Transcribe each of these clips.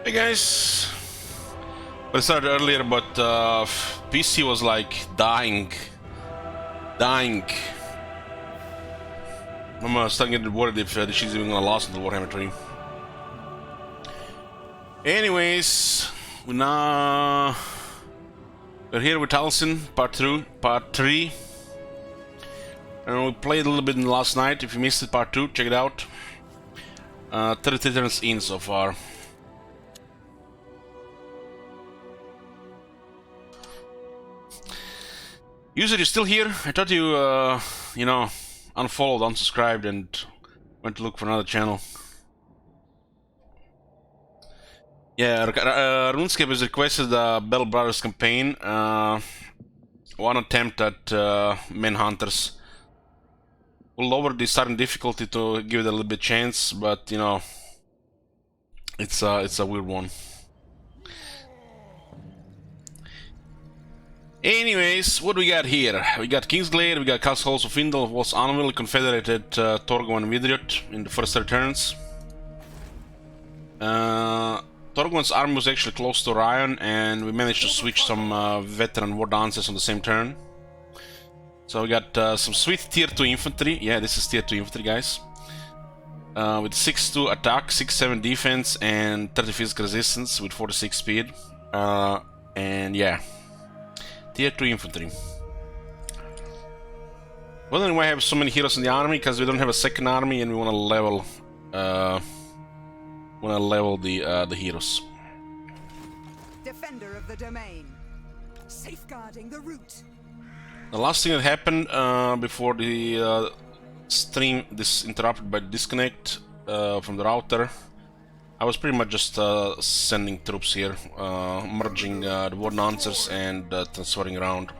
Hey guys, I started earlier, but PC was like dying. I'm starting to get worried if she's even gonna last until Warhammer 3. Anyways, we're here with Talsyn, part 3. And we played a little bit last night. If you missed it, part 2, check it out. 33 turns in so far. User, you still here? I thought you, unfollowed, unsubscribed, and went to look for another channel. Yeah, RuneScape has requested the Bell Brothers campaign. One attempt at Manhunters. We'll lower the starting difficulty to give it a little bit chance, but you know, it's a weird one. Anyways, what do we got here? We got Kingsglade, we got Castle Halls of Indal, was Anvil, Confederated, Torgo and Vidriot in the first returns. Torgon's army was actually close to Orion, and we managed to switch some veteran war dancers on the same turn. So we got some sweet tier 2 infantry. Yeah, this is tier 2 infantry, guys. With 6-2 attack, 6-7 defense, and 30 physical resistance with 46 speed. And yeah, tier 2 infantry. Wondering why I have so many heroes in the army, because we don't have a second army and we want to level the heroes. Defender of the domain, safeguarding the route. The last thing that happened before the stream this interrupted by disconnect from the router, I was pretty much just sending troops here, merging the war dancers and transferring around.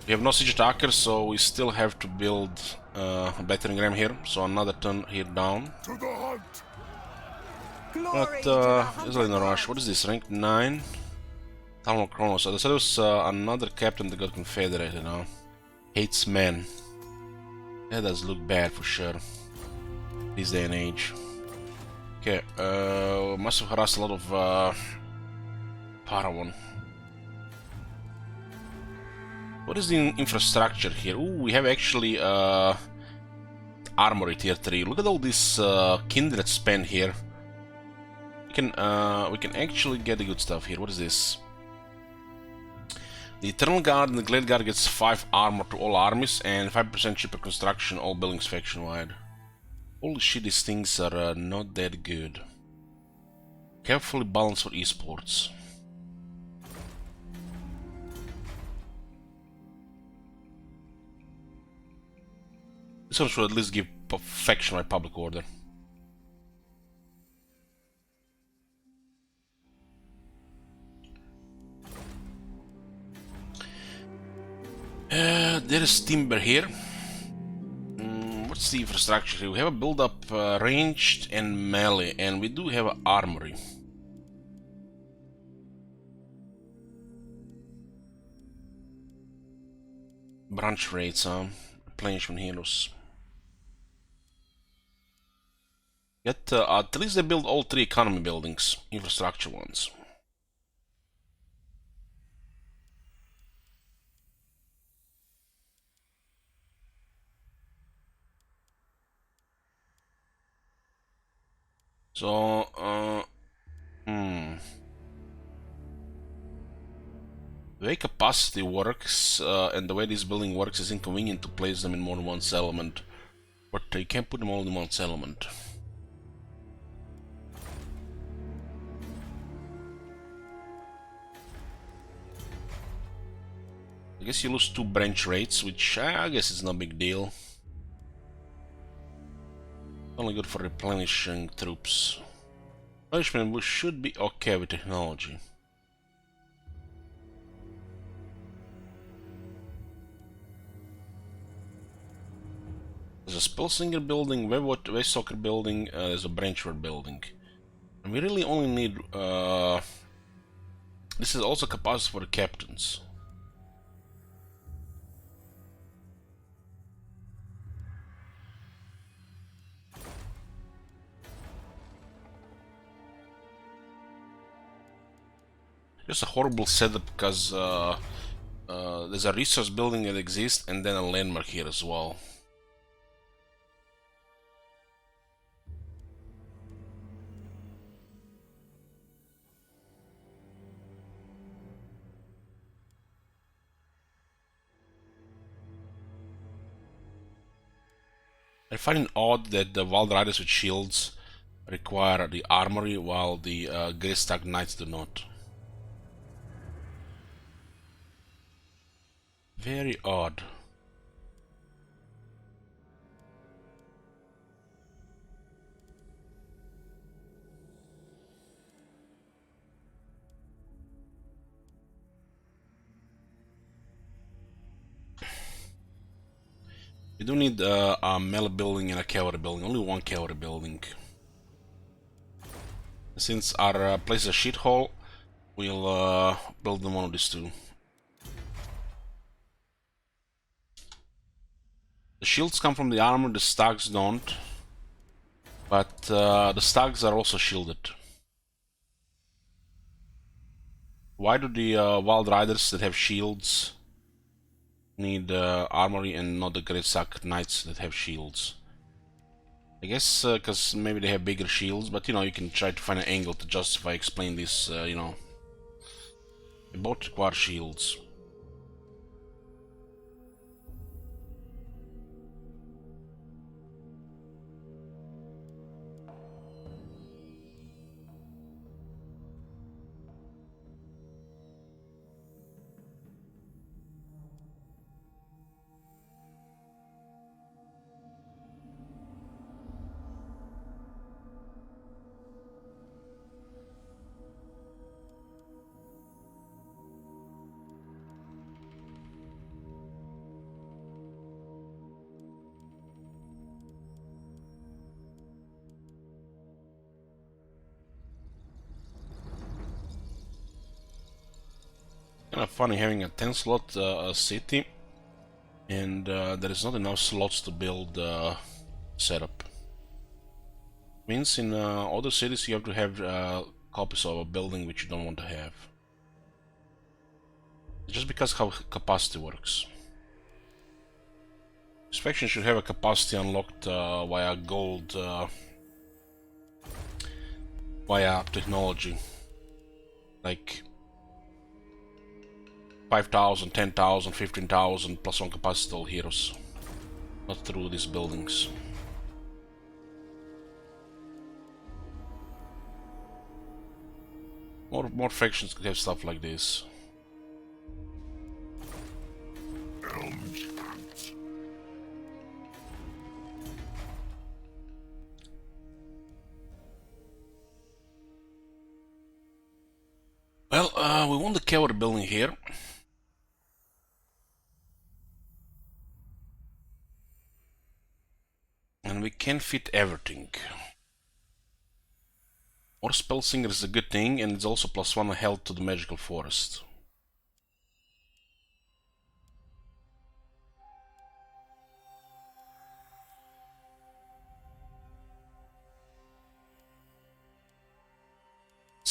We have no siege attackers, so we still have to build a battering ram here, so another turn here down. To the hunt. But there's really no rush. What is this, rank 9? Talon Chronos. So there was another captain that got confederated now. Hates men. That does look bad for sure. This day and age. Okay, must have harassed a lot of Paragon. What is the infrastructure here? Ooh, we have actually armory tier 3. Look at all this kindred spend here. We can actually get the good stuff here. What is this? The Eternal Guard and the Glade Guard gets 5 armor to all armies and 5% cheaper construction all buildings faction wide. Holy shit, these things are not that good. Carefully balanced for esports. This one should at least give faction wide public order. There is timber here. What's the infrastructure here? We have a build-up ranged and melee, and we do have an armory. Branch rates, replenishment heroes. Yet at least they build all 3 economy buildings, infrastructure ones. So, the way capacity works and the way this building works is inconvenient to place them in more than one settlement, but you can't put them all in one settlement. I guess you lose 2 branch rates, which I guess is no big deal. Only good for replenishing troops. Replenishment we should be okay with technology. There's a Spellslinger building, Waystalker building, there's a Branchward building. And we really only need... this is also capacity for the captains. Just a horrible setup because there's a resource building that exists and then a landmark here as well. I find it odd that the Wild Riders with shields require the armory while the Grey Stag Knights do not. Very odd. We do need a melee building and a cavalry building. Only one cavalry building. Since our place is a shithole, we'll build them one of these two. The shields come from the armor, the stags don't. But the stags are also shielded. Why do the Wild Riders that have shields need armory and not the Great Stag Knights that have shields? I guess because maybe they have bigger shields, but you know, you can try to find an angle to justify explain this, you know. They both require shields. Kind of funny having a 10 slot city and there is not enough slots to build setup. Means in other cities you have to have copies of a building which you don't want to have. Just because how capacity works. This faction should have a capacity unlocked via gold, via technology. Like 5,000, 10,000, 15,000 plus one capacity all heroes. Not through these buildings. More factions could have stuff like this. Well, we want the cavalry building here. And we can fit everything. More spell singer is a good thing, and it's also +1 health to the magical forest.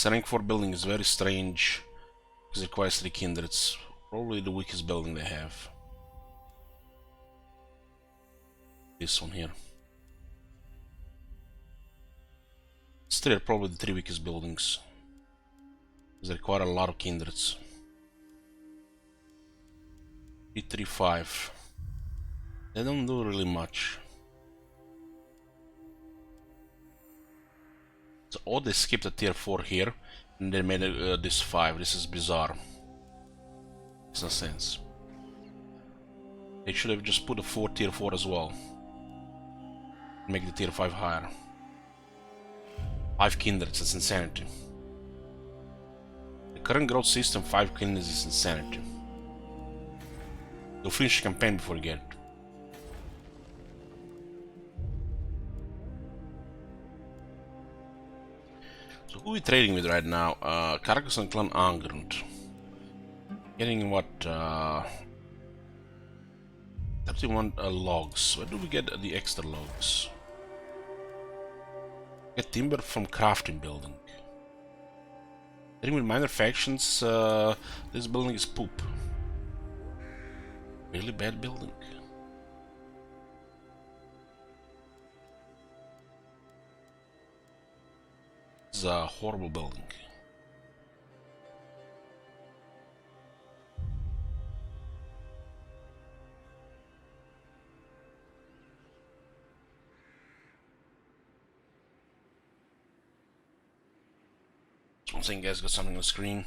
Rank 4 building is very strange because it requires 3 kindreds. Probably the weakest building they have. This one here. Still, are probably the 3 weakest buildings. Because they require a lot of kindreds. 335. They don't do really much. So oh, they skipped a tier 4 here and they made this 5. This is bizarre. Makes no sense. They should have just put a tier 4 as well. Make the tier 5 higher. 5 kindreds, that's insanity. The current growth system, 5 kindreds is insanity. You'll finish the campaign before you get it. So who are we trading with right now? Carcass and Clan Angrund. Getting what? 31 logs. Where do we get the extra logs? Get timber from crafting building. Dealing with minor factions, this building is poop. Really bad building. It's a horrible building. One thing, guys, got something on the screen.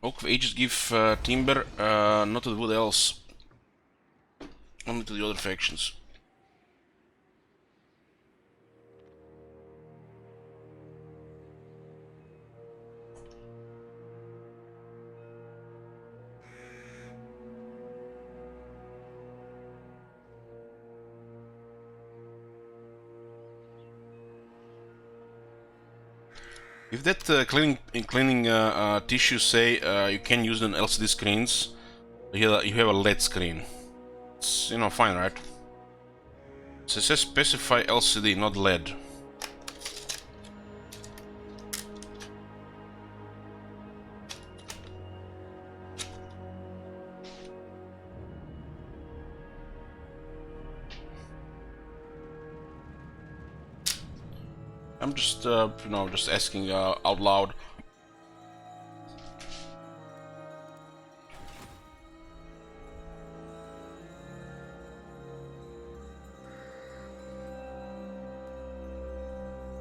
Oak of Ages give timber, not to the wood else, only to the other factions. If that cleaning tissue say you can use an LCD screens, you have a LED screen. It's, you know, fine, right? So it says specify LCD, not LED. I'm just, you know, just asking out loud.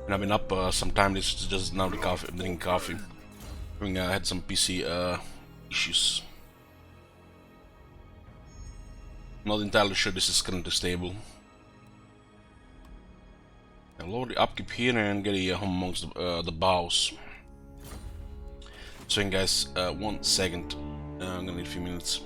And I've been up some time. This is just now the coffee. I'm drinking coffee. I had some PC issues. Not entirely sure this is currently stable. I'll lower the upkeep here and get a home amongst the bows. So, guys, 1 second. I'm gonna need a few minutes.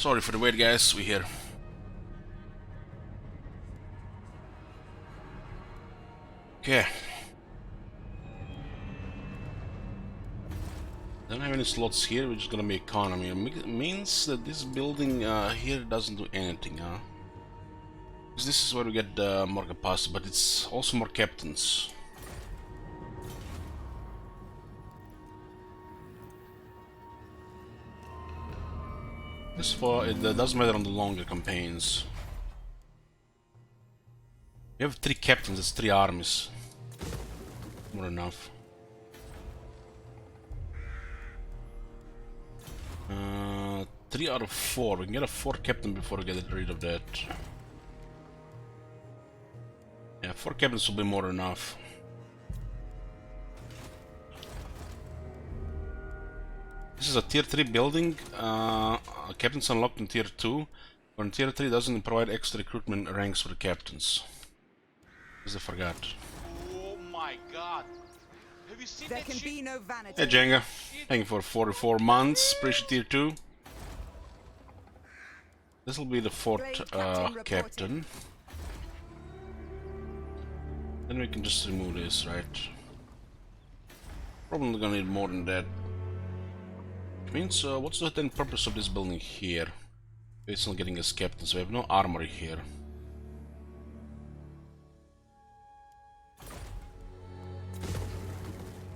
Sorry for the wait, guys. We're here. Okay. Don't have any slots here, which is gonna be economy. It means that this building here doesn't do anything, huh? Because this is where we get more capacity, but it's also more captains. This for it doesn't matter on the longer campaigns. We have 3 captains, it's 3 armies. More than enough. 3 out of 4. We can get a 4 captain before we get rid of that. Yeah, 4 captains will be more than enough. This is a tier 3 building. Captains unlocked in tier 2. But in tier 3 doesn't provide extra recruitment ranks for the captains. Because I forgot. Oh my god. Have you seen There that can shit? be no vanity. Hey Jenga, thank you for 44 months. Appreciate tier 2. This will be the 4th Brave captain captain. Then we can just remove this, right? Probably gonna need more than that. Which means, what's the then purpose of this building here? It's not getting us captains, so we have no armory here.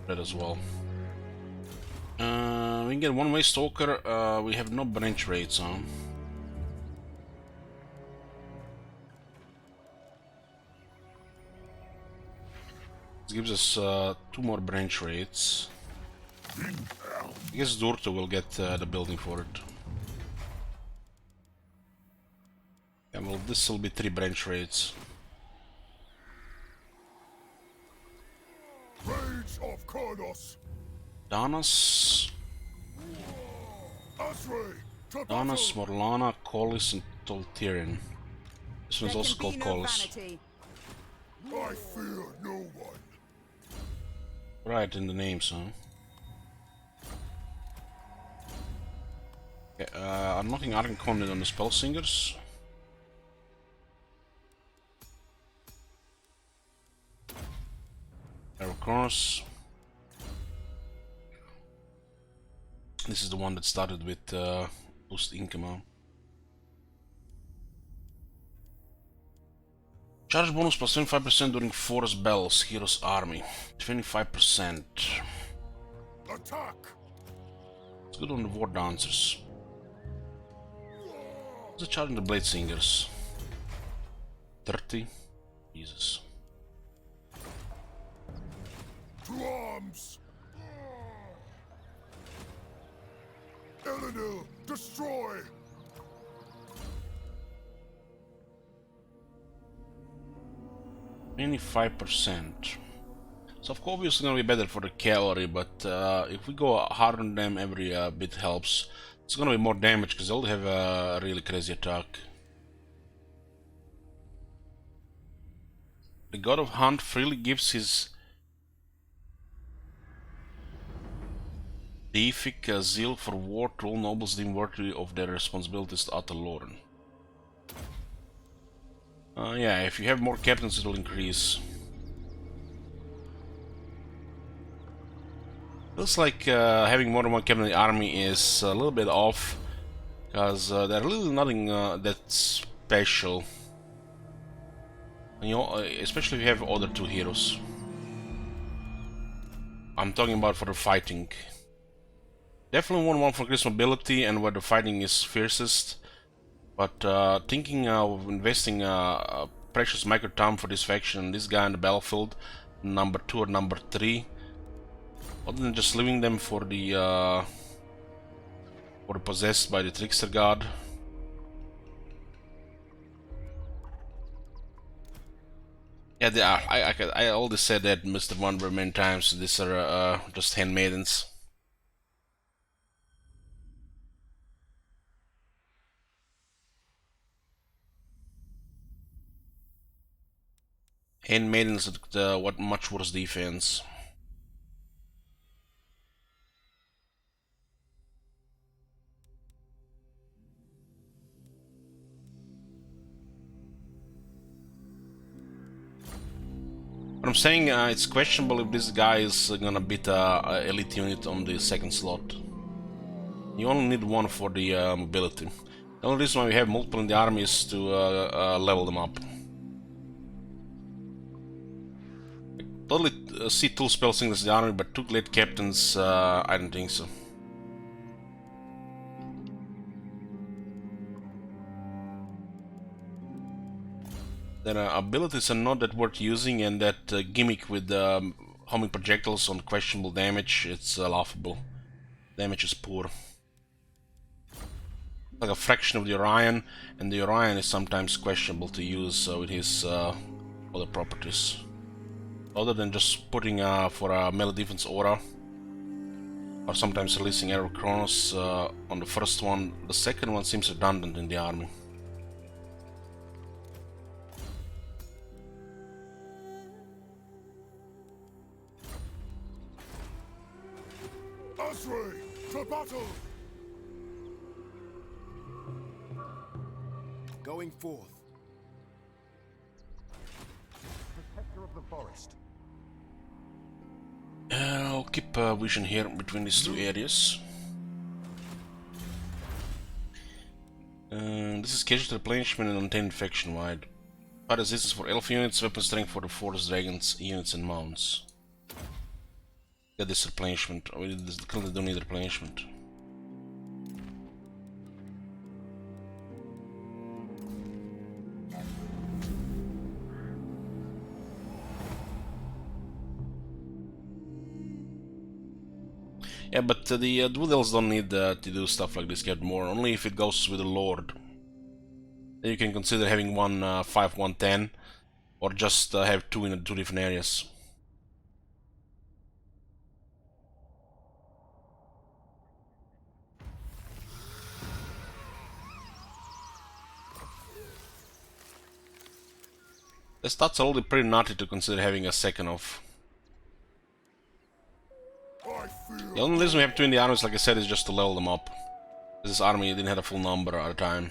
That as well. We can get one-way stalker. We have no branch rates on. This gives us 2 more branch rates. I guess Durto will get the building for it. Yeah, well, this will be 3 branch rates. Rage of Kurnos. Danas, Asray. To Danas, battle. Morlana, Collis, and Toltirian. This one's There also can called be no Collis. vanity. I fear no one. Right in the names, huh? Okay, unlocking Arcan Conduit on the Spell Singers. Aerocronos. This is the one that started with boost income. Huh? Charge bonus plus 25% during Forest Bells, Hero's Army. 25%. Attack. It's good on the War Dancers. What's the charge on the Blade Singers? 30? Jesus. To arms. Elenil, destroy. Only 5%. So of course obviously gonna be better for the cavalry, but if we go hard on them, every bit helps. It's gonna be more damage because they'll have a really crazy attack. The God of Hunt freely gives his deific zeal for war to all nobles deemed worthy of their responsibilities to utter Lauren. Yeah, if you have more captains, it'll increase. Looks like having more than one captain in the army is a little bit off, because they're really nothing that special. You know, especially if you have other 2 heroes. I'm talking about for the fighting. Definitely one for increased mobility and where the fighting is fiercest. But thinking of investing precious micro time for this faction, this guy on the battlefield, number 2 or number 3, other than just leaving them for the possessed by the trickster god. Yeah, they are. I already said that Mr. Wonder many times. These are just handmaidens. Handmaidens with what much worse defense. I'm saying it's questionable if this guy is gonna beat a elite unit on the second slot. You only need one for the mobility. The only reason why we have multiple in the army is to level them up. Totally see two spell singles in the army, but two glade captains, I don't think so. Their abilities are not that worth using, and that gimmick with homing projectiles on questionable damage, it's laughable. Damage is poor. Like a fraction of the Orion, and the Orion is sometimes questionable to use with his other properties. Other than just putting for a melee defense aura, or sometimes releasing Arrow Chronos on the first one, the second one seems redundant in the army. Asray, to battle! Going forth. Protector of the forest. I'll keep vision here between these two areas. This is casualty replenishment and untamed faction wide. Fire resistance for elf units, weapon strength for the forest dragons, units and mounts. Get this replenishment. We currently don't need replenishment. Yeah, but the Wood Elves don't need to do stuff like this get more, only if it goes with the Lord. Then you can consider having one 5, 1, 10, or just have two in two different areas. The stats are already pretty nutty to consider having a second of. The only reason we have two in the armies, like I said, is just to level them up. This army didn't have a full number at a time.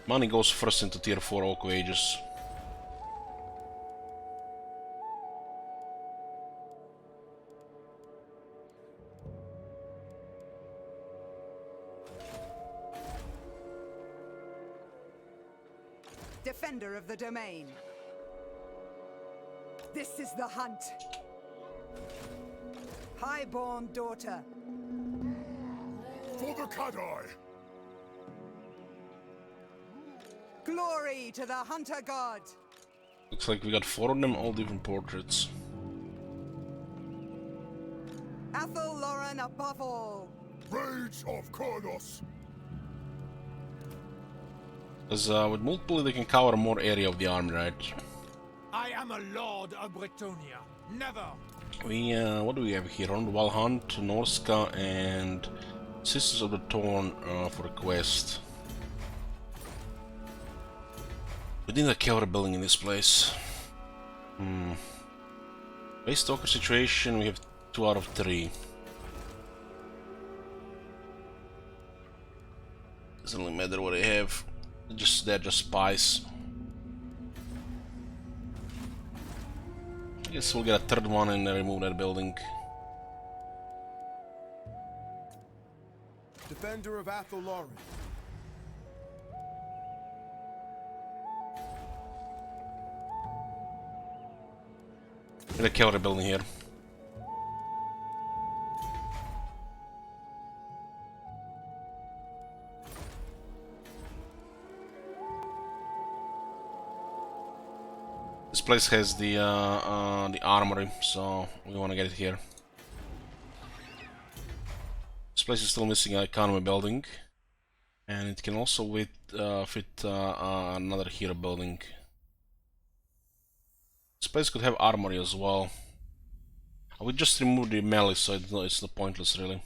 Money goes first into tier 4 Oak Wages. Defender of the domain. This is the hunt. Highborn daughter. For the Kadai! Glory to the hunter god. Looks like we got 4 of them, all different portraits. Athel Lauren above all. Rage of Kronos! Because with multiple they can cover more area of the army, right? I am a lord of Bretonia. Never. We, what do we have here? Roundwall Hunt, Norska, and Sisters of the Thorn for a quest. We need a cavalry building in this place. Base Stalker situation, we have 2 out of 3. Doesn't really matter what I have. They're just spies. I guess we'll get a third one and remove that building. Defender of Athel Lauren. Get a cavalry building here. This place has the armory, so we want to get it here. This place is still missing an economy building, and it can also fit another hero building. This place could have armory as well. I would just remove the melee, so it's not pointless really.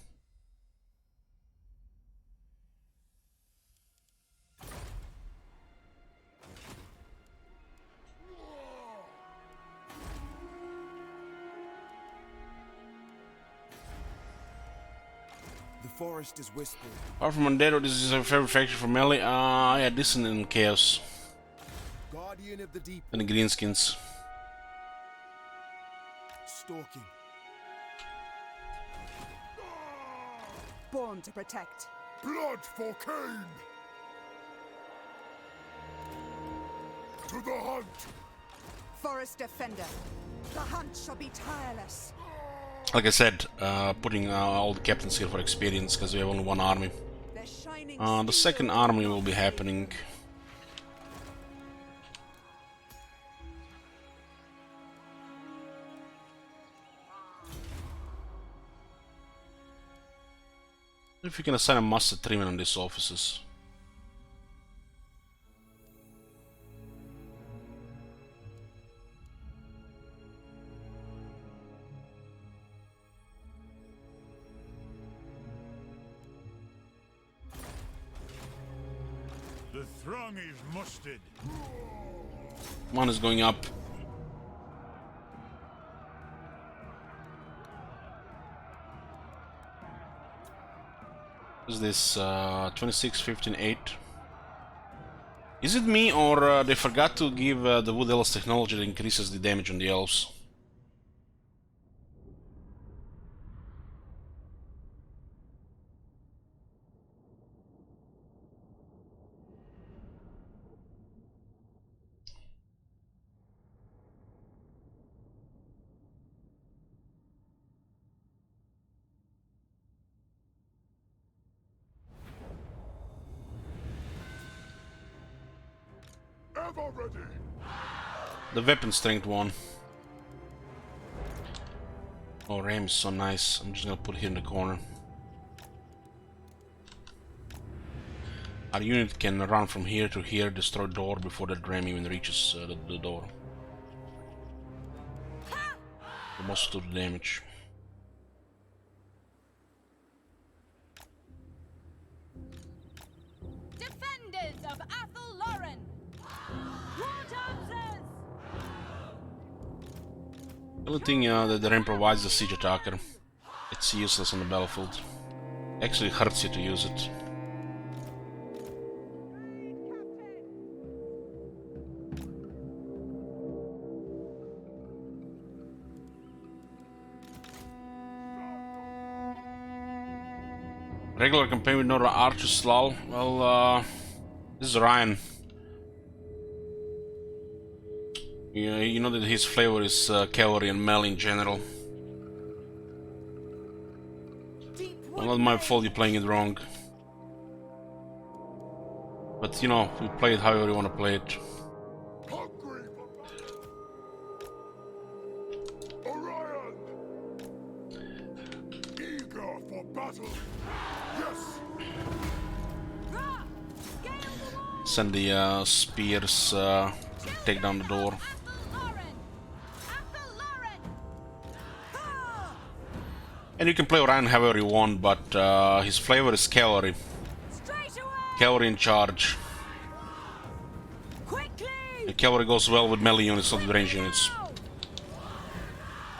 The forest is whispered. Apart from Undead, this is a favorite faction for melee. Yeah, Dissonant and Chaos. Guardian of the deep. And the Greenskins. Stalking. Born to protect. Blood for Cain! To the hunt! Forest defender. The hunt shall be tireless. Like I said, putting all the captains here for experience, because we have only one army. Their shining The second army will be happening. If you can assign a mustard treatment on these offices. The throng is mustered. One is going up. Is this 26, 15, 8? Is it me or they forgot to give the Wood Elves technology that increases the damage on the elves? Ever ready! The weapon strength one. Oh, Ram is so nice. I'm just gonna put it here in the corner. Our unit can run from here to here, destroy door before that ram even reaches the door. The most of the damage. Defenders of Athel Lauren! War dancers! The only thing that the ram provides is a siege attacker. It's useless on the battlefield. Actually hurts you to use it. Regular campaign with no archers, lol. Well, this is Ryan. You know that his flavor is cavalry and melee in general. Well, not my fault you're playing it wrong. But you know, we play it however you want to play it. Hungry for Orion! Eager for battle! Yes! Rah! Scale the wall! Send the spears, take down the door. Athel Lauren! Athel Lauren! Ah! And you can play Ryan however you want, but his flavor is cavalry. Straight away! Cavalry in charge. Quickly! And cavalry goes well with melee units, not with range units.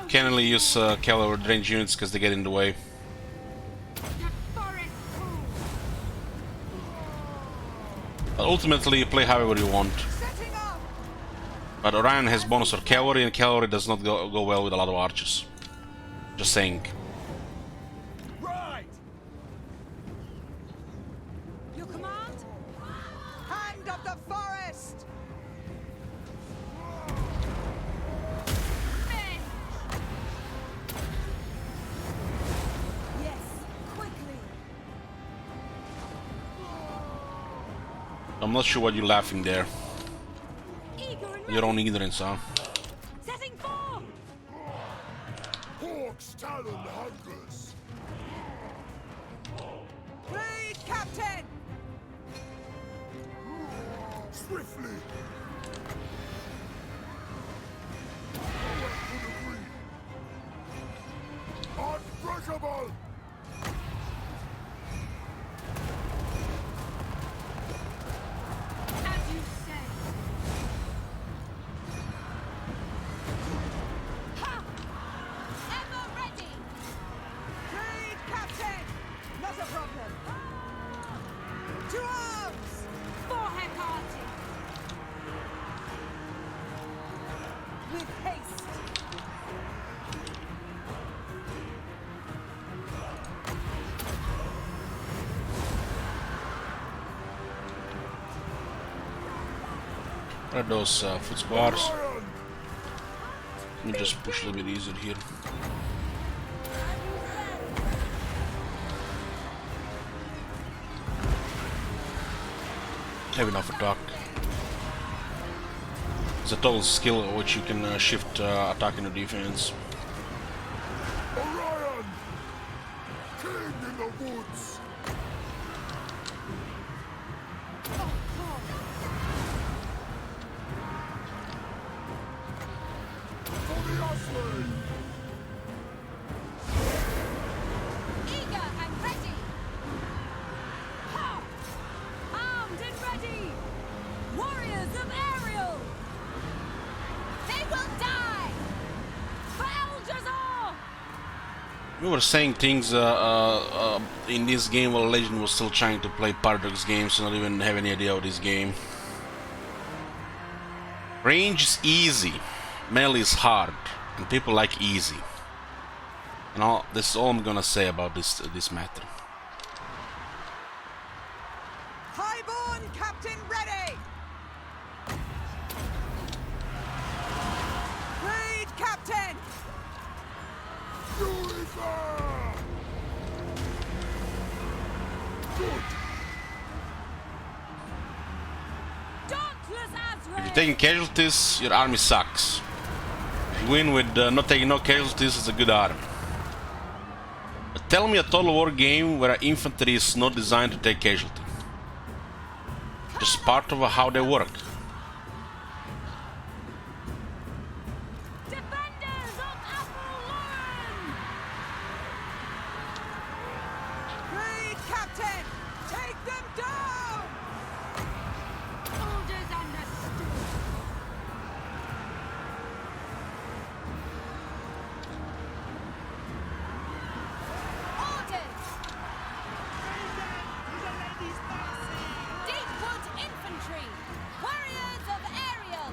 Can't really use cavalry with range units because they get in the way. Forest But ultimately, you play however you want. setting up! But Orion has bonus for cavalry, and cavalry does not go well with a lot of archers. Just saying. Right! Your command? Hand of the forest! Men! Yes, quickly! I'm not sure what you're laughing there. Eager and Your own ignorance, huh? setting forth! Hawk's talon hungers! Please, Captain! Swiftly! Forward to the green! Unbreakable! As you say. Ha! Ever ready! Please, Captain! Not a with haste. What are those foot bars? Lion! Let me just push a little bit easier here. Have enough attack. It's a total skill which you can shift attack into defense. Orion! King in the woods! For the Osprey! Eager and ready. Ha! Armed and ready. Warriors of Ariel. They will die. For Eldrazar. We were saying things in this game while Legend was still trying to play Paradox games, so not even have any idea of this game. Range is easy, melee is hard, and people like easy. And this is all I'm gonna say about this matter. Highborn Captain ready! Raid Captain! Unifer! Good! Dauntless If you're Azrael. taking casualties, your army sucks. If you win with not taking no casualties, it's a good army. But tell me a total war game where infantry is not designed to take casualty. Just part of how they work. Defenders of Athelloren. Raid Captain! Take them down! Orders understood. Orders. Deepwood Infantry. Warriors of Ariel.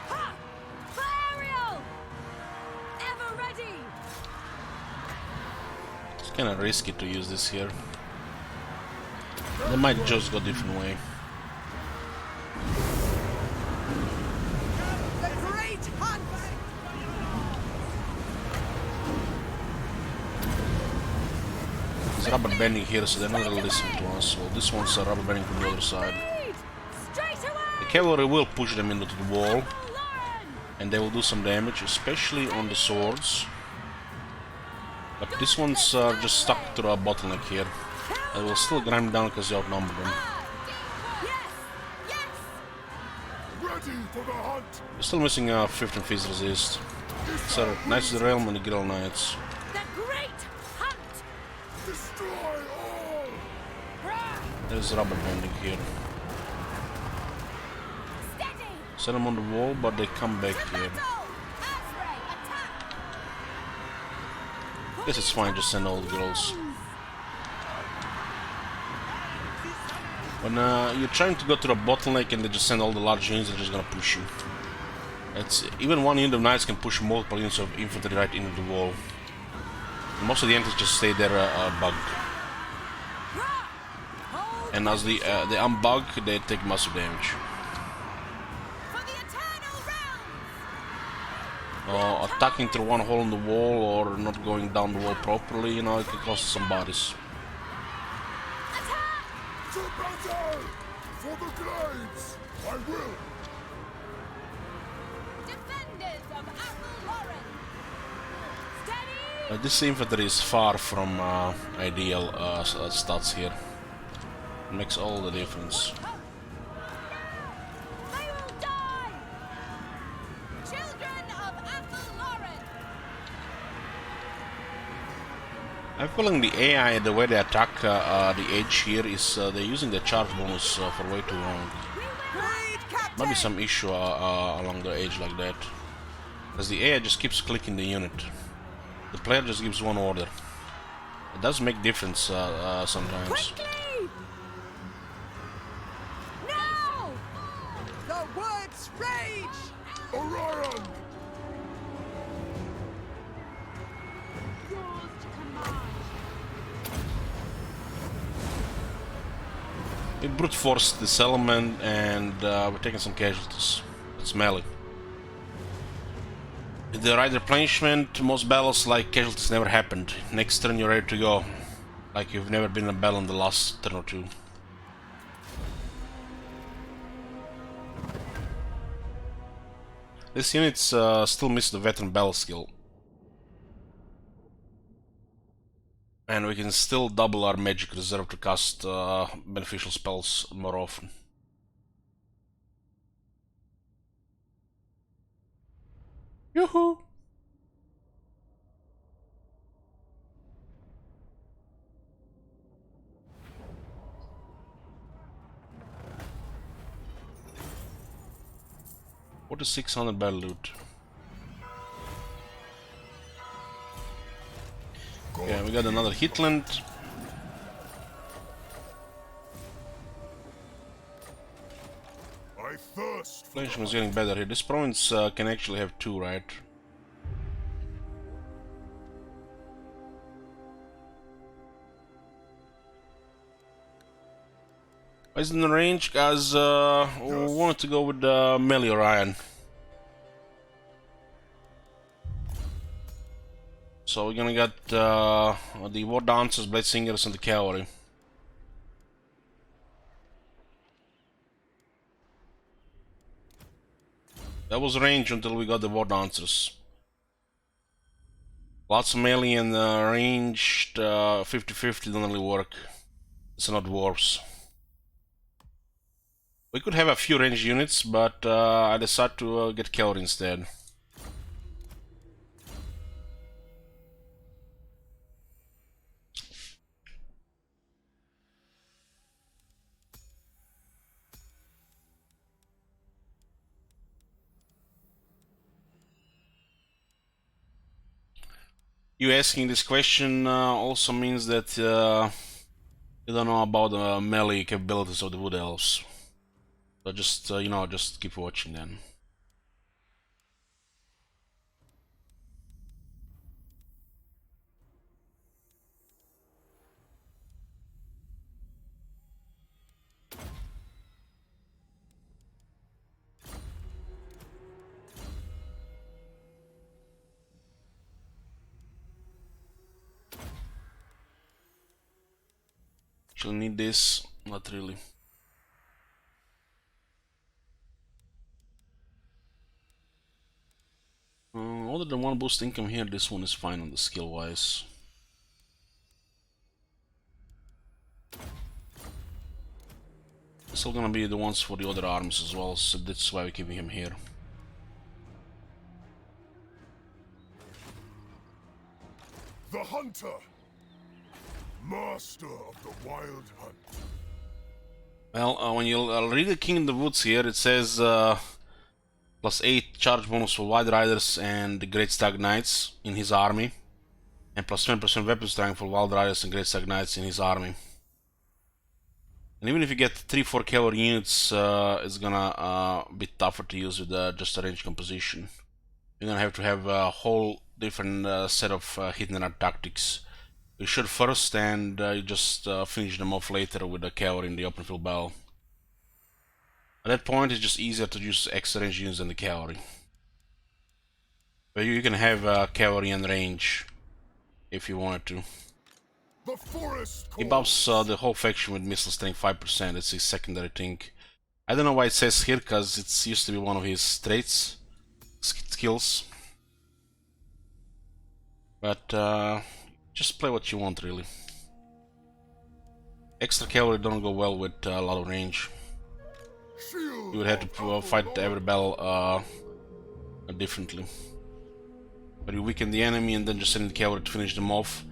Ha! For Ariel. Ever ready. It's kind of risky to use this here. They might just go different way. The Great Hunt! It's rubber banding here, so they're not really listening to us. Well, this one's rubber banding from the other side. Lead. Straight The away. cavalry will push them into the wall, Athelloren. and they will do some damage, especially on the swords. But these ones are just stuck to a bottleneck here. They will still grind them down because you outnumber them. Yes. Yes. Ready for the hunt! You're still missing 15 phase resist. So, Knights of the Realm and the Guild Knights. The Great Hunt. Destroy all! There's rubber banding here. Steady. Send them on the wall, but they come back here. Battle. Azrael, attack. Guess it's fine, just send all the girls. When you're trying to go to the bottleneck and they just send all the large units, they're just gonna push you. It's even one unit of knights can push multiple units of infantry right into the wall. And most of the enemies just stay there bugged. And as they unbug, they take massive damage. For the eternal realms. Attacking through one hole in the wall or not going down the wall properly, you know, it can cost some bodies. Attack. To battle! For the glades! I will! Defenders of Athelloren. Steady. This infantry is far from ideal stats here. It makes all the difference. They will die. Children of Athelloren. I'm feeling the AI, the way they attack the edge here is they're using the charge bonus for way too long. Raid Captain! Might be some issue along the edge like that. Because the AI just keeps clicking the unit. The player just gives one order. It does make difference sometimes. Quickly. Now. The words rage! Orion! Yours to command. We brute forced this element and we're taking some casualties. It's melee. With the right replenishment, most battles like casualties never happened. Next turn you're ready to go. Like you've never been in a battle in the last turn or two. This unit's still miss the veteran battle skill. And we can still double our magic reserve to cast beneficial spells more often. Yoo-hoo! What is 600 battle loot? Yeah, we got another Hitland. I thirst for Inflation is getting better here. This province can actually have two, right? Why is it in the range? Guys, we wanted to go with melee Orion. So we're gonna get the War Dancers, Blade Singers, and the Cavalry. That was range until we got the War Dancers. Lots of melee and ranged 50-50 don't really work. It's not dwarves. We could have a few ranged units, but I decided to get Cavalry instead. You asking this question also means that you don't know about the melee capabilities of the Wood Elves. So just, you know, just keep watching then. Actually need this, not really. Other than one boost income here, this one is fine on the skill wise. It's all gonna be the ones for the other armies as well, so that's why we're keeping him here. the hunter, master of the wild hunt. Well, when you read the King in the Woods here, it says +8 charge bonus for Wild Riders and the Great Stag Knights in his army, and +10% weapon strength for Wild Riders and Great Stag Knights in his army. And even if you get 3-4 cavalry units, it's gonna be tougher to use with just a range composition. You're gonna have to have a whole different set of hidden run tactics. You shoot first and you just finish them off later with the cavalry in the open field battle. At that point, it's just easier to use extra range units than the cavalry. But you can have cavalry and range if you wanted to. The forest He buffs the whole faction with missile strength 5%. It's his secondary thing. I don't know why it says here, because it used to be one of his traits, skills. But just play what you want, really. Extra cavalry don't go well with a lot of range. You would have to fight every battle differently. But you weaken the enemy and then just send the cavalry to finish them off.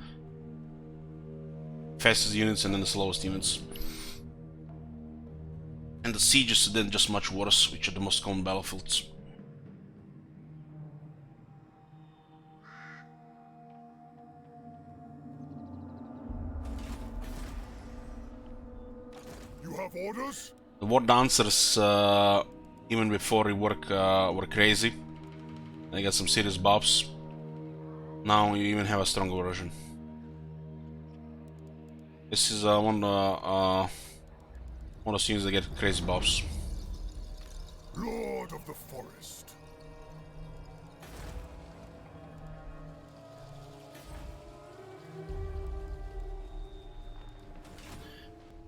Fastest units and then the slowest units. And the sieges are then just much worse, which are the most common battlefields. You have orders? The War Dancers even before rework were crazy. They got some serious buffs. Now you even have a stronger version. This is one of those things that get crazy buffs. Lord of the forest.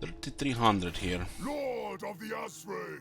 3,300 here. Lord of the Asray.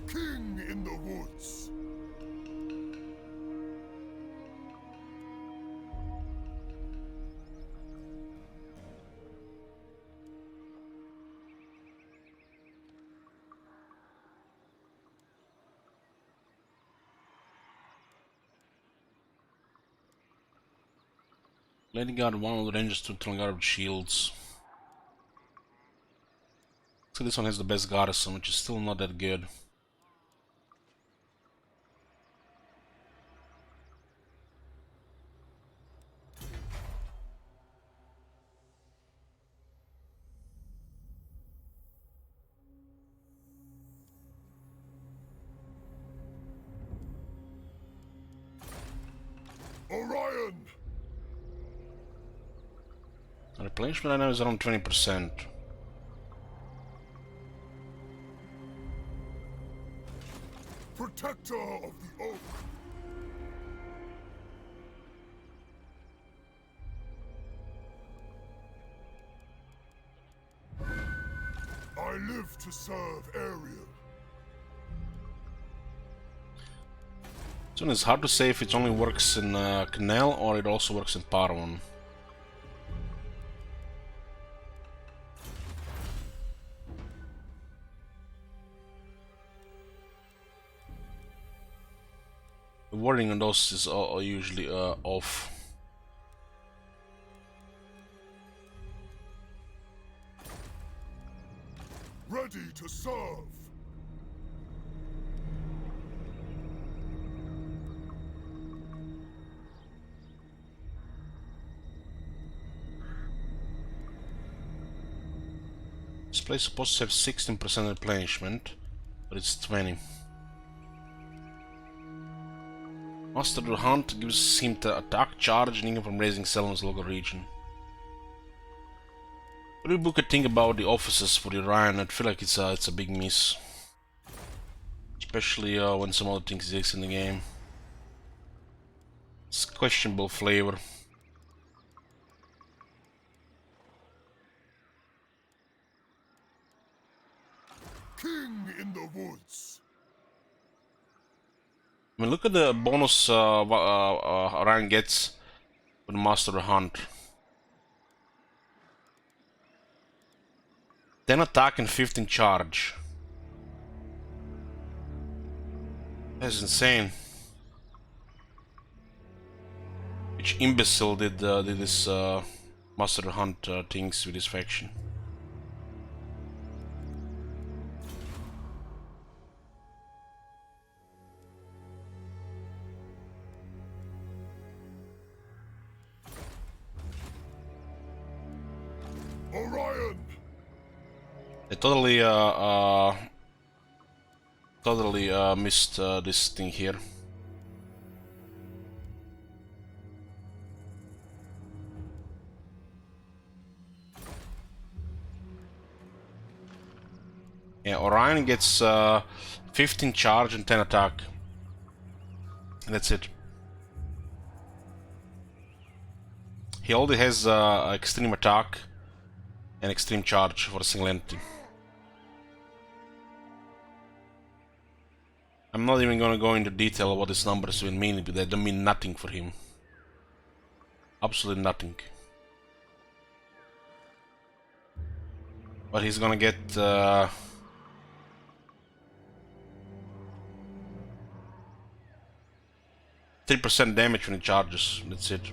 King in the woods. Lady Guard, one of the rangers to Guard with shields. So this one has the best garrison, which is still not that good. Orion. Replenishment right now is around 20%. Protector of the oak. I live to serve Ariel. So it's hard to say if it only works in Canal or it also works in Parvon. The wording on those is usually off. Ready to serve. This place is supposed to have 16% replenishment, but it's 20. Master of the Hunt gives him the attack charge and income from raising cell in his local region. What do you book a thing about the offices for the Orion? I feel like it's a big miss. Especially when some other things exist in the game. It's questionable flavor. King in the woods. I mean, look at the bonus Orion gets with Master of the Hunt. 10 attack and 15 charge. That's insane. Which imbecile did this Master of the Hunt things with his faction? Orion. They totally missed this thing here. Yeah, Orion gets 15 charge and 10 attack. That's it. He already has extreme attack and extreme charge for a single entity. I'm not even gonna go into detail of what these numbers will mean, but they don't mean nothing for him. Absolutely nothing. But he's gonna get 3% damage when it charges. That's it.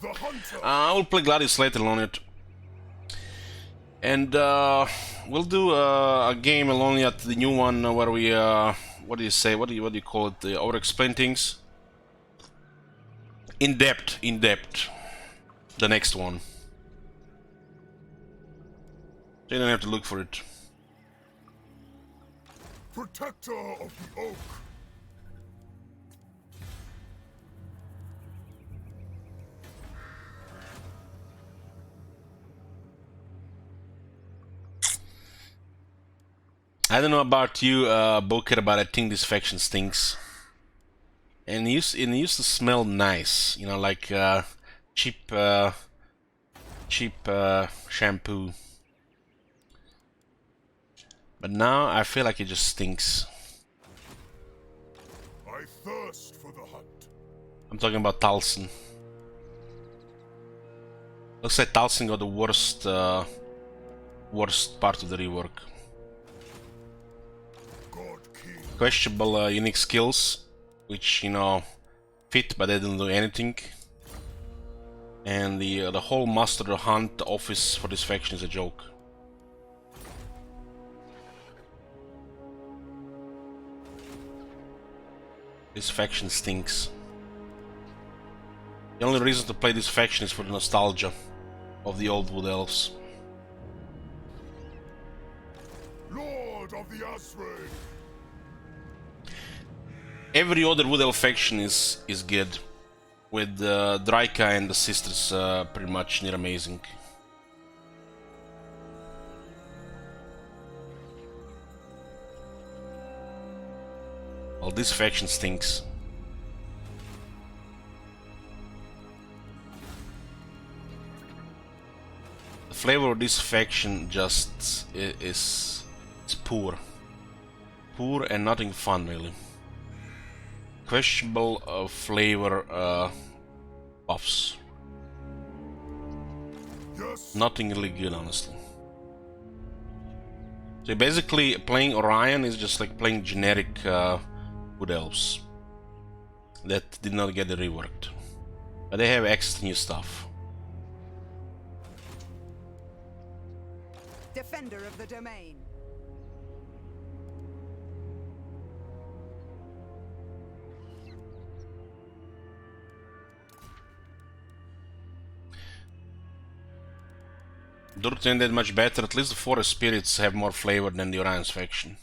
The hunter. I will play Gladius later on it. And we'll do a game alone at the new one where we what do you say? What do you call it? Over explain things. In depth. The next one. So you don't have to look for it. Protector of the oak. I don't know about you, Booker, but I think this faction stinks. And it used to smell nice, you know, like cheap shampoo. But now I feel like it just stinks. I thirst for the hunt. I'm talking about Talsyn. Looks like Talsyn got the worst part of the rework. God King. Questionable unique skills, which, you know, fit but they didn't do anything. And the whole Master of the Hunt office for this faction is a joke. This faction stinks. The only reason to play this faction is for the nostalgia of the old Wood Elves. Lord of the Asray. Every other Wood Elf faction is good, with Draika and the sisters pretty much near amazing. Well, this faction stinks. The flavor of this faction just is poor. Poor and nothing fun, really. Questionable flavor buffs. Yes. Nothing really good, honestly. So basically, playing Orion is just like playing generic Wood Elves that did not get reworked, but they have extra new stuff. Defender of the domain. Dirt ain't that much better. At least the Forest Spirits have more flavor than the Orion's faction.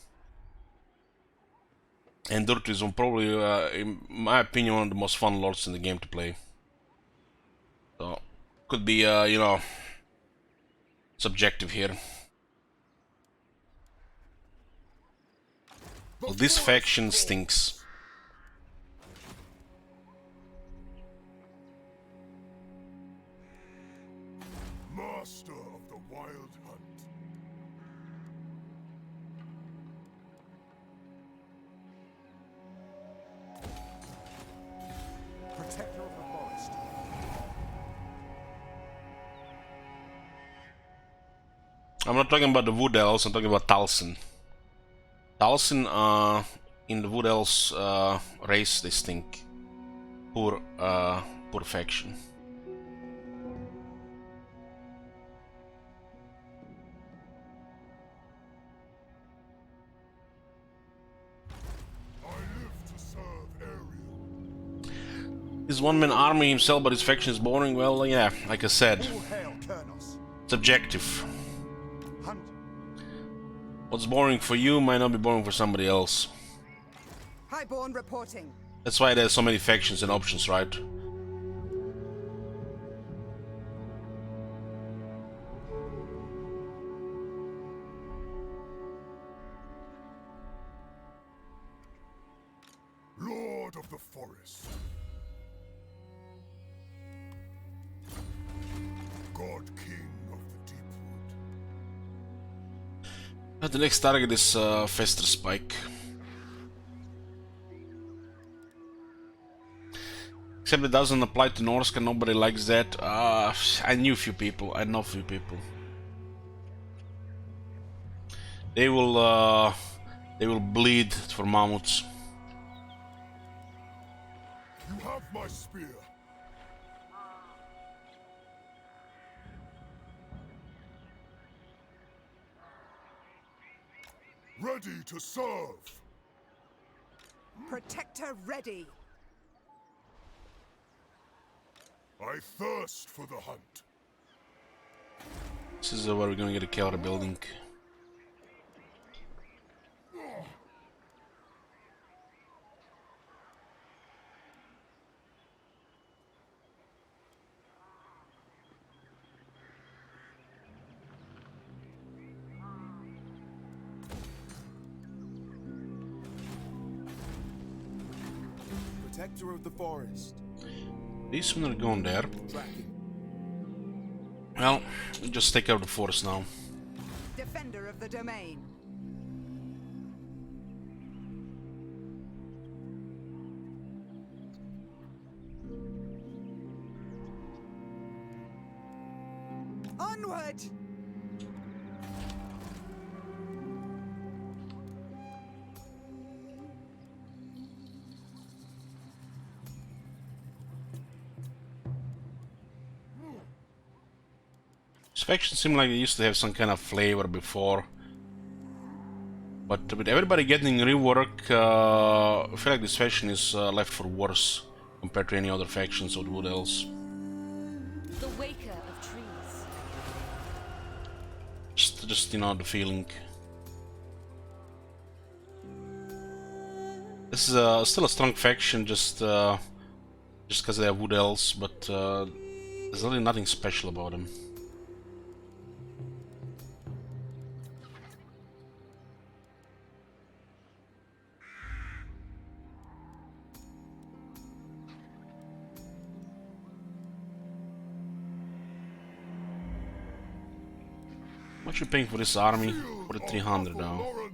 And Dirt is probably, in my opinion, one of the most fun lords in the game to play. So, could be, you know, subjective here. Well, this faction stinks. Master of the wild hunt. Protector of the forest. I'm not talking about the Wood Elves, I'm talking about Talsyn. Talsyn, in the Wood Elves race, they stink. Poor faction. I live to serve Ariel. His one-man army himself, but his faction is boring. Well, yeah, like I said, All hail, Kernos. it's objective. Hunt. What's boring for you might not be boring for somebody else. Highborn reporting. That's why there's so many factions and options, right? Lord of the forest. God King of the Deepwood. The next target is Fester Spike. Except it doesn't apply to Norsca, nobody likes that. I know a few people. They will bleed for mammoths. my spear. Ready to serve. Protector ready. I thirst for the hunt. This is where we're gonna get a kill the building. Protector of the forest. These men are going there. Tracking. Well, we just take out the forest now. Defender of the domain. Onward! These factions seem like they used to have some kind of flavor before. But with everybody getting rework, I feel like this faction is left for worse compared to any other factions of the Wood Elves. The waker of trees. Just you know, the feeling. This is still a strong faction, just because they are Wood Elves, but there's really nothing special about them. How much are you paying for this army? 4300 now. Lauren.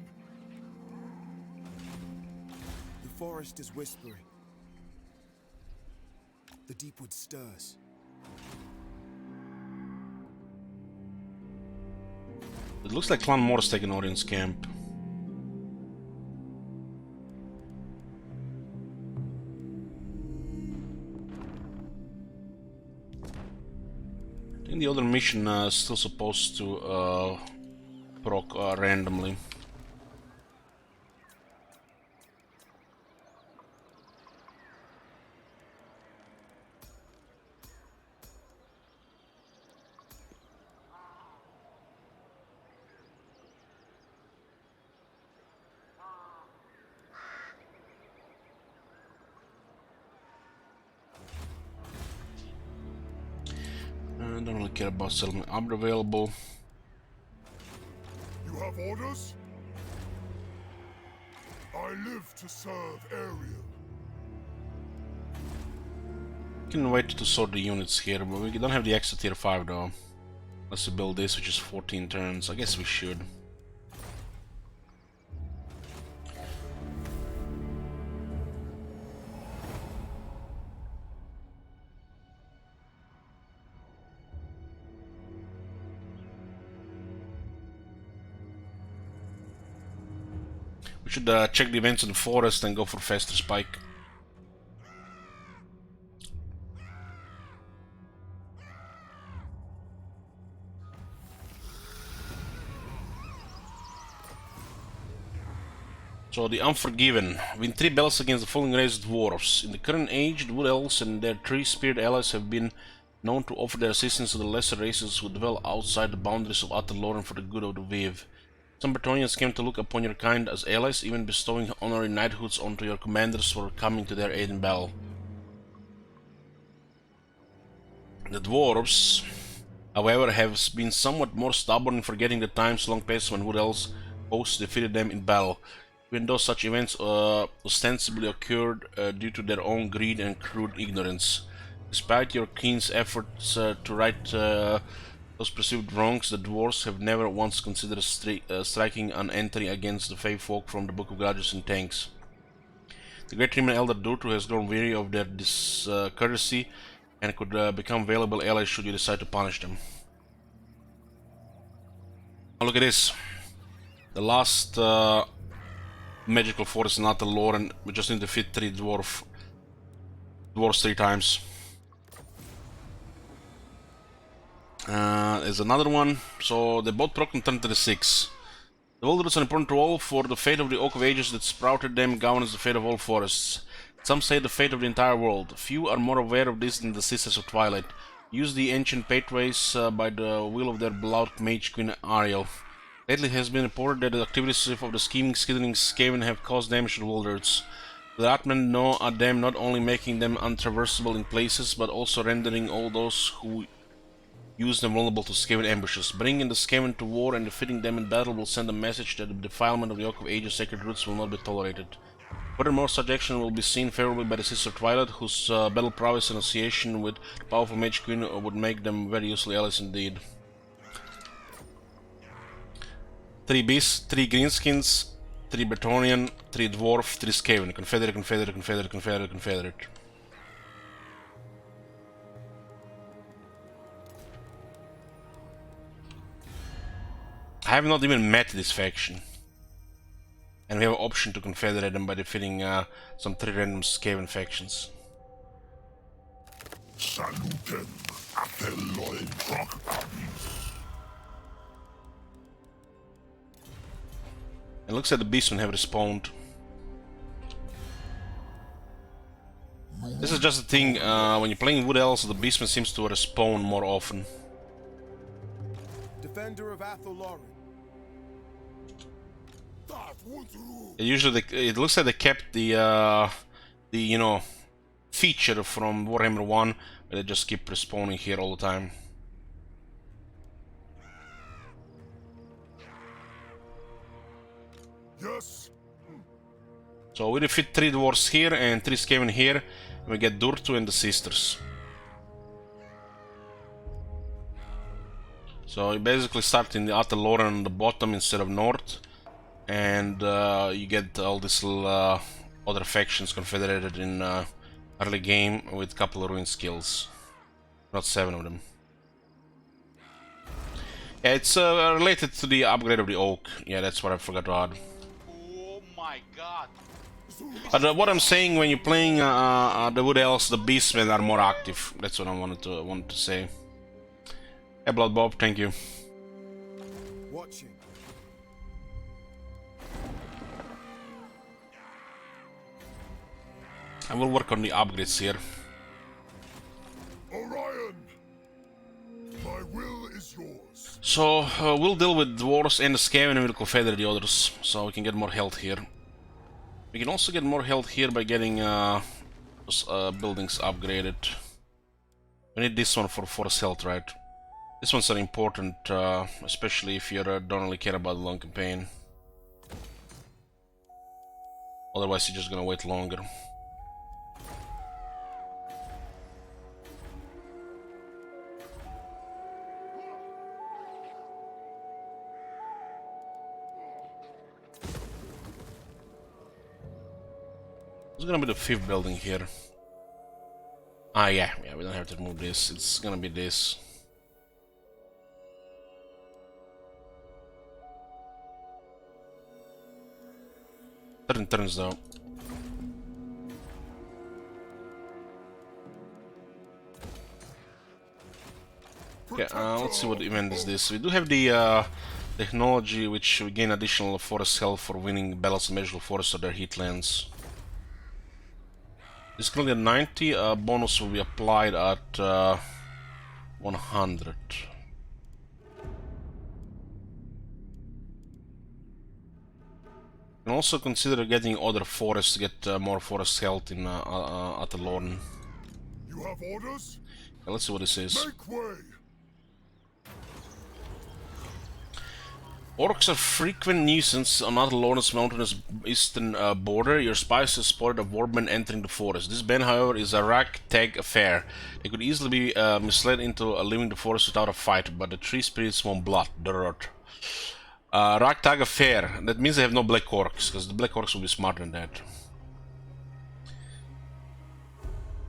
The forest is whispering. The deep wood stirs. It looks like Clan Mor's taking Orion's camp. I think the other mission is still supposed to proc randomly. I don't really care about settlement. I'm available. You have orders? I live to serve Ariel. Can wait to sort the units here, but we don't have the extra tier 5 though. Let's build this, which is 14 turns. I guess we should. We should check the events in the forest and go for faster spike. So the Unforgiven. Win 3 battles against the falling race of dwarves. In the current age, the Wood Elves and their 3-speared allies have been known to offer their assistance to the lesser races who dwell outside the boundaries of Ataloran for the good of the Viv. Some Bretonnians came to look upon your kind as allies, even bestowing honorary knighthoods onto your commanders for coming to their aid in battle. The dwarves, however, have been somewhat more stubborn, forgetting the times long past when Wood Elves hosts defeated them in battle, even though such events ostensibly occurred due to their own greed and crude ignorance. Despite your keen's efforts to right those perceived wrongs, the dwarves have never once considered striking an entry against the Fey folk from the Book of Grudges in tanks. The great Riman Elder Durtu has grown weary of their discourtesy and could become valuable allies should you decide to punish them. Oh, look at this. The last magical forest in Ataloran. We just need to defeat 3 dwarf Dwarves 3 times. There's another one. So they both proc on turn 36. The wilderness is an important role for the fate of the Oak of Ages that sprouted them governs the fate of all forests. Some say the fate of the entire world. Few are more aware of this than the Sisters of Twilight. Use the ancient pathways by the will of their beloved Mage Queen Ariel. Lately it has been reported that the activities of the scheming, skittering Skaven have caused damage to the wilderness. The Ratmen know are them not only making them untraversable in places, but also rendering all those who use them vulnerable to Skaven ambushes. Bringing the Skaven to war and defeating them in battle will send a message that the defilement of the Oak of Ages sacred roots will not be tolerated. Furthermore, such action will be seen favorably by the Sister Twilight, whose battle prowess and association with the powerful Mage Queen would make them very useful allies indeed. 3 beasts, 3 greenskins, 3 Bretonnian, 3 dwarf, 3 Skaven. Confederate, Confederate, Confederate, Confederate, Confederate. I have not even met this faction. And we have an option to confederate them by defeating some 3 random Skaven factions. Salutem Atheloi Procam. It looks like the beastmen have respawned. This is just a thing, when you're playing Wood Elves, the beastman seems to respawn more often. Defender of Athelloren. It looks like they kept the you know, feature from Warhammer 1, but they just keep respawning here all the time. Yes. So we defeat 3 dwarves here and 3 Skaven here, and we get Durtu and the Sisters. So you basically start in the Athelloren on the bottom instead of north, and you get all these little other factions confederated in early game with a couple of ruin skills. Not 7 of them. Yeah, it's related to the upgrade of the Oak. Yeah, that's what I forgot to add. Oh my god. But what I'm saying, when you're playing the Wood Elves, the Beastmen are more active. That's what I wanted to say. Hey, Blood Bob, thank you. Watching. I will work on the upgrades here. Orion. My will is yours. So we'll deal with dwarves and the Skaven and we'll confederate the others, so we can get more health here. We can also get more health here by getting those buildings upgraded. We need this one for force health, right? This one's an important, especially if you don't really care about the long campaign. Otherwise you're just gonna wait longer. It's gonna be the 5th building here. Ah, yeah, we don't have to move this. It's gonna be this. Certain turns though. Okay, let's see what event is this. We do have the technology which we gain additional forest health for winning battles in magical forests or their heatlands. This is currently at 90, bonus will be applied at 100. You can also consider getting other forests to get more forest health in Athelloren. You have orders? Okay, let's see what this is. Make way. Orcs are frequent nuisance on Athelloren's mountainous eastern border. Your spies have spotted a warband entering the forest. This band, however, is a ragtag affair. They could easily be misled into leaving the forest without a fight, but the tree spirits want blood. Dirt. Ragtag affair. That means they have no black orcs, because the black orcs will be smarter than that.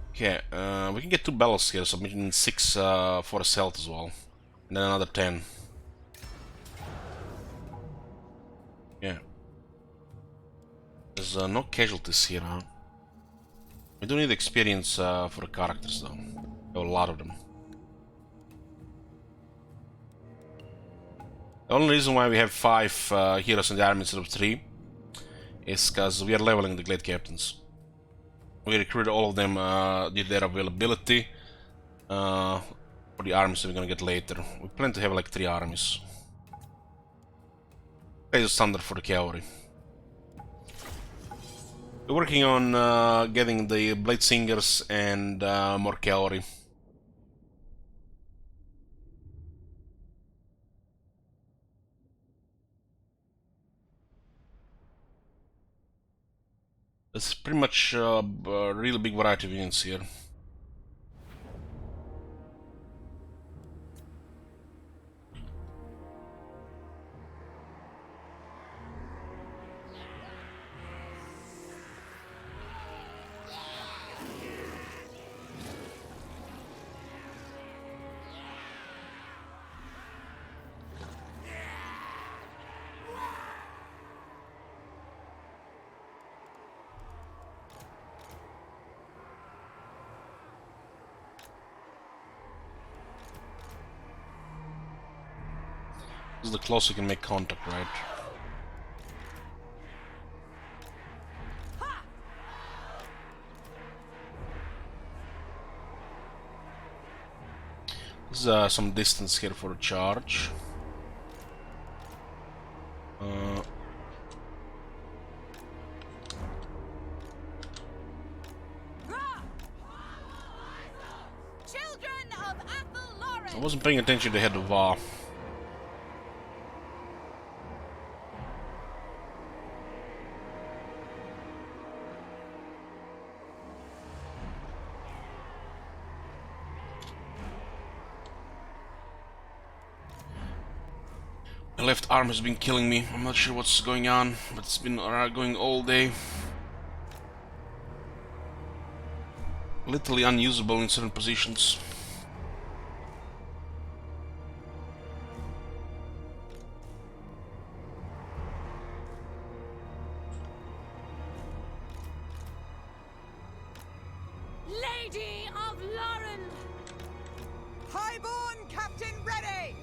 Okay, we can get 2 battles here, so making 6 forest health as well. And then another 10. Yeah. There's no casualties here, huh? We do need experience for the characters though. There are a lot of them. The only reason why we have 5 heroes in the army instead of 3 is because we are leveling the Glade Captains. We recruited all of them due to their availability for the armies that we're gonna get later. We plan to have like 3 armies. It's standard for the cavalry. We're working on getting the Blade Singers and more cavalry. There's pretty much a really big variety of units here. This is the closest you can make contact, right? There's some distance here for a charge. Children of Athelloren. I wasn't paying attention to the head of VAR. The left arm has been killing me. I'm not sure what's going on, but it's been going all day. Literally unusable in certain positions. Lady of Lauren. Highborn Captain ready!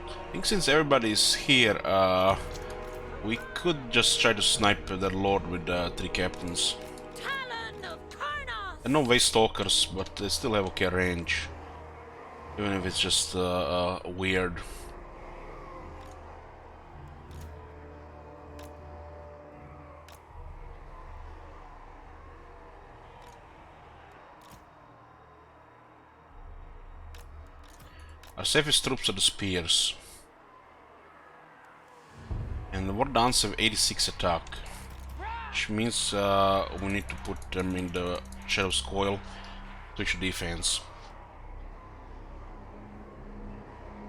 I think since everybody's here, we could just try to snipe their lord with 3 captains. Talon of Karnos. And no waste stalkers, but they still have okay range. Even if it's just weird. Our safest troops are the spears. And the war dance have 86 attack. Which means we need to put them in the Shadow's Coil to issue defense.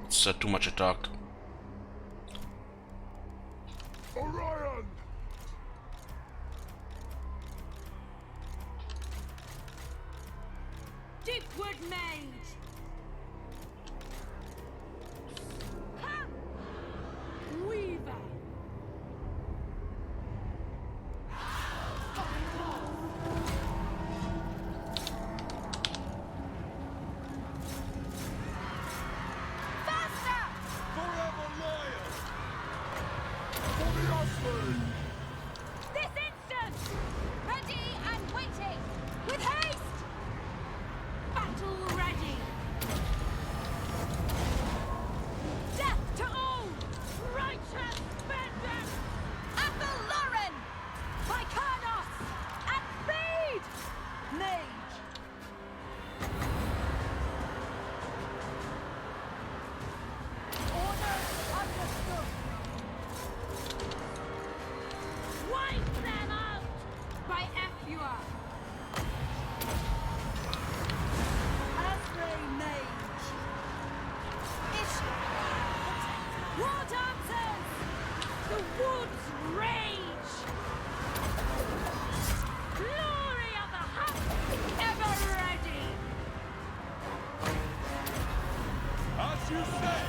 It's too much attack. Orion! Deepwood Mage. Ha! Weaver. Faster! Forever loyal! For the Osprey! This instant! Ready and waiting! With haste! Battle ready! Death to all! Righteous vengeance! Athelloren! By Karnos! At speed! Mage! Orders understood! Wipe them out! By Effua! Asprey Mage! Issue! War dancers! The woods rage! Glory of the you say!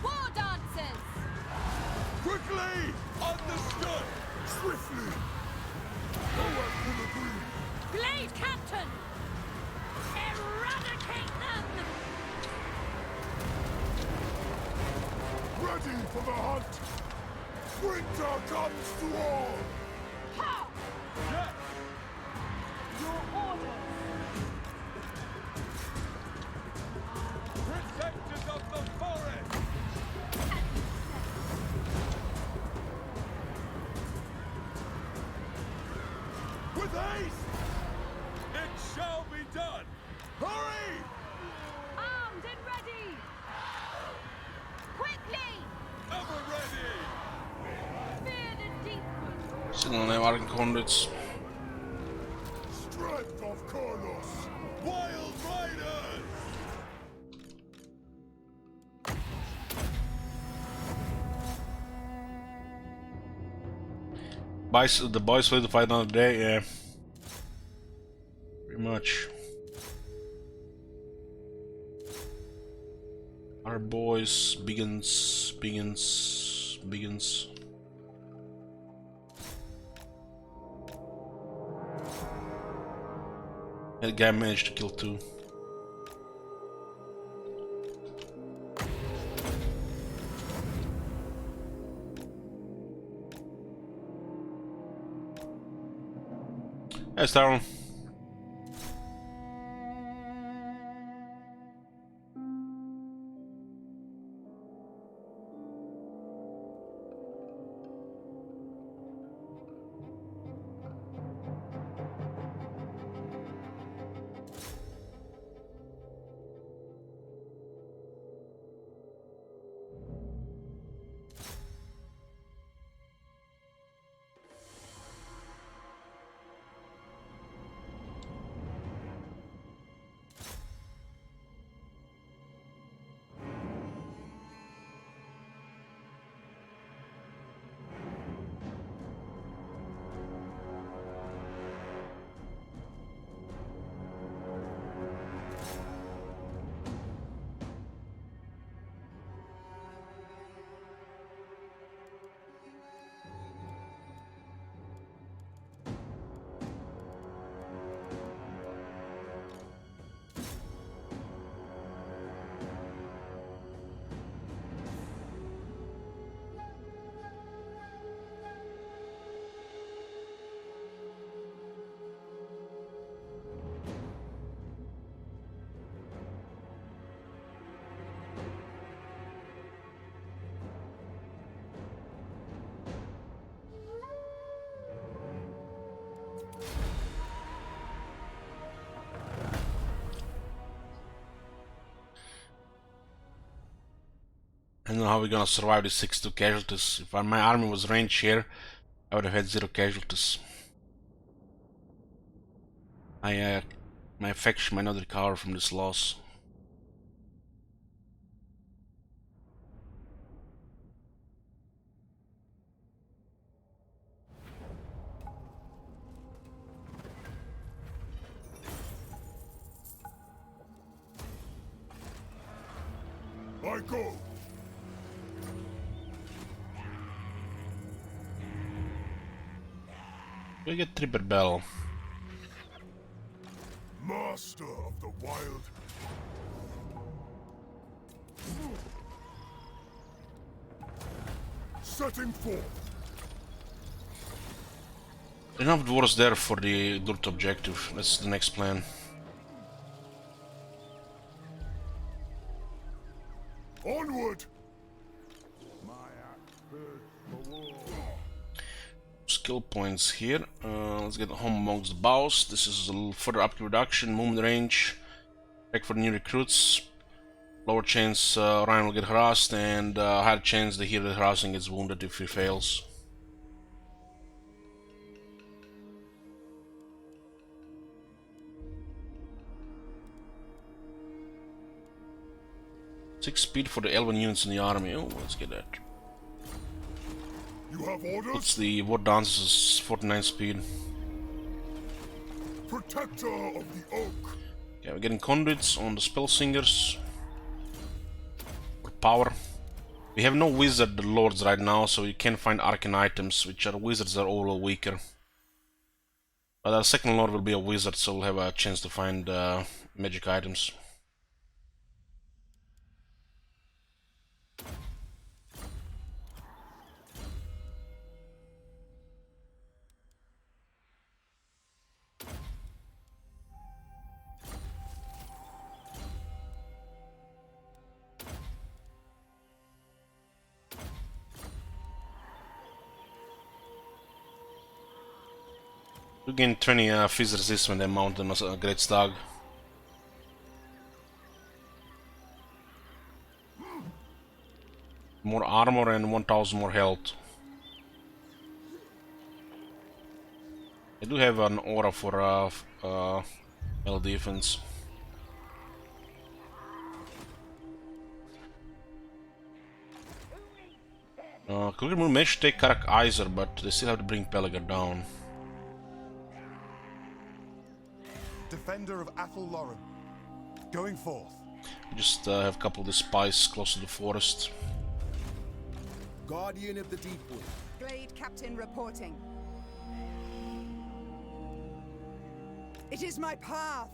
War dancers! Quickly! Understood! Swiftly! Nowhere will agree! Blade Captain! Eradicate them! Ready for the hunt! Winter comes to all! Ha! Yes! Your orders! Protectors of the forest! With haste! It shall be done! Hurry! Armed and ready! Quickly! Ever ready! Fear the deep! Signal varken conduits. Strength of Carlos! Wild Riders! The boys live to fight another day, yeah. Pretty much. Our boys, Biggins. That guy managed to kill 2. Hey, Starlin. I don't know how we're gonna survive these 62 casualties. If my army was ranged here, I would have had 0 casualties. My faction might not recover from this loss. I go! We get triple bell. Master of the wild. Setting forth. Enough dwarves there for the dirt objective. That's the next plan. Onward! My axe heard the war. Skill points here. Let's get home amongst the bows. This is a little further up reduction, movement range, check for new recruits, lower chance Ryan will get harassed, and higher chance the hero harassing gets wounded if he fails. Six speed for the elven units in the army. Oh, let's get that. You have orders? What's the war dances? 49 speed. Protector of the oak. Yeah, we're getting conduits on the spell singers. power. We have no wizard lords right now, so you can find arcane items, which are wizards are all weaker. But our second lord will be a wizard, so we'll have a chance to find magic items. You gain 20 fizz resist when they mount them as a great stag. More armor and 1000 more health. I do have an aura for L defense. Could we manage to take Karak Iser, but they still have to bring Pelagar down. Defender of Athel Loren. Going forth. We just have a couple of the spies close to the forest. Guardian of the Deepwood. Glade Captain reporting. It is my path.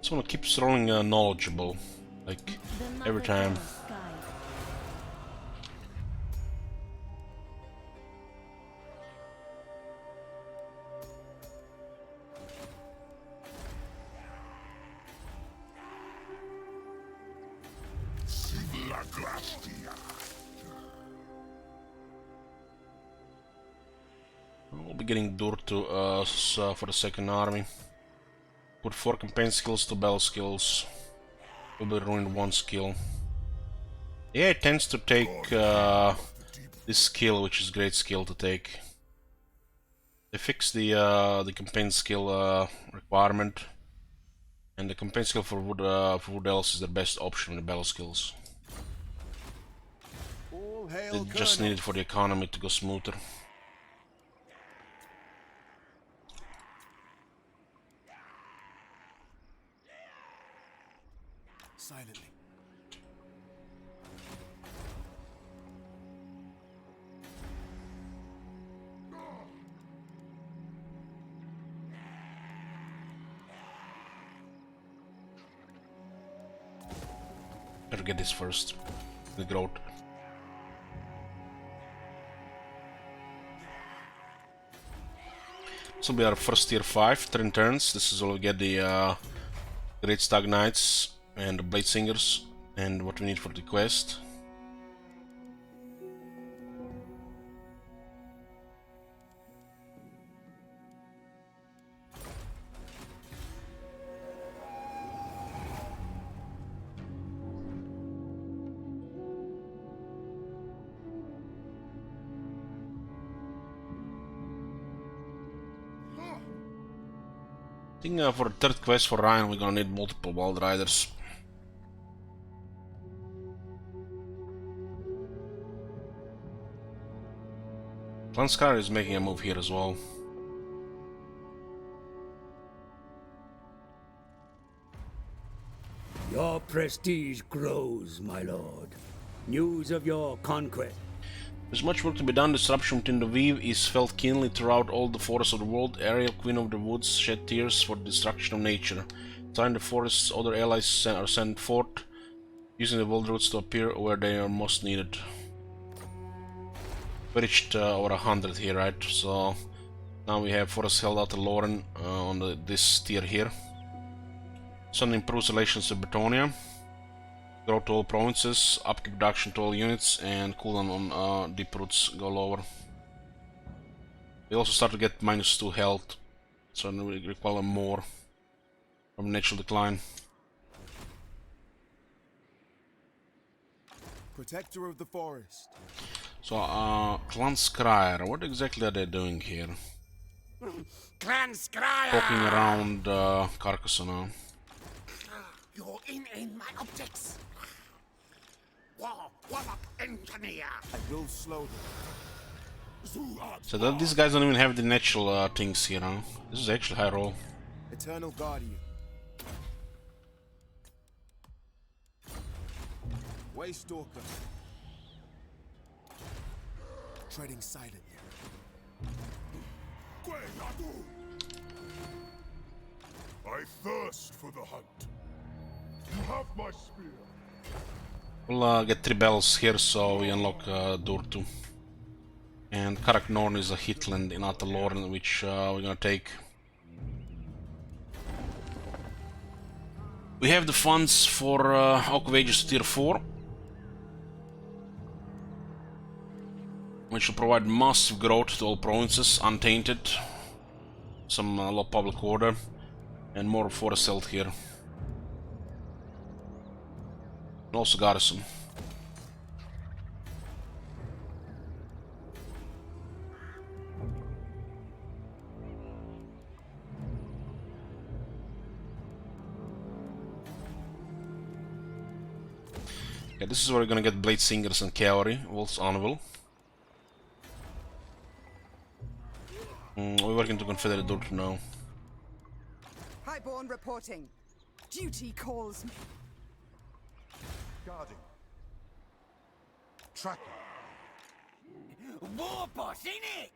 Just want to keep throwing knowledgeable, like every time. We'll be getting Dur to us for the second army. Put 4 campaign skills to battle skills. Will be ruined 1 skill. Yeah, it tends to take this skill, which is great skill to take. They fixed the campaign skill requirement, and the campaign skill for wood elves is the best option in the battle skills. All hail They just need it for the economy to go smoother. Silently. Better get this first. The growth. This will be our first tier 5, 10 turns. This is where we get the Great Stag Knights and the Blade Singers and what we need for the quest. I think for the third quest for Ryan we're gonna need multiple Wild Riders. Lanskar is making a move here as well. Your prestige grows, my lord. News of your conquest. There's much work to be done. Disruption within the Weave is felt keenly throughout all the forests of the world. Ariel, Queen of the Woods, shed tears for the destruction of nature. Inside the forests, other allies are sent forth, using the world roots to appear where they are most needed. We reached over 100 here, right? So now we have Forest held out to Loren on this tier here. Sun improves relations with Bretonia. Growth to all provinces, upkeep reduction to all units, and cooldown on deep roots go lower. We also start to get -2 health, so we require more from natural decline. Protector of the forest. So, Clan Scryer, what exactly are they doing here? Clan Scryer! Poking around Carcassonne. You're in my objects. Warlock engineer. I will slow them. So that these guys don't even have the natural things here, huh? This is actually high roll. Eternal Guardian. Waystalker. Treading silently. I thirst for the hunt. You have my spear. We'll get 3 bells here, so we unlock Durtu. And Karak Norn is a hitland in Atalorn, which we're gonna take. We have the funds for Oak of Ages tier 4, which will provide massive growth to all provinces, untainted, some low public order, and more forest health here. And also garrison. Yeah, this is where we're gonna get Blade Singers and Cavalry, Wolf's Anvil. We're working to Confederate Durtu now. Highborn reporting. Duty calls me. Guarding. Tracking. War boss, ain't it?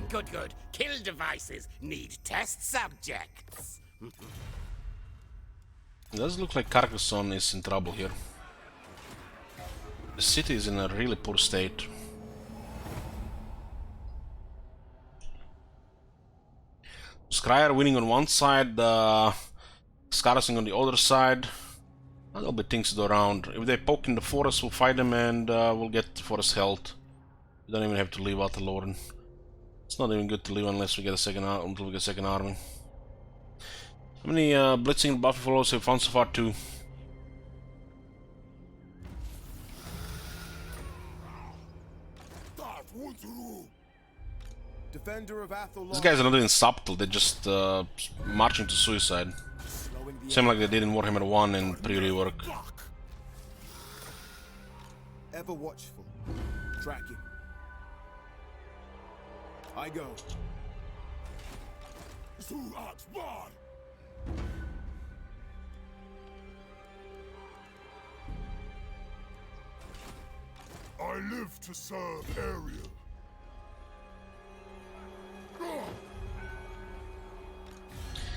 Good, good. Kill devices need test subjects. It does look like Carcassonne is in trouble here. The city is in a really poor state. Scryer winning on one side, Scarasing on the other side. There'll be things to do around. If they poke in the forest, we'll fight them and we'll get forest health. We don't even have to leave Atalorn. It's not even good to leave unless we get a second until we get a second army. How many blitzing and buffy followers have we found so far? 2. Defender of Athalor. These guys are not even subtle, they're just marching to suicide. Same like they did in Warhammer 1 and pre-rework. Ever watchful. Tracking. I go. I live to serve Ariel.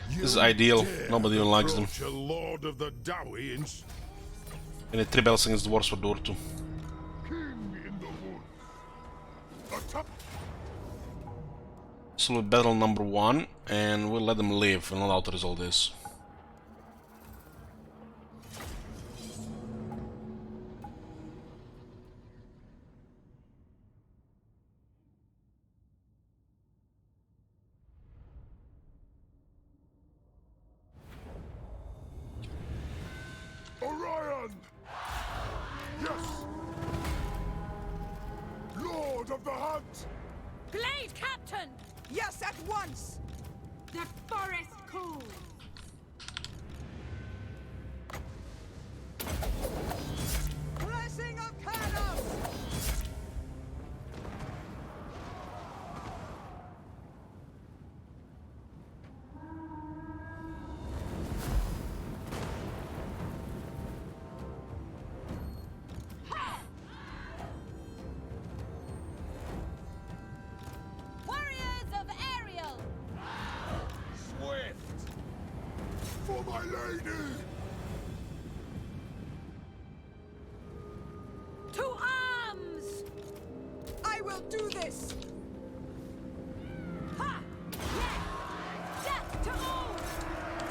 This is ideal, nobody even likes them. Lord of the Dowians. And the 3 bells against the wars for Durtu. King in the woods. Attack. This will be battle number 1, and we'll let them live and not authorize all this. Orion! Yes! Lord of the Hunt! Blade Captain! Yes, at once! The forest calls! Blessing of Kanos! Warriors of Ariel! Swift! For my lady! To arms! I will do this! Ha! Yes! Death to all!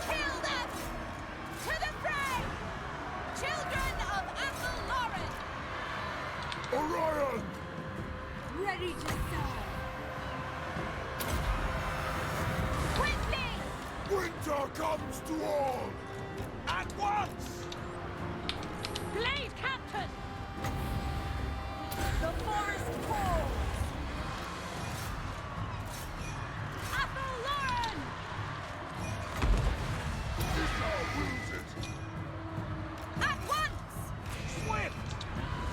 Kill them! To the fray! Children of Athel Lauren! Orion! Ready to serve! Quickly! Winter comes to all! At once! Blade Captain! The forest calls! Athel Lauren! Ishar wills it! At once! Swift!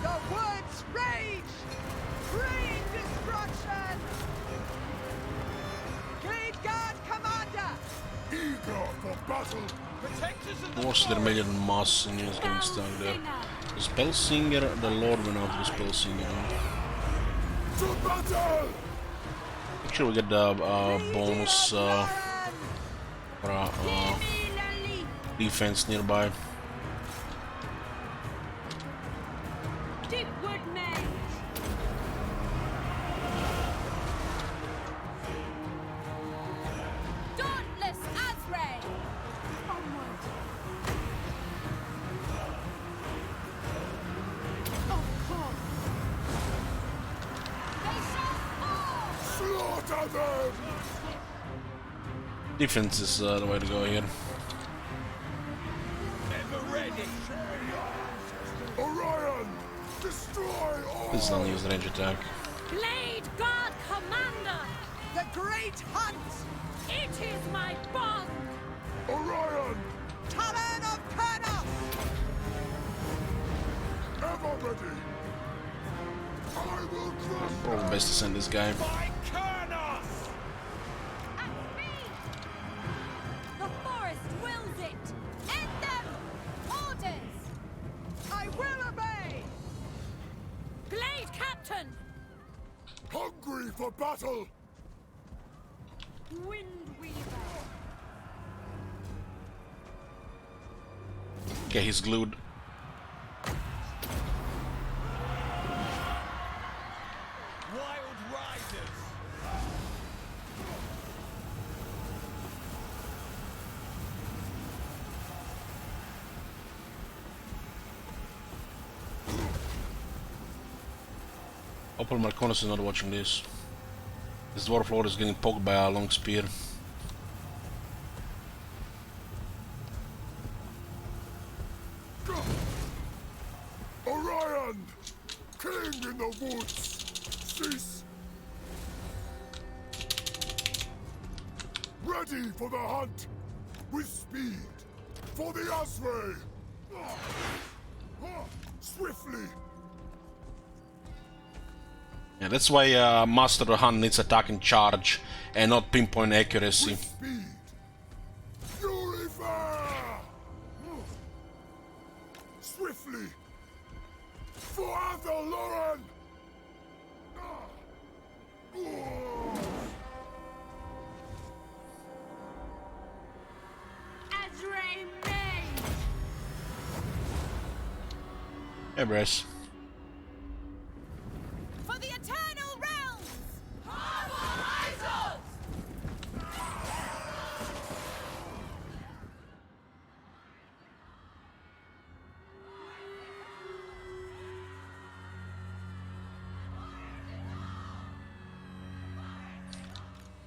The word's ready! for battle. What's their major mass in his getting stuck there? The Spellsinger, the Lord went after the Spellsinger. To battle! Make sure we get the bonus for defense nearby. Deepwood Mage! Dauntless Azray! Onward! Of course! They shall fall! Slaughter them! Defense is the way to go here. Ever ready. Orion! Destroy all! This is only use range attack. Blade Guard Commander! The Great Hunt! It is my bond! Orion! Talon of Kurnoth! Ever ready! I will crush Probably best to send this guy. By Kurnoth! At speed! The forest wills it! End them! Orders! I will obey! Blade Captain! hungry for battle! Windweaver! Okay, he's glued. Wild Riders! Opal Marconis is not watching this. This Dwarf Lord is getting poked by a long spear. Orion! King in the woods! Cease! Ready for the hunt! With speed! For the Asray! Swiftly! Yeah, that's why Master of the Hunt needs attack and charge and not pinpoint accuracy. With speed! Fury fire! Swiftly! For Athelloren! Azray Mage! Hey, Brace. For the Eternal Realms!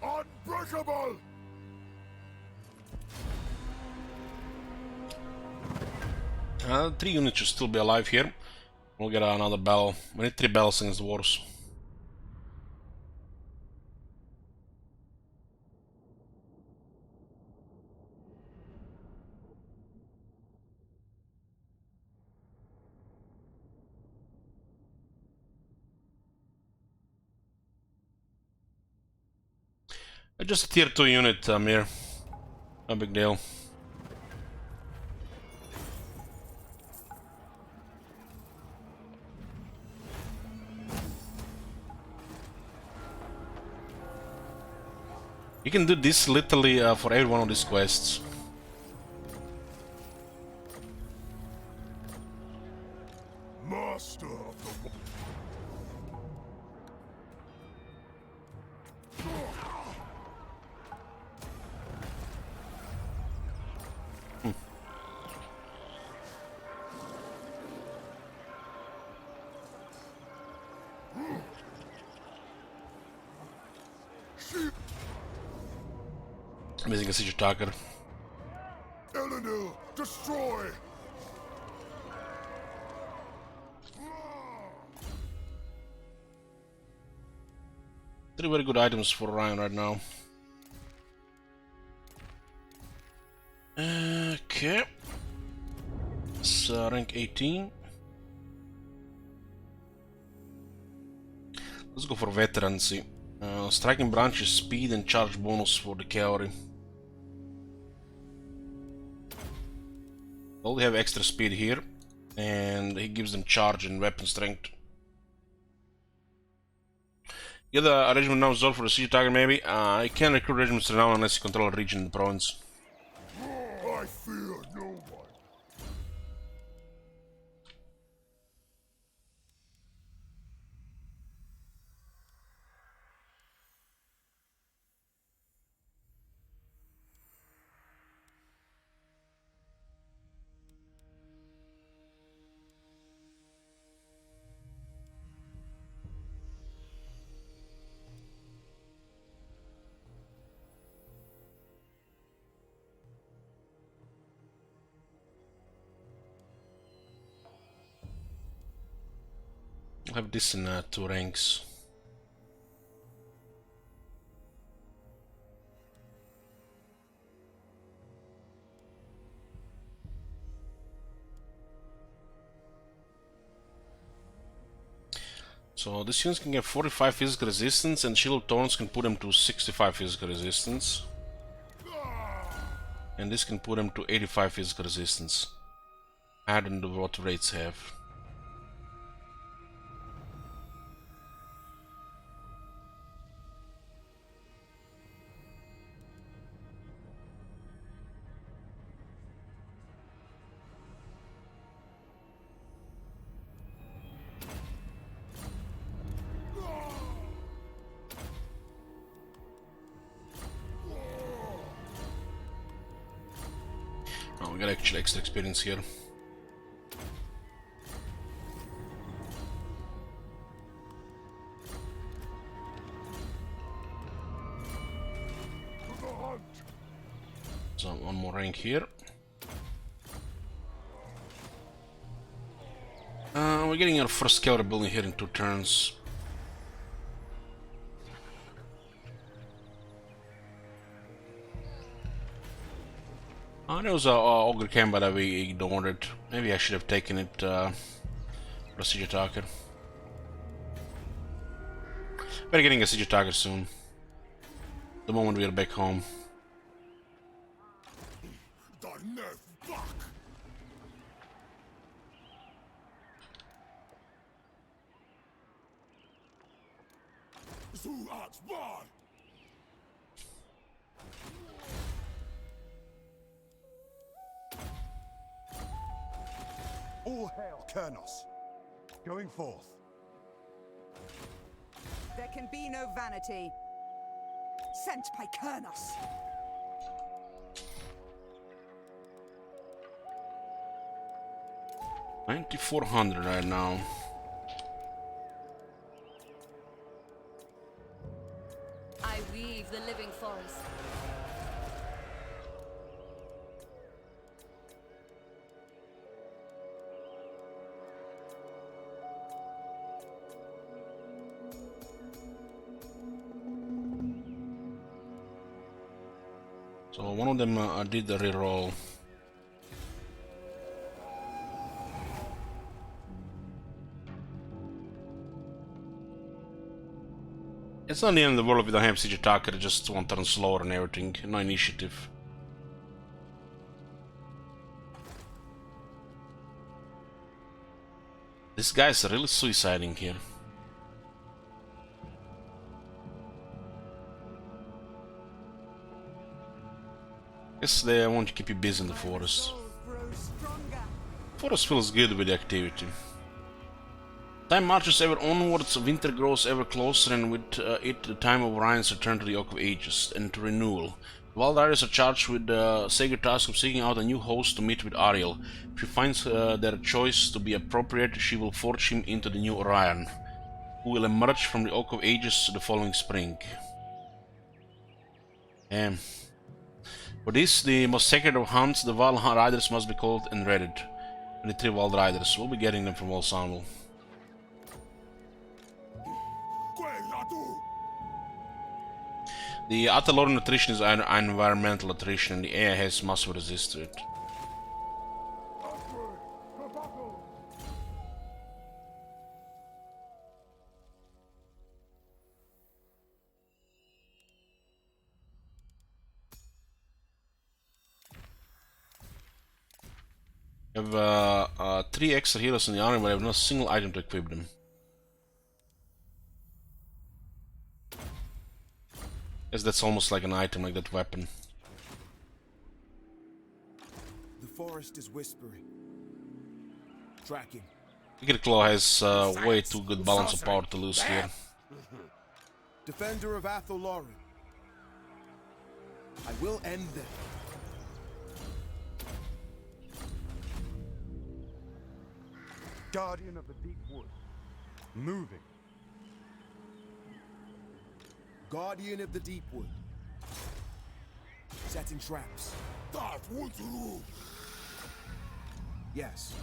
Unbreakable! Three units should still be alive here. We'll get another bell. We need 3 bells against the dwarves. Just a tier 2 unit, Mir. No big deal. You can do this literally for every one of these quests. Master of the Missing a siege attacker. Elenil, destroy! 3 very good items for Ryan right now. Okay. It's rank 18. Let's go for veterancy. Striking branch is speed and charge bonus for the cavalry. Well, they have extra speed here, and he gives them charge and weapon strength. Get a regiment now zone for the siege target, maybe. You can't recruit regiments now unless you control a region in the province. I fear no one. I'll have this in 2 ranks. So this unit can get 45 physical resistance, and Shield Thorns can put them to 65 physical resistance. And this can put them to 85 physical resistance. Higher than what rates have. Oh, we got actually extra experience here. So one more rank here. We're getting our first cavalry building here in 2 turns. There was a ogre camp, but we ignored it. Maybe I should have taken it for a siege attacker. We're getting a siege attacker soon. The moment we are back home. The nerf back. Zu art bar. All hail Kernos. Going forth. There can be no vanity. Sent by Kernos. $9,400 right now. I weave the living forest. So one of them did the reroll. It's not the end of the world if we don't have siege attacker, just 1 turn slower and everything, no initiative. This guy's really suiciding here. Guess they want to keep you busy in the forest. Souls grow stronger. Forest feels good with the activity. Time marches ever onwards, winter grows ever closer, and with it the time of Orion's return to the Oak of Ages, and to renewal. The Wild Riders are charged with the sacred task of seeking out a new host to meet with Ariel. If she finds their choice to be appropriate, she will forge him into the new Orion, who will emerge from the Oak of Ages the following spring. For this, the most sacred of hunts, the Wild Riders must be called and readied. And the 3 Wild Riders, we'll be getting them from Ensemble. The Ataloran attrition is environmental attrition, and the AI has must resist to it. I have 3 extra heroes in the army, but I have no single item to equip them. Guess that's almost like an item, like that weapon. The forest is whispering. Tracking. Tiger Claw has way too good balance of power to lose here. Defender of Athelloren. I will end them. Guardian of the deep wood. Moving. Guardian of the deep wood. Setting traps. That would rule. Yes.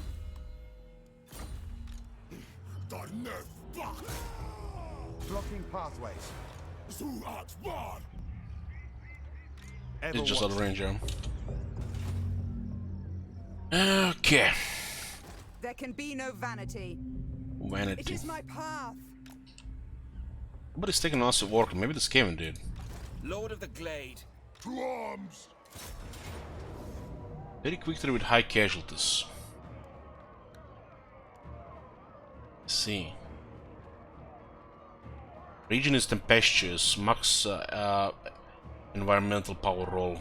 The Neth back. Blocking pathways. Zu at bar. Ever It's just out of watchful. range, yeah. Okay. There can be no vanity. It Vanity. is my path. Nobody's taking us to work. Maybe the Skaven did. Lord of the Glade. To arms. Very quickly with high casualties. Let's see. Region is tempestuous. Max environmental power roll.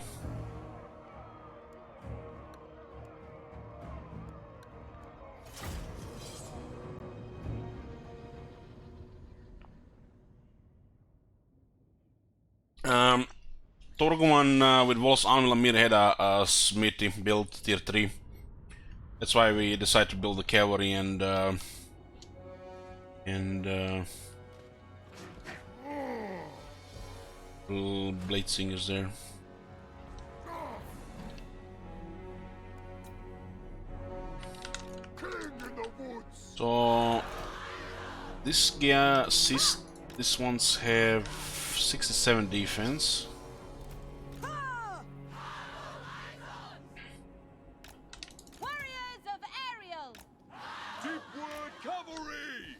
Torguman with Vols Anlamir had a smithy built tier 3. That's why we decided to build the cavalry and little blade singers there. King in the woods. So this guy, these ones have 67 defense. Warriors of Ariel! Deepwood cavalry.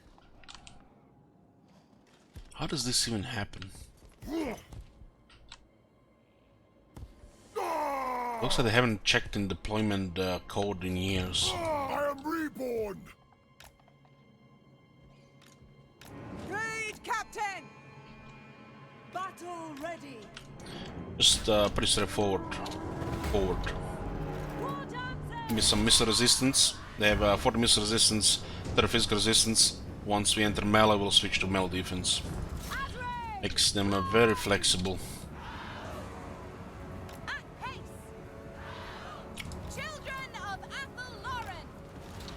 How does this even happen? Looks like they haven't checked in deployment code in years. I am reborn. Raid, Captain! Battle ready. Just pretty straightforward. Forward. War dancer! Give me some missile resistance. They have 40 missile resistance, 30 physical resistance. Once we enter melee, we'll switch to melee defense. Adre! Makes them very flexible. At pace! Children of Athelloren!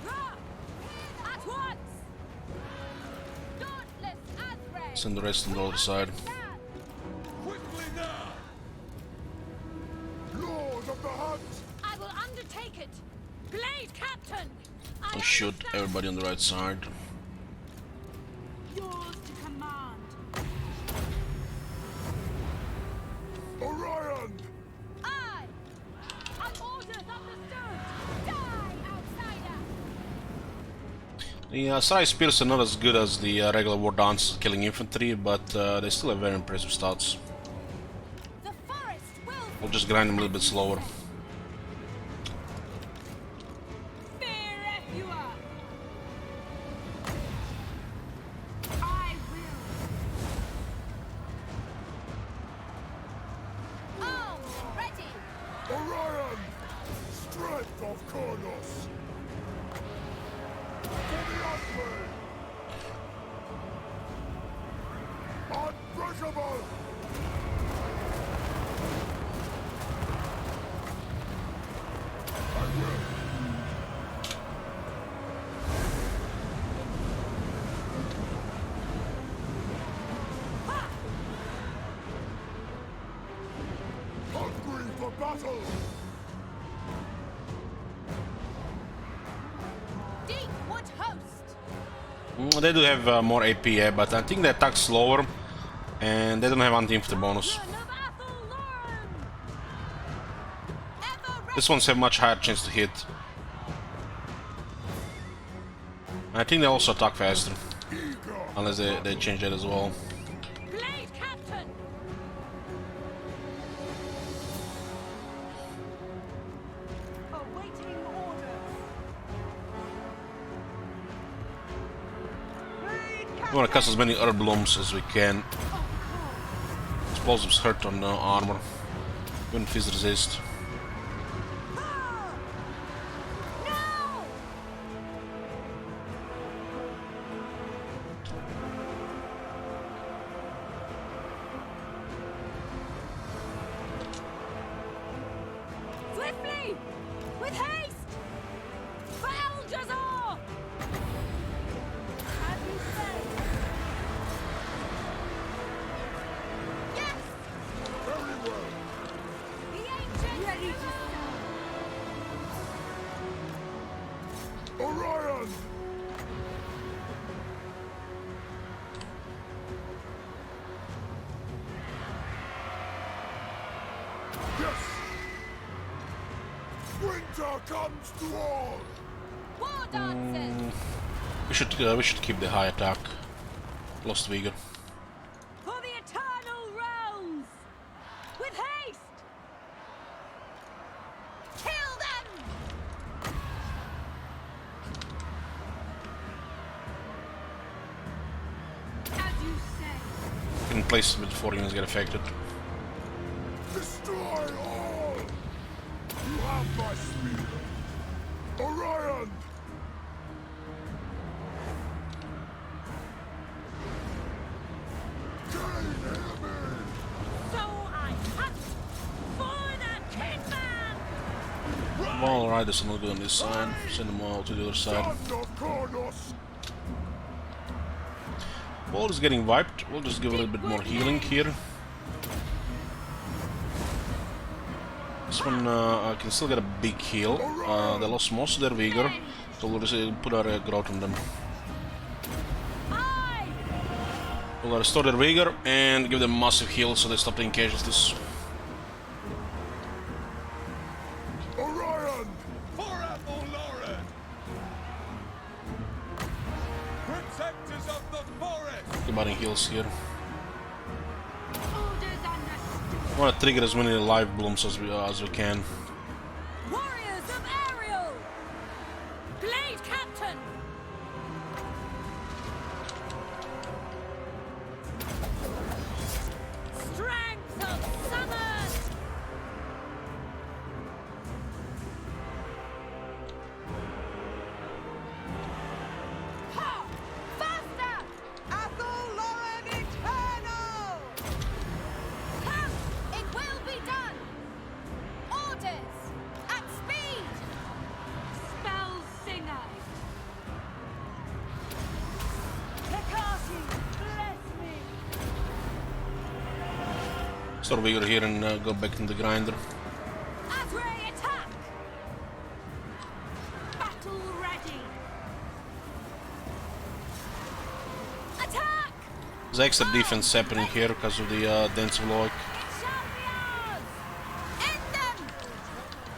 Rah! At once! Dauntless Adre! Send the rest on the other side. Quickly now. Lord of the hunt. I will undertake it! Blade Captain! I I'll shoot understand. everybody on the right side. Yours to command! Orion. I! On orders understood! Die, outsider! The Sarai Spears are not as good as the regular war dance killing infantry, but they still have very impressive stats. The forest will We'll just grind them a little bit slower. fear Refua! I will! Arms ready! Orion. Strength of Kronos. For the Osprey. Unbreakable. I will. Hungry for battle. Deepwood host! They do have more AP, yeah, but I think they attack slower, and they don't have anti-infantry bonus. Children of Athelloren! Ever ready! This ones have much higher chance to hit. I think they also attack faster, Eager. unless they change that as well. Blade Captain! Awaiting orders. We want to cast as many herb blooms as we can. Explosives hurt on armor. Even fizz resist. Swiftly! With haste! For Eldrazar! As you say. Yes! Very well. The ancient ready Orion! Yes! Winter comes to all! war dancers! We should keep the high attack. Lost vigor. For the eternal realms! With haste! Kill them! As you say. In places before units get affected. Destroy all! You have my spear! Orion! Kane, hear me! So I hunt for the Kidman! Well, riders are not good on this side. Send them all to the other side. Thunder Kronos! Wall is getting wiped. We'll just give a little bit more healing here. This one can still get a big heal. They lost most of their vigor, so we'll just put our growth on them. We'll restore their vigor and give them massive heal so they stop taking casualties. Orion! For Lauren! Protectors of the forest! Keep adding heals here. Orders understood. I want to trigger as many live blooms as we can. Warriors of Ariel! Blade Captain! Strength of summon! Ha! Faster! Athel Lauren Eternal! Come! It will be done! Orders! At speed! Spell Singer! Hecate, bless me! Store vigor here and go back in the grinder. Azray, attack! Battle ready! Attack! There's extra defense happening here because of the Dance of Loic. It shall be ours! End them!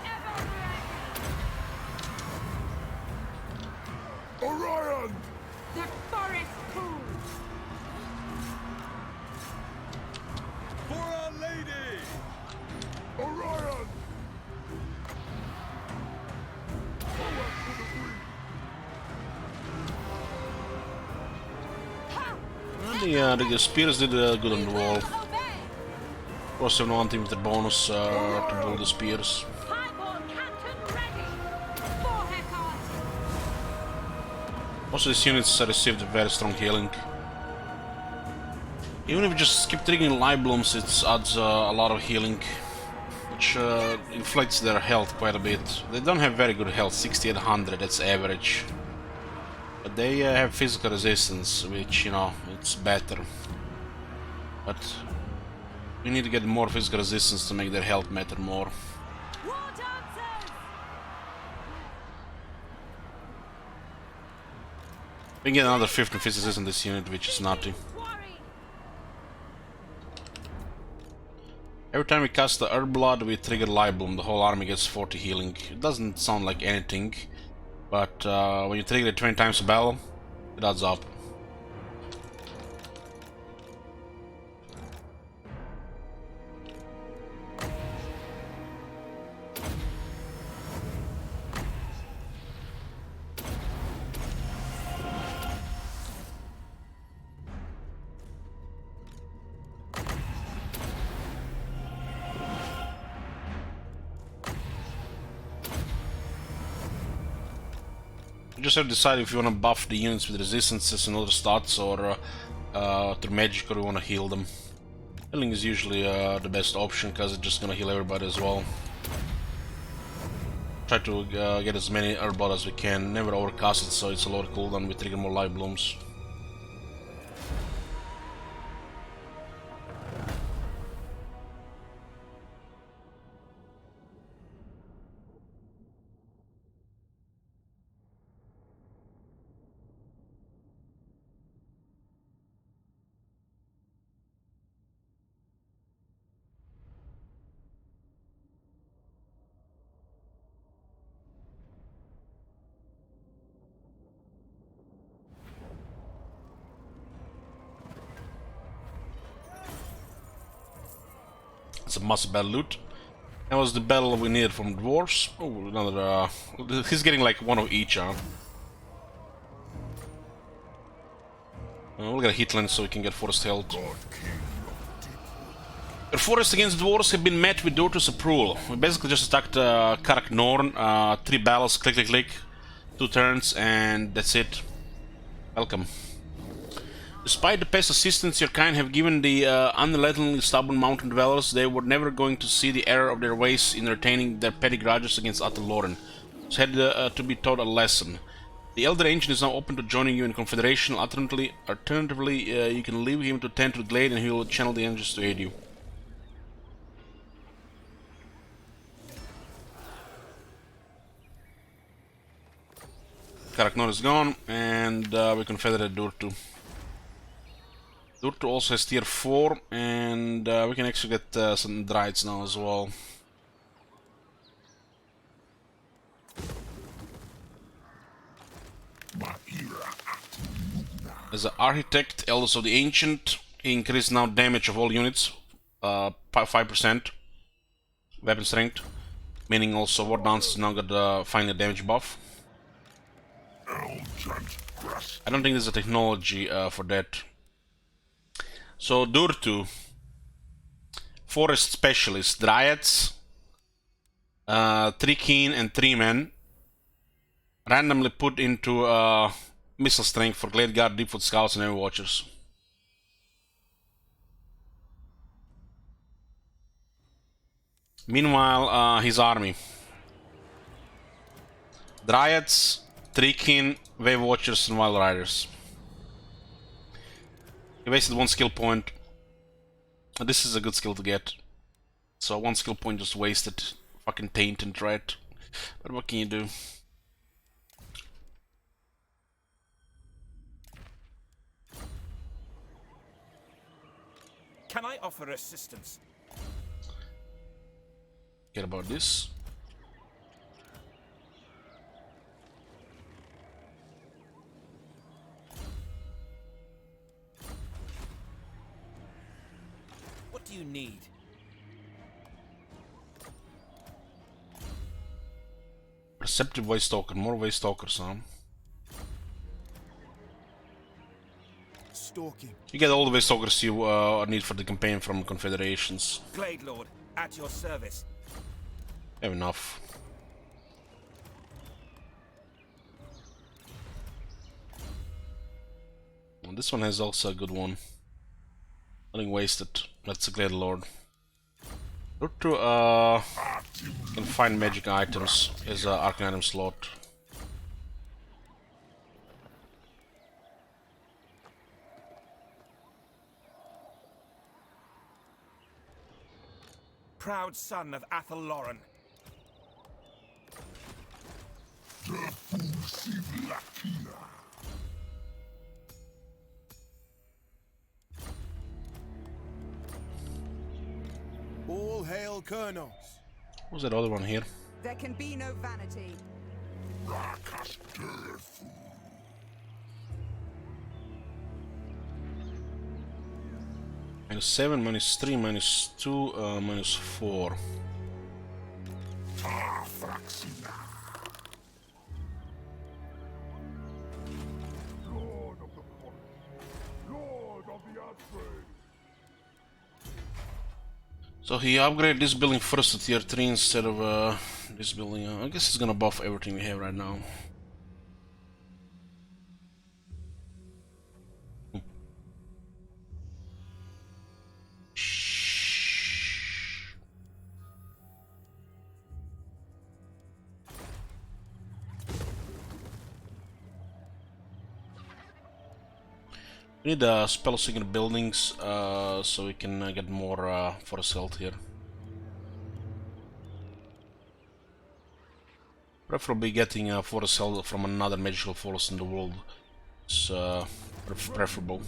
Ever ready! Orion! The forest pool! For Our Lady! Orion! Forward for the queen! Ha! The spears did good on the wall. Will obey! Of course, they want him with the bonus to pull the spears. Highborn Captain ready! For Hecate! Most of these units received very strong healing. Even if you just keep triggering live blooms, it adds a lot of healing, which inflates their health quite a bit. They don't have very good health, 6800, that's average. But they have physical resistance, which, you know, it's better. But we need to get more physical resistance to make their health matter more. War dancers! We can get another 15 physics in this unit, which is nothing. Quarry! Every time we cast the Herb Blood, we trigger Live Bloom. The whole army gets 40 healing. It doesn't sound like anything, but when you trigger it 20 times a battle, it adds up. You just have to decide if you want to buff the units with resistances and other stats, or through magic, or you want to heal them. Healing is usually the best option because it's just gonna heal everybody as well. Try to get as many herbal as we can. Never overcast it so it's a lower cooldown. We trigger more live blooms. It's a massive battle loot. That was the battle we needed from dwarves. Oh, another. He's getting like one of each, huh? We'll get a hitland so we can get forest health. Your forest against dwarves have been met with Dortus approval. We basically just attacked Karak Norn, 3 battles, click click click, 2 turns, and that's it. Welcome. Despite the past assistance your kind have given the unrelentingly stubborn mountain dwellers, they were never going to see the error of their ways in retaining their petty grudges against Ataloran. So had to be taught a lesson. The Elder Ancient is now open to joining you in Confederation. Alternatively, you can leave him to tend to the glade and he will channel the energies to aid you. Karaknor is gone, and we confederate Durtu. Durtu also has tier 4, and we can actually get some Drides now as well. As an Architect, Elders of the Ancient, he increased now damage of all units, 5%. Weapon strength, meaning also War Dance now got the final damage buff. I don't think there's a technology for that. So Durtu, Forest Specialist, Dryads, 3 Keen and 3 Men, randomly put into Missile Strength for Glade Guard, Deepwood Scouts and Heavy Watchers. Meanwhile, his army. Dryads, 3 Keen, Wave Watchers and Wild Riders. He wasted 1 skill point. This is a good skill to get. So 1 skill point just wasted. Fucking taint and dread. But what can you do? Can I offer assistance? Get about this. What do you need? Perceptive Waste Stalker, more Waste Stalkers, huh? Stalking. You get all the Waste Stalkers you need for the campaign from Confederations. Glade Lord, at your service. Have enough. Well, this one has also a good one. Nothing wasted. That's a Glade Lord. Durtu can find magic items as an arcane item slot. Proud son of Ataloran. All hail Colonels. What was that other one here? There can be no vanity. -7, -3, -2, -4. Lord of the forest, Lord of the Outbreak. So he upgraded this building first to tier 3 instead of this building. I guess he's gonna buff everything we have right now. We need spell singer buildings so we can get more forest health here. Preferably getting forest health from another magical forest in the world is preferable.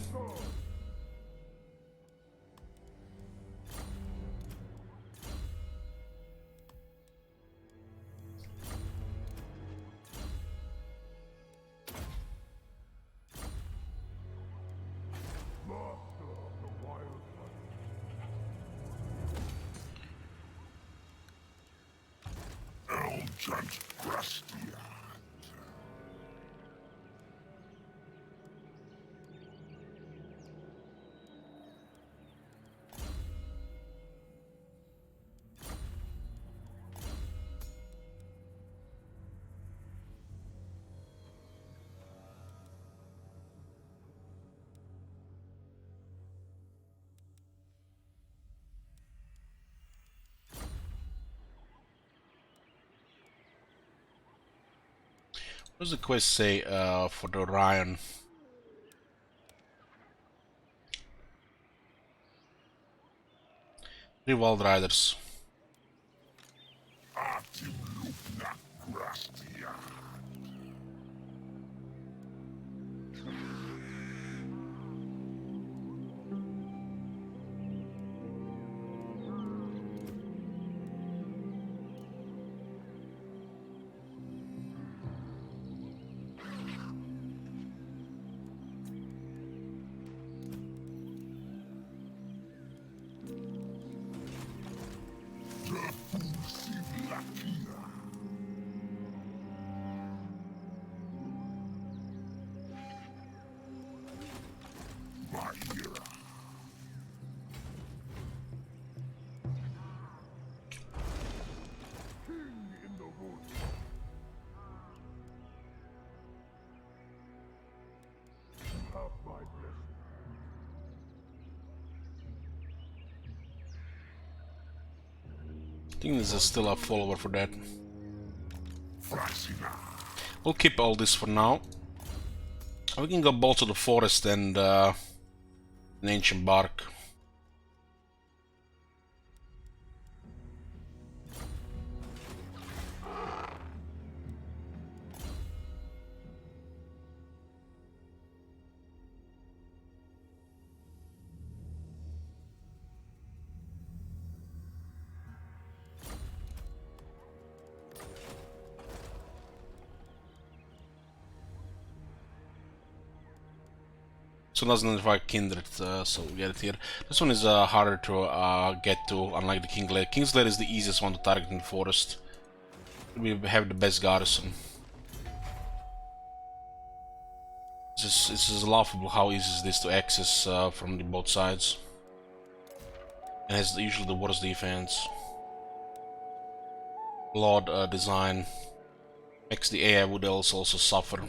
What does the quest say for the Orion? 3 Wild Riders. I think there's still a follower for that. We'll keep all this for now. We can go both to the forest and an ancient bark. So it doesn't identify kindred, so we get it here. This one is harder to get to, unlike the Kingslayer. Kingslayer is the easiest one to target in the forest. We have the best garrison. This is laughable how easy is this to access from both sides. And has usually the worst defense. Lord design makes the AI would also suffer.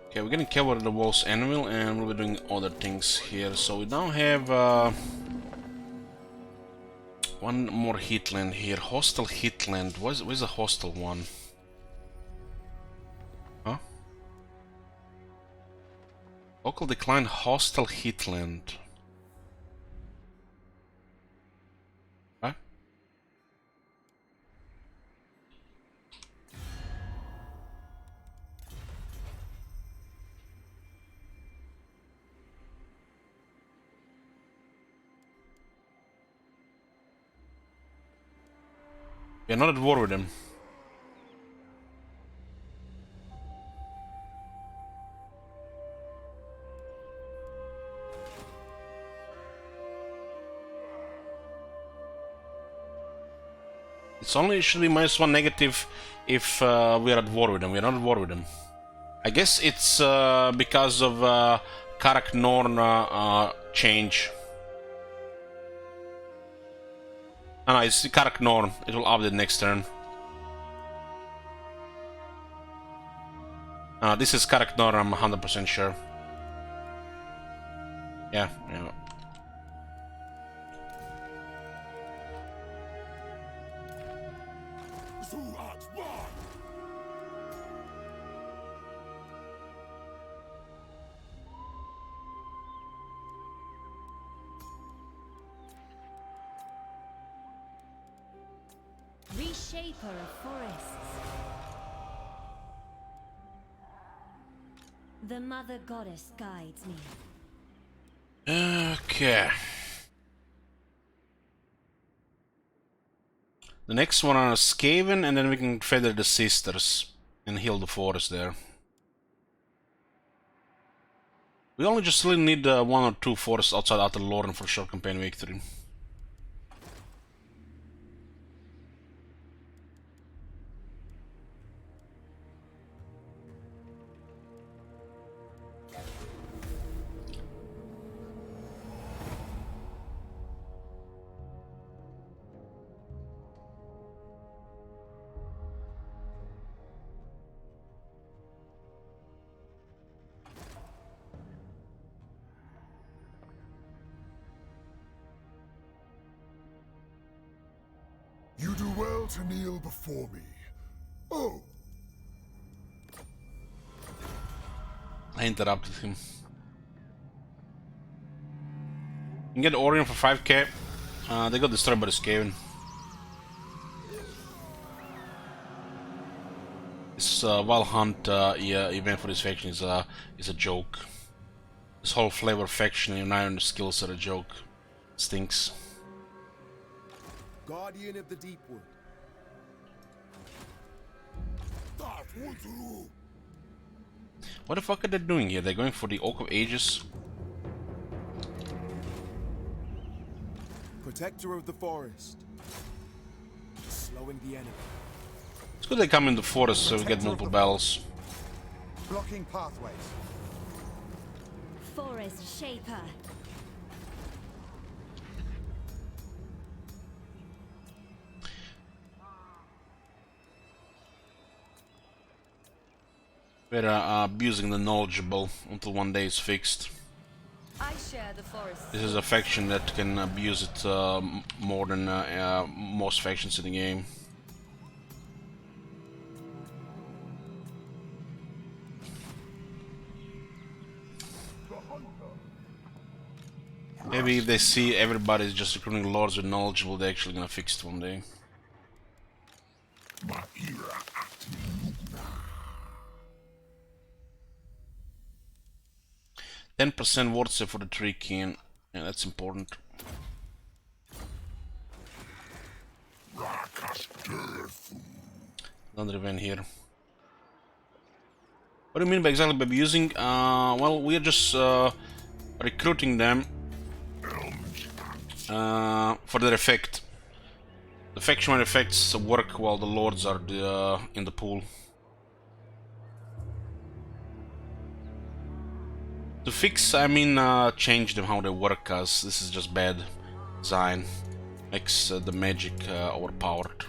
Okay, we're gonna cover the walls anvil and we'll be doing other things here. So we now have one more hitland here. Hostile hitland. Where's the hostile one? Huh? Local decline hostile hitland. Huh? We're not at war with them. It's only should be -1 negative if we are at war with them. We're not at war with them. I guess it's because of Karak Norn change. No, it's Karak Norn. It will update next turn. This is Karak Norn, I'm 100% sure. Yeah. shaper of forests. The Mother Goddess guides me. Okay. The next one are Skaven, and then we can feather the sisters and heal the forest there. We only just really need 1 or 2 forests outside Talsyn for sure campaign victory. You do well to kneel before me. Oh, I interrupted him. You can get Orion for 5k. They got destroyed by the Skaven. This Wild Hunt yeah, event for this faction is a joke. This whole flavor faction and iron skills are a joke. Stinks. Guardian of the Deepwood. that will do. What the fuck are they doing here? They're going for the Oak of Ages? Protector of the forest. Slowing the enemy. It's good they come in the forest so we get multiple battles. Blocking pathways. Forest shaper. We're abusing the knowledgeable until one day it's fixed. I share the forest. This is a faction that can abuse it more than most factions in the game. Maybe if they see everybody's just recruiting lords with knowledgeable, they're actually gonna fix it one day. 10% ward save for the tree king. Yeah, that's important. Another event here. What do you mean by exactly by abusing? Well, we are just recruiting them for their effect. The faction effects work while the lords are in the pool. To fix, I mean change them how they work, cause this is just bad design. Makes the magic overpowered.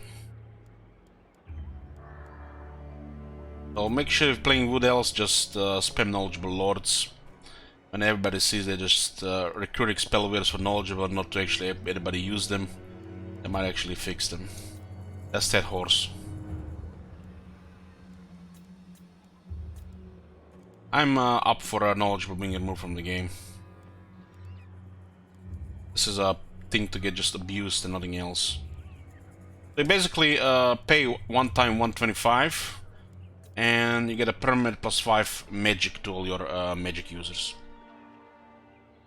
So make sure if playing Wood Elves, just spam knowledgeable lords. When everybody sees they just recruiting spellweavers for knowledgeable, not to actually have anybody use them, they might actually fix them. That's that horse. I'm up for a knowledgeable being removed from the game. This is a thing to get just abused and nothing else. They basically pay one time 125 and you get a permanent +5 magic to all your magic users.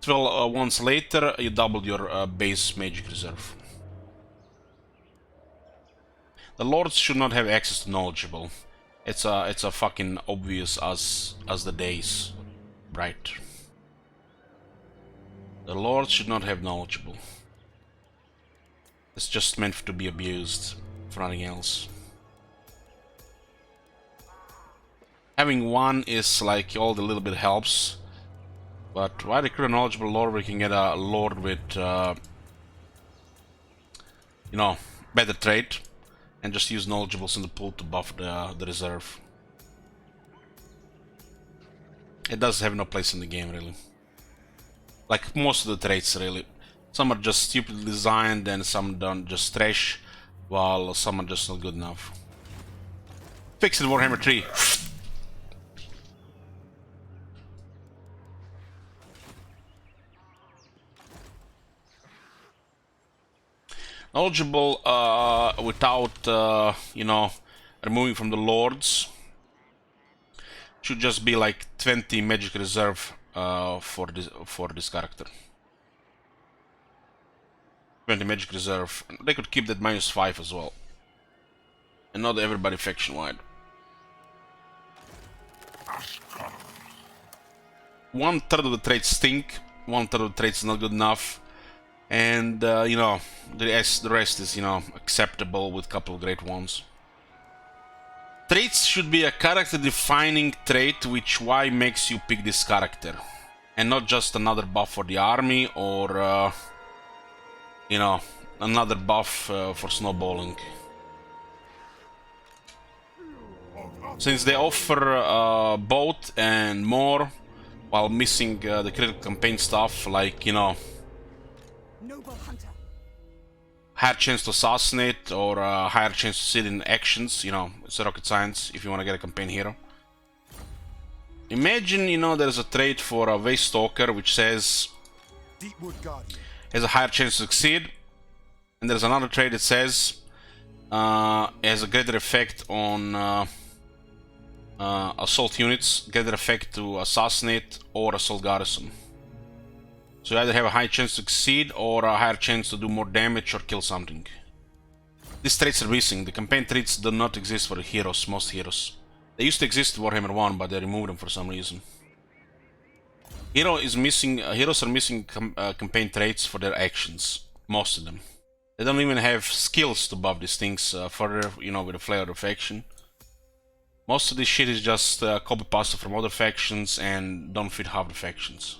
Well, once later you double your base magic reserve. The lords should not have access to knowledgeable. It's a fucking obvious as the days, right? The lords should not have knowledgeable. It's just meant to be abused, for nothing else. Having one is like all the little bit helps, but why recruit a knowledgeable lord? We can get a lord with, you know, better trait. And just use knowledgeables in the pool to buff the reserve. It does have no place in the game, really. Like most of the traits, really. Some are just stupidly designed and some done just trash, while some are just not good enough. Fix it, Warhammer 3. Knowledgeable without, you know, removing from the lords. Should just be like 20 magic reserve for this character. 20 magic reserve. They could keep that -5 as well. And not everybody faction wide. 1/3 of the traits stink. 1/3 of the traits is not good enough. And you know, the rest is, you know, acceptable with a couple of great ones. Traits should be a character defining trait, which why makes you pick this character. And not just another buff for the army or you know, another buff for snowballing. Since they offer both and more, while missing the critical campaign stuff, like, you know, Noble hunter. higher chance to assassinate or higher chance to sit in actions, you know, it's a rocket science if you want to get a campaign hero. Imagine, you know, there's a trait for a Waste Stalker which says Deepwood Guardian. has a higher chance to succeed, and there's another trait that says has a greater effect on assault units, greater effect to assassinate or assault garrison. So you either have a high chance to succeed or a higher chance to do more damage or kill something. These traits are missing. The campaign traits do not exist for the heroes, most heroes. They used to exist in Warhammer 1, but they removed them for some reason. Heroes are missing campaign traits for their actions, most of them. They don't even have skills to buff these things further, you know, with the flair of the faction. Most of this shit is just copy-paste from other factions and don't fit half the factions.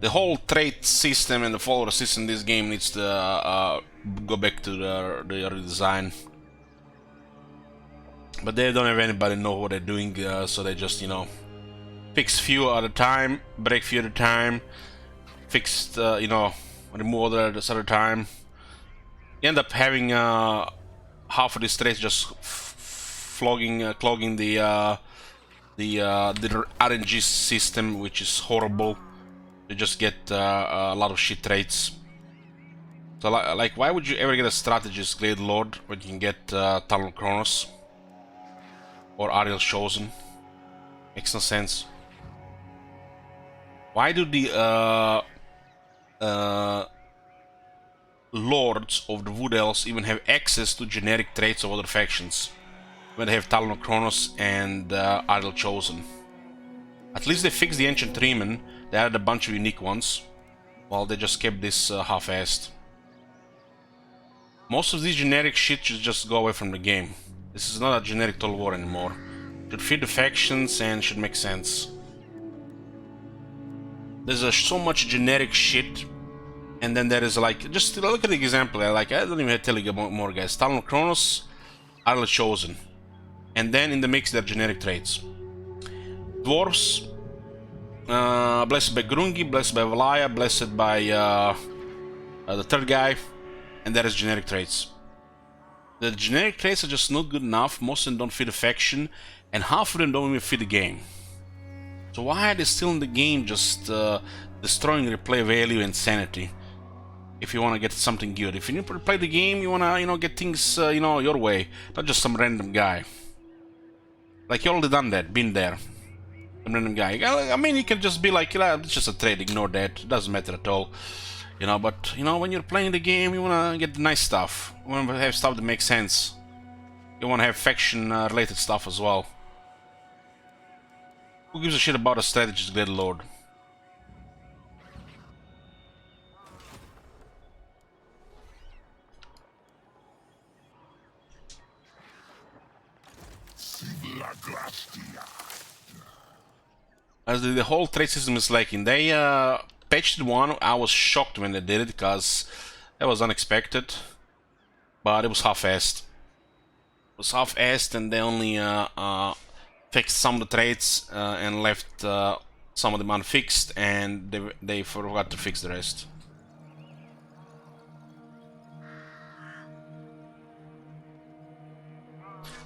The whole trait system and the follower system in this game needs to go back to the redesign. But they don't have anybody know what they're doing, so they just, you know, fix few at a time, break few at a time, fix, you know, remove others at a time. You end up having half of these traits just clogging the RNG system, which is horrible. You just get a lot of shit traits. So, like, why would you ever get a strategist Glade Lord when you can get Talon Kronos or Ariel Chosen? Makes no sense. Why do the Lords of the Wood Elves even have access to generic traits of other factions when they have Talon Kronos and Ariel Chosen? At least they fixed the Ancient Treeman. They added a bunch of unique ones, while they just kept this half-assed. Most of these generic shit should just go away from the game. This is not a generic Total War anymore. It should fit the factions and should make sense. There's so much generic shit, and then there is like, just look at the example. Like, I don't even have to tell you more, guys. Talon Kronos, Ariel Chosen, and then in the mix there are generic traits. Dwarves. Blessed by Grungi, blessed by Valaya, blessed by the third guy, and there is generic traits. The generic traits are just not good enough, most of them don't fit the faction, and half of them don't even fit the game. So why are they still in the game, just destroying replay value and sanity? If you want to get something good. If you play the game, you want to, you know, get things, you know, your way, not just some random guy. Like, you already done that, been there. Random guy. I mean, you can just be like, it's just a trade, ignore that, it doesn't matter at all. You know, but, you know, when you're playing the game, you wanna get the nice stuff. You wanna have stuff that makes sense. You wanna have faction-related stuff as well. Who gives a shit about a strategist Glade Lord? As the whole trade system is lacking. They patched one. I was shocked when they did it because that was unexpected, but it was half-assed. It was half-assed, and they only fixed some of the traits and left some of them unfixed, and they forgot to fix the rest.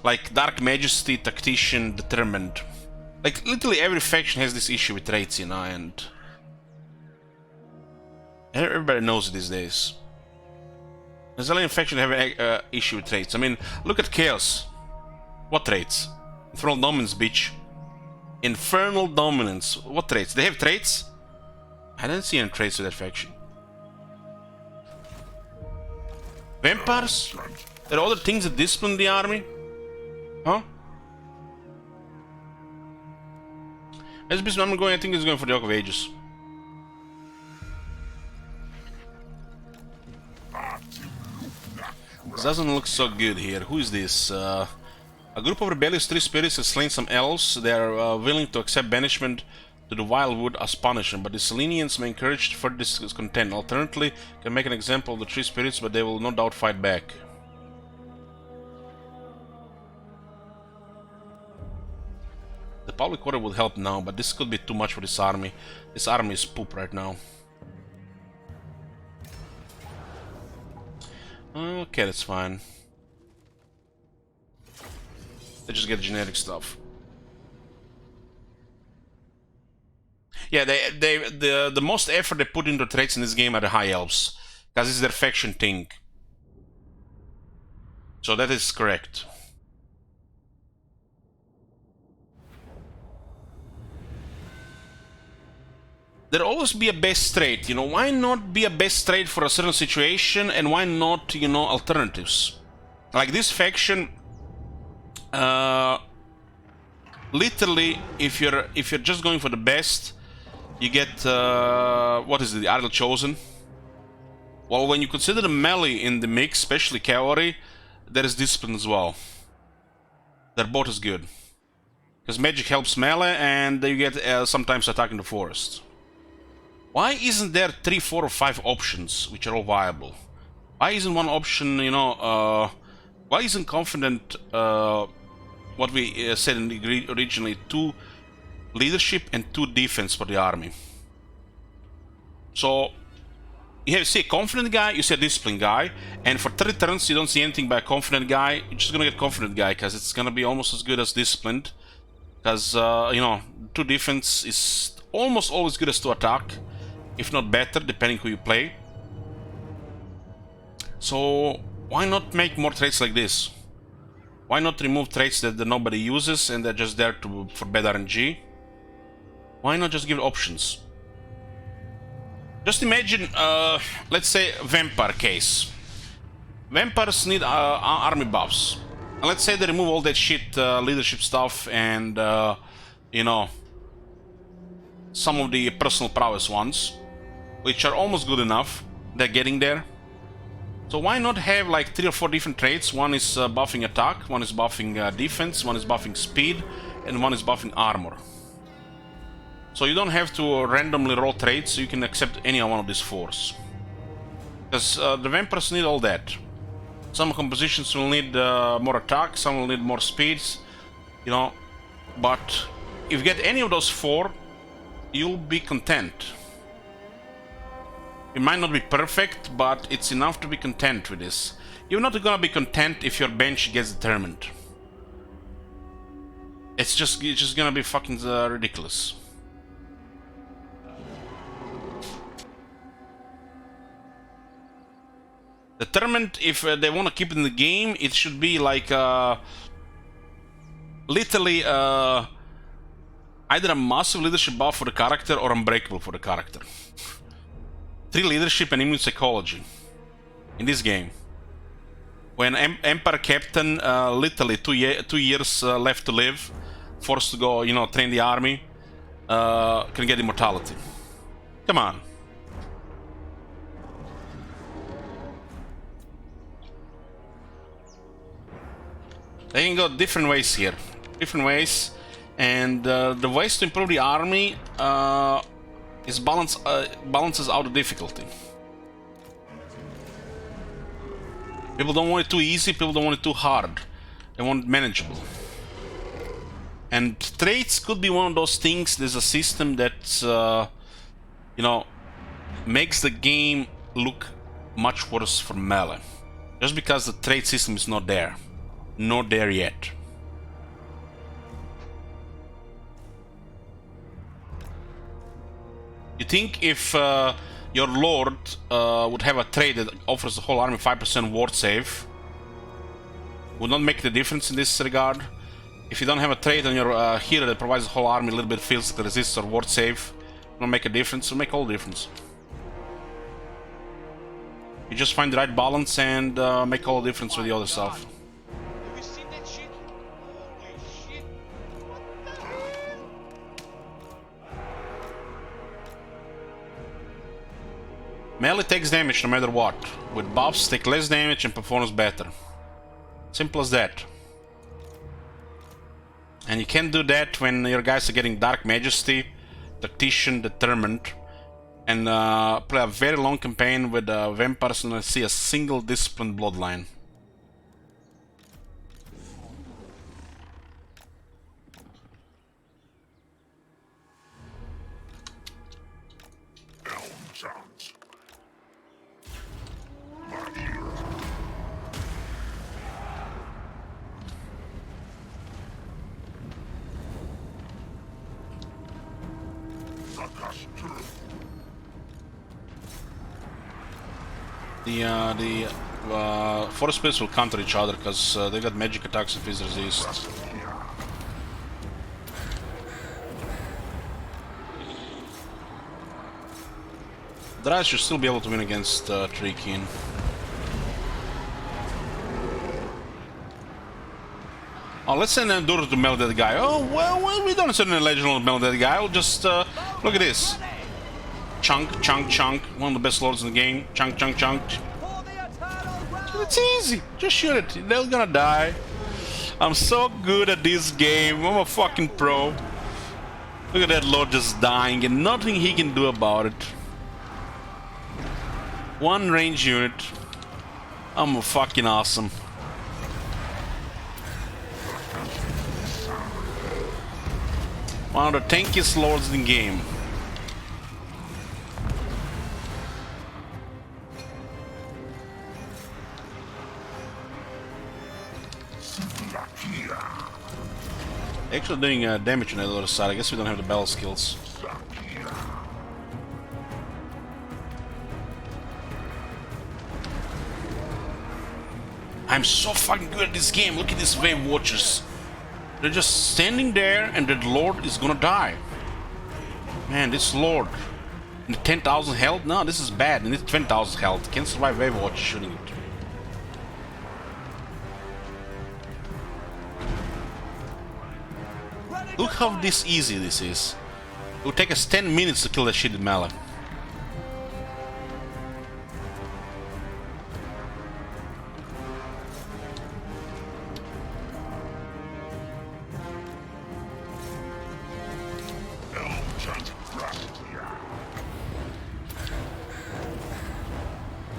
Like Dark Majesty, Tactician, Determined. Like, literally every faction has this issue with traits, you know, and Everybody knows it these days. The Zelian faction have an issue with traits. I mean, look at Chaos. What traits? Infernal Dominance, bitch. Infernal Dominance. What traits? They have traits? I didn't see any traits with that faction. Vampires? There are other things that discipline the army? Huh? As business I'm going, I think it's going for the Oak of Ages. This doesn't look so good here. Who is this? A group of rebellious tree spirits has slain some elves. They are willing to accept banishment to the wildwood as punishment, but these lenience may encourage further discontent. Alternatively, can make an example of the tree spirits, but they will no doubt fight back. The public order would help now, but this could be too much for this army. This army is poop right now. Okay, that's fine. They just get generic stuff. Yeah, the most effort they put into traits in this game are the High Elves, because it's their faction thing. So that is correct. There'll always be a best trait, you know, why not be a best trait for a certain situation, and why not, you know, alternatives? Like this faction, literally, if you're just going for the best, you get, what is it, the Idle Chosen? Well, when you consider the melee in the mix, especially cavalry, there is discipline as well. They're both as good. Because magic helps melee, and you get sometimes attack in the forest. Why isn't there 3, 4, or 5 options which are all viable? Why isn't one option, you know, why isn't confident, what we said originally, 2 leadership and 2 defense for the army? So, you see a confident guy, you see a disciplined guy, and for 3 turns you don't see anything by a confident guy, you're just gonna get confident guy, because it's gonna be almost as good as disciplined. Because, you know, 2 defense is almost always good as 2 attack. If not better, depending who you play. So, why not make more traits like this? Why not remove traits that nobody uses and they're just there for bad RNG? Why not just give options? Just imagine, let's say, vampire case. Vampires need army buffs. And let's say they remove all that shit, leadership stuff and, you know, some of the personal prowess ones, which are almost good enough. They're getting there. So why not have like 3 or 4 different traits? One is buffing attack, one is buffing defense, one is buffing speed, and one is buffing armor. So you don't have to randomly roll traits, so you can accept any one of these 4s. Because the vampires need all that. Some compositions will need more attack, some will need more speeds, you know. But if you get any of those 4, you'll be content. It might not be perfect, but it's enough to be content with this. You're not gonna be content if your bench gets determined. It's just gonna be fucking ridiculous. Determined, if they want to keep it in the game, it should be like literally either a massive leadership buff for the character or unbreakable for the character. 3 leadership and immune psychology in this game. When Empire Captain, literally 2 years left to live, forced to go, you know, train the army, can get immortality. Come on. They can go different ways here. Different ways. And the ways to improve the army is balances out the difficulty. People don't want it too easy, people don't want it too hard. They want it manageable. And traits could be one of those things. There's a system that, you know, makes the game look much worse for melee. Just because the trait system is not there. Not there yet. You think if your lord would have a trade that offers the whole army 5% ward save. Would not make the difference in this regard. If you don't have a trait on your hero that provides the whole army a little bit of physical resist or ward save, will make a difference, will make all the difference. You just find the right balance and make all the difference with the other stuff. Have you seen that shit? Holy shit! What the hell? Melee takes damage no matter what. With buffs, take less damage and performs better. Simple as that. And you can do that when your guys are getting Dark Majesty, Tactician, Determined, and play a very long campaign with vampires and see a single disciplined bloodline. The forest spirits will counter each other because they got magic attacks and phys resist. Dryads should still be able to win against Treekin. Oh, let's send an Enduro to melt that guy. Oh, well, we don't send an Legional to melt that guy. We'll just look at this. Chunk, chunk, chunk. One of the best lords in the game. Chunk, chunk, chunk. It's easy. Just shoot it. They're gonna die. I'm so good at this game. I'm a fucking pro. Look at that lord just dying and nothing he can do about it. One range unit. I'm a fucking awesome. One of the tankiest lords in the game. Actually doing damage on the other side. I guess we don't have the battle skills. I'm so fucking good at this game. Look at these wave watchers. They're just standing there and that lord is gonna die. Man, this lord. And 10,000 health? No, this is bad. It needs 20,000 health. Can't survive wave watcher shooting it. Look how this easy this is. It would take us 10 minutes to kill that shit in melee.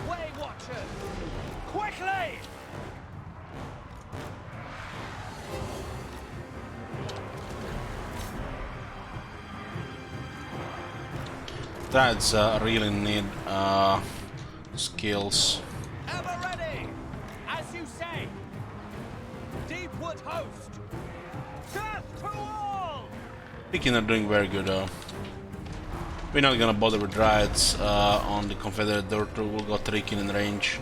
Way Watchers! Quickly! That's really need skills. Ever ready! As you say! Deepwood host! Death to all! Treekin are doing very good though. We're not gonna bother with Dryads on the Confederate Dirt. We'll go Treekin in range.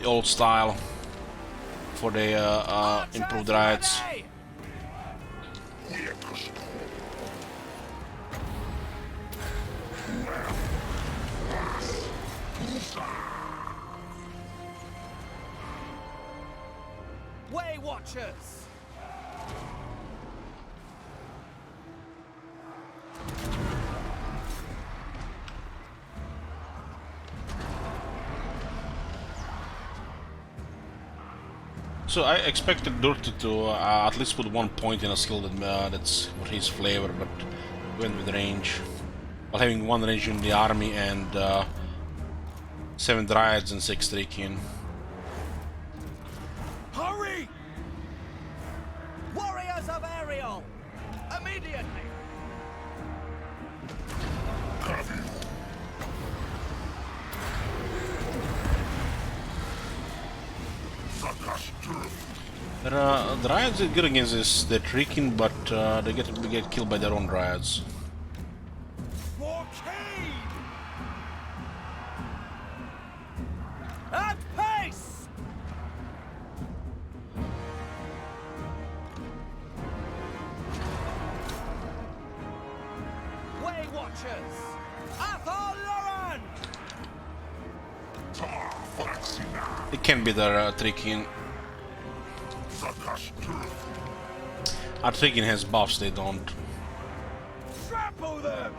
The old style for the improved Dryads. Way Watchers! So I expected Dirty to at least put 1 point in a skill that's for his flavor, but went with range. While having 1 range in the army and 7 Dryads and 6 Treekin. Hurry! Warriors of Ariel! Immediately! Dryads are good against the Treekin, but they get killed by their own Dryads. archers! Athol Lauren! It can be their Trikin. Our Trikin has buffs, they don't. Trample them!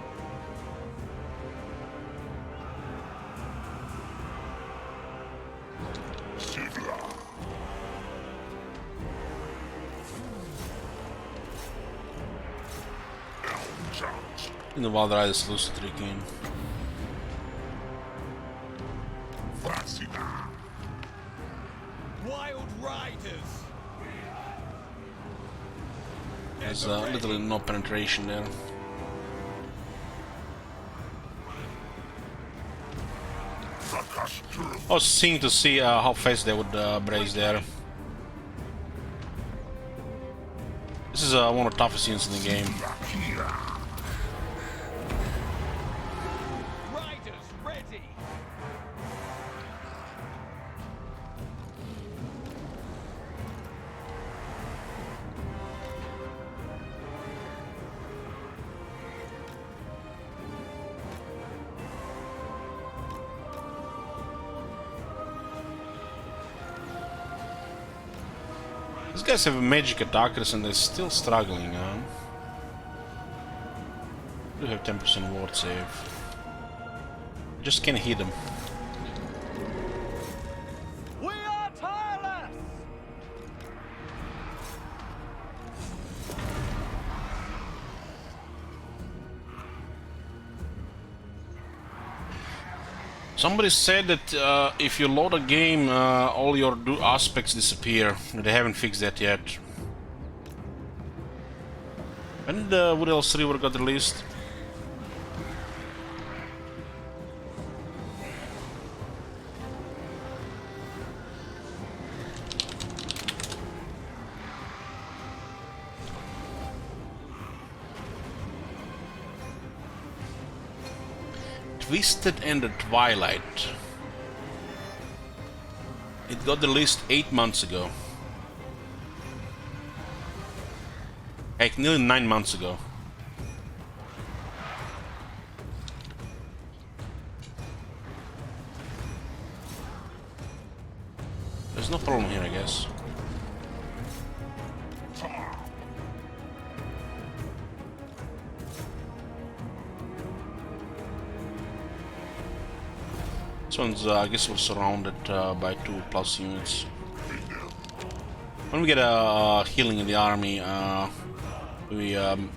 In the wild riders lose to Trikin. Wild riders! There's literally no penetration there. I was seeing to see how fast they would brace there. This is one of the toughest scenes in the game. Riders ready! These guys have magic attackers and they're still struggling. Do have 10% ward save. Just can't hit them. We are tireless! Somebody said that if you load a game, all your aspects disappear. They haven't fixed that yet. When did Wood Elves River got released? Twisted and the Twilight. It got released 8 months ago. Heck, nearly 9 months ago. There's no problem here, I guess. This one's, I guess, was surrounded by 2+ units. When we get a healing in the army, we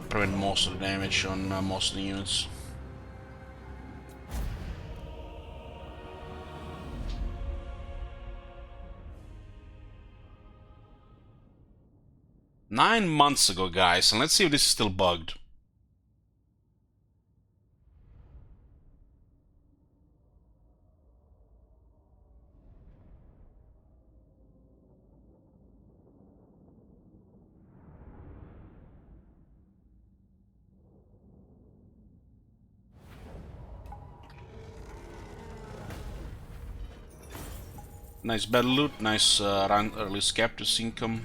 prevent most of the damage on most of the units. Nine months ago, guys, and let's see if this is still bugged. Nice battle loot, nice release captures income.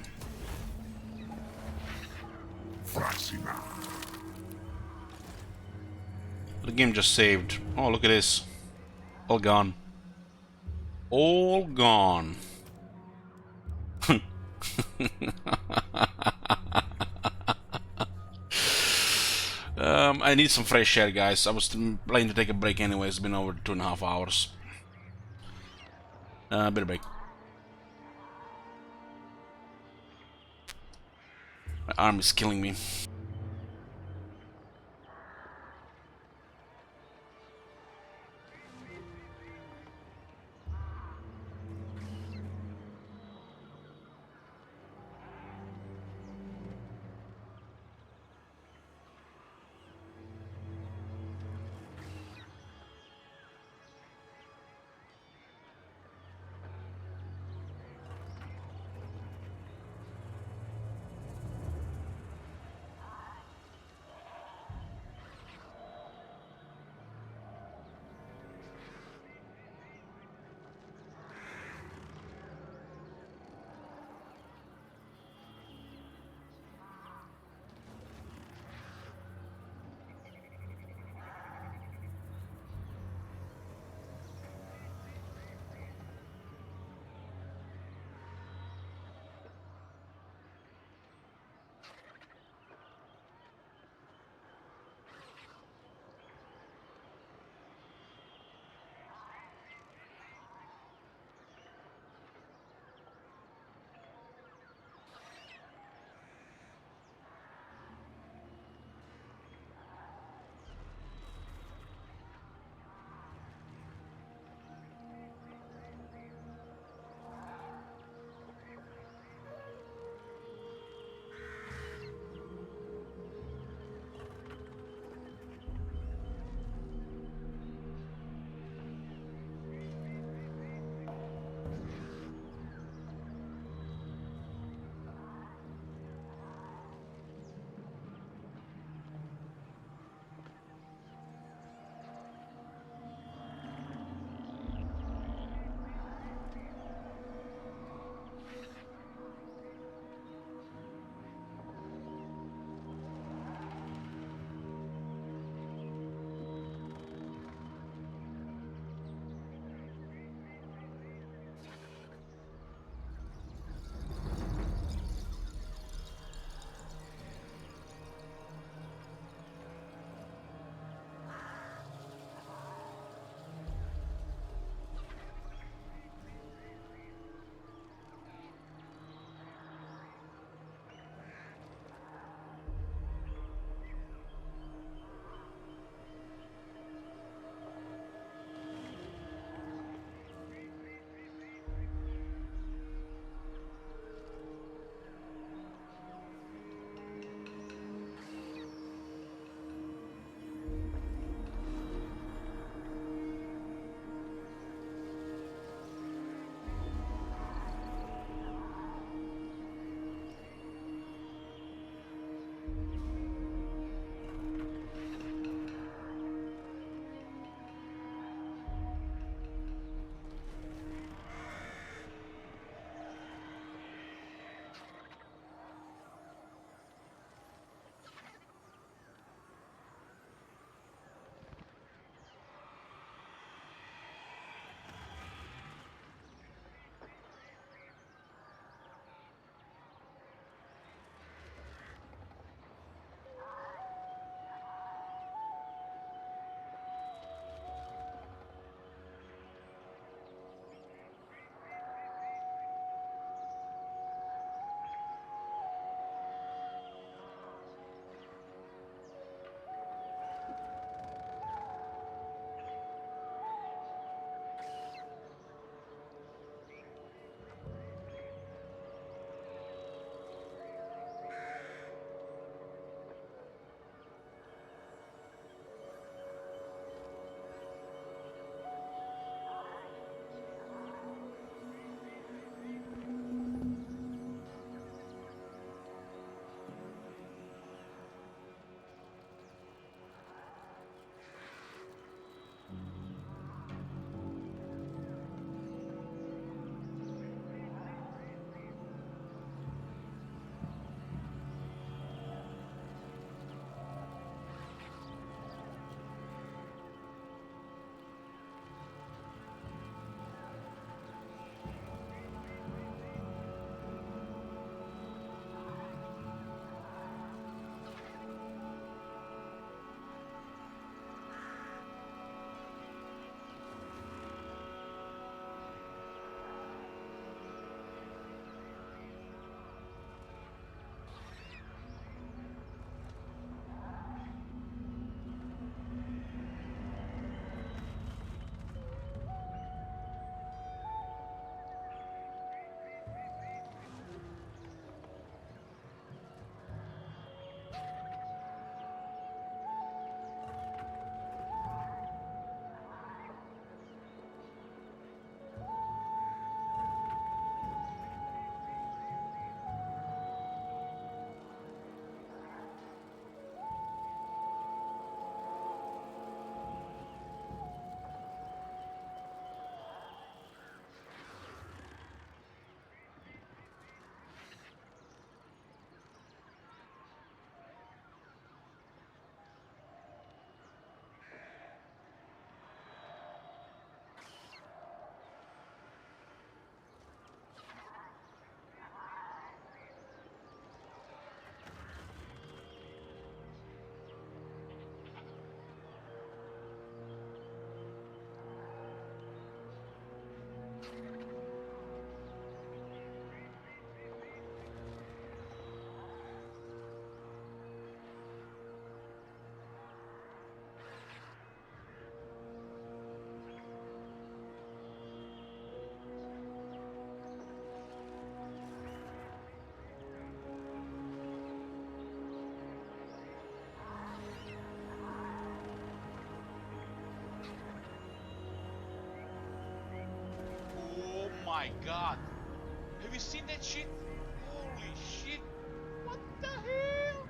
The game just saved. Oh, look at this. All gone. All gone. I need some fresh air, guys. I was planning to take a break anyway. It's been over 2.5 hours. Bit of break. My arm is killing me. my god. Have you seen that shit? Holy shit. What the hell?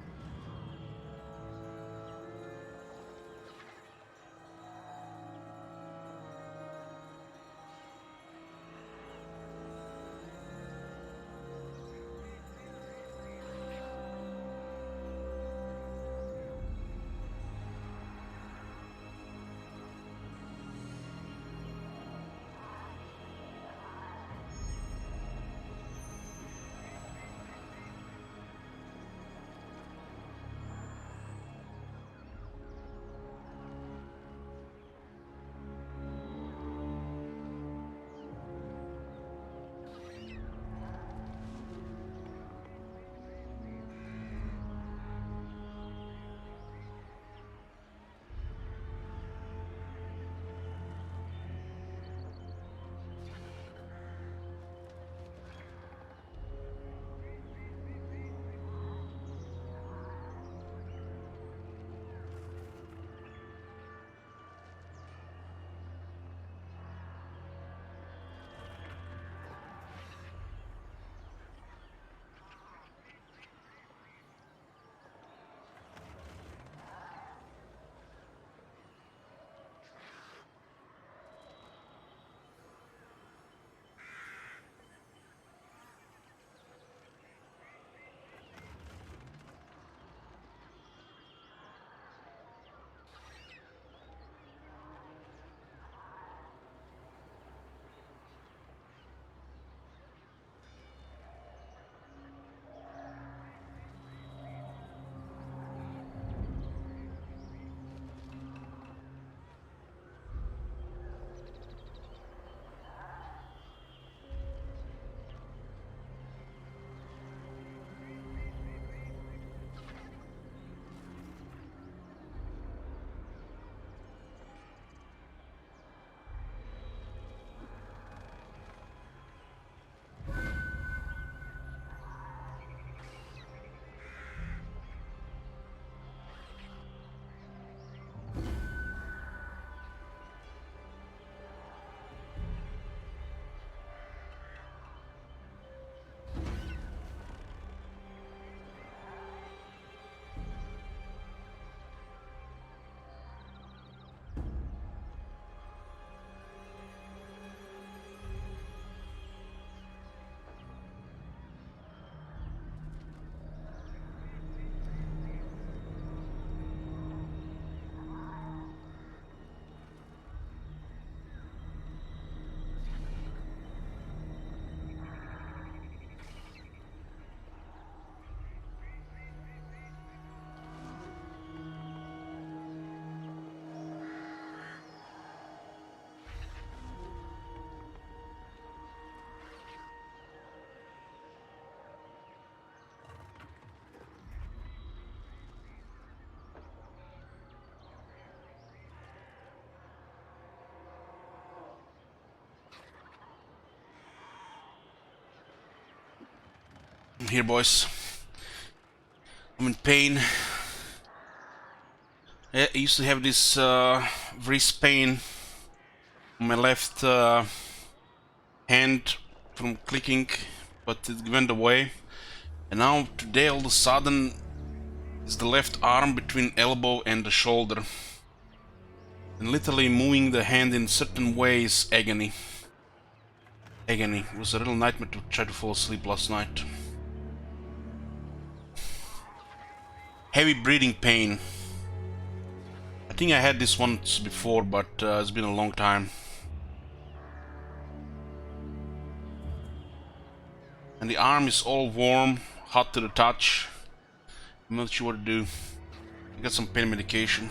I'm here, boys. I'm in pain. I used to have this wrist pain on my left hand from clicking, but it went away. And now today all of a sudden is the left arm between elbow and the shoulder. And literally moving the hand in certain ways, agony. Agony. It was a real nightmare to try to fall asleep last night. Heavy breathing pain. I think I had this once before, but it's been a long time. And the arm is all warm, hot to the touch. I'm not sure what to do. I got some pain medication.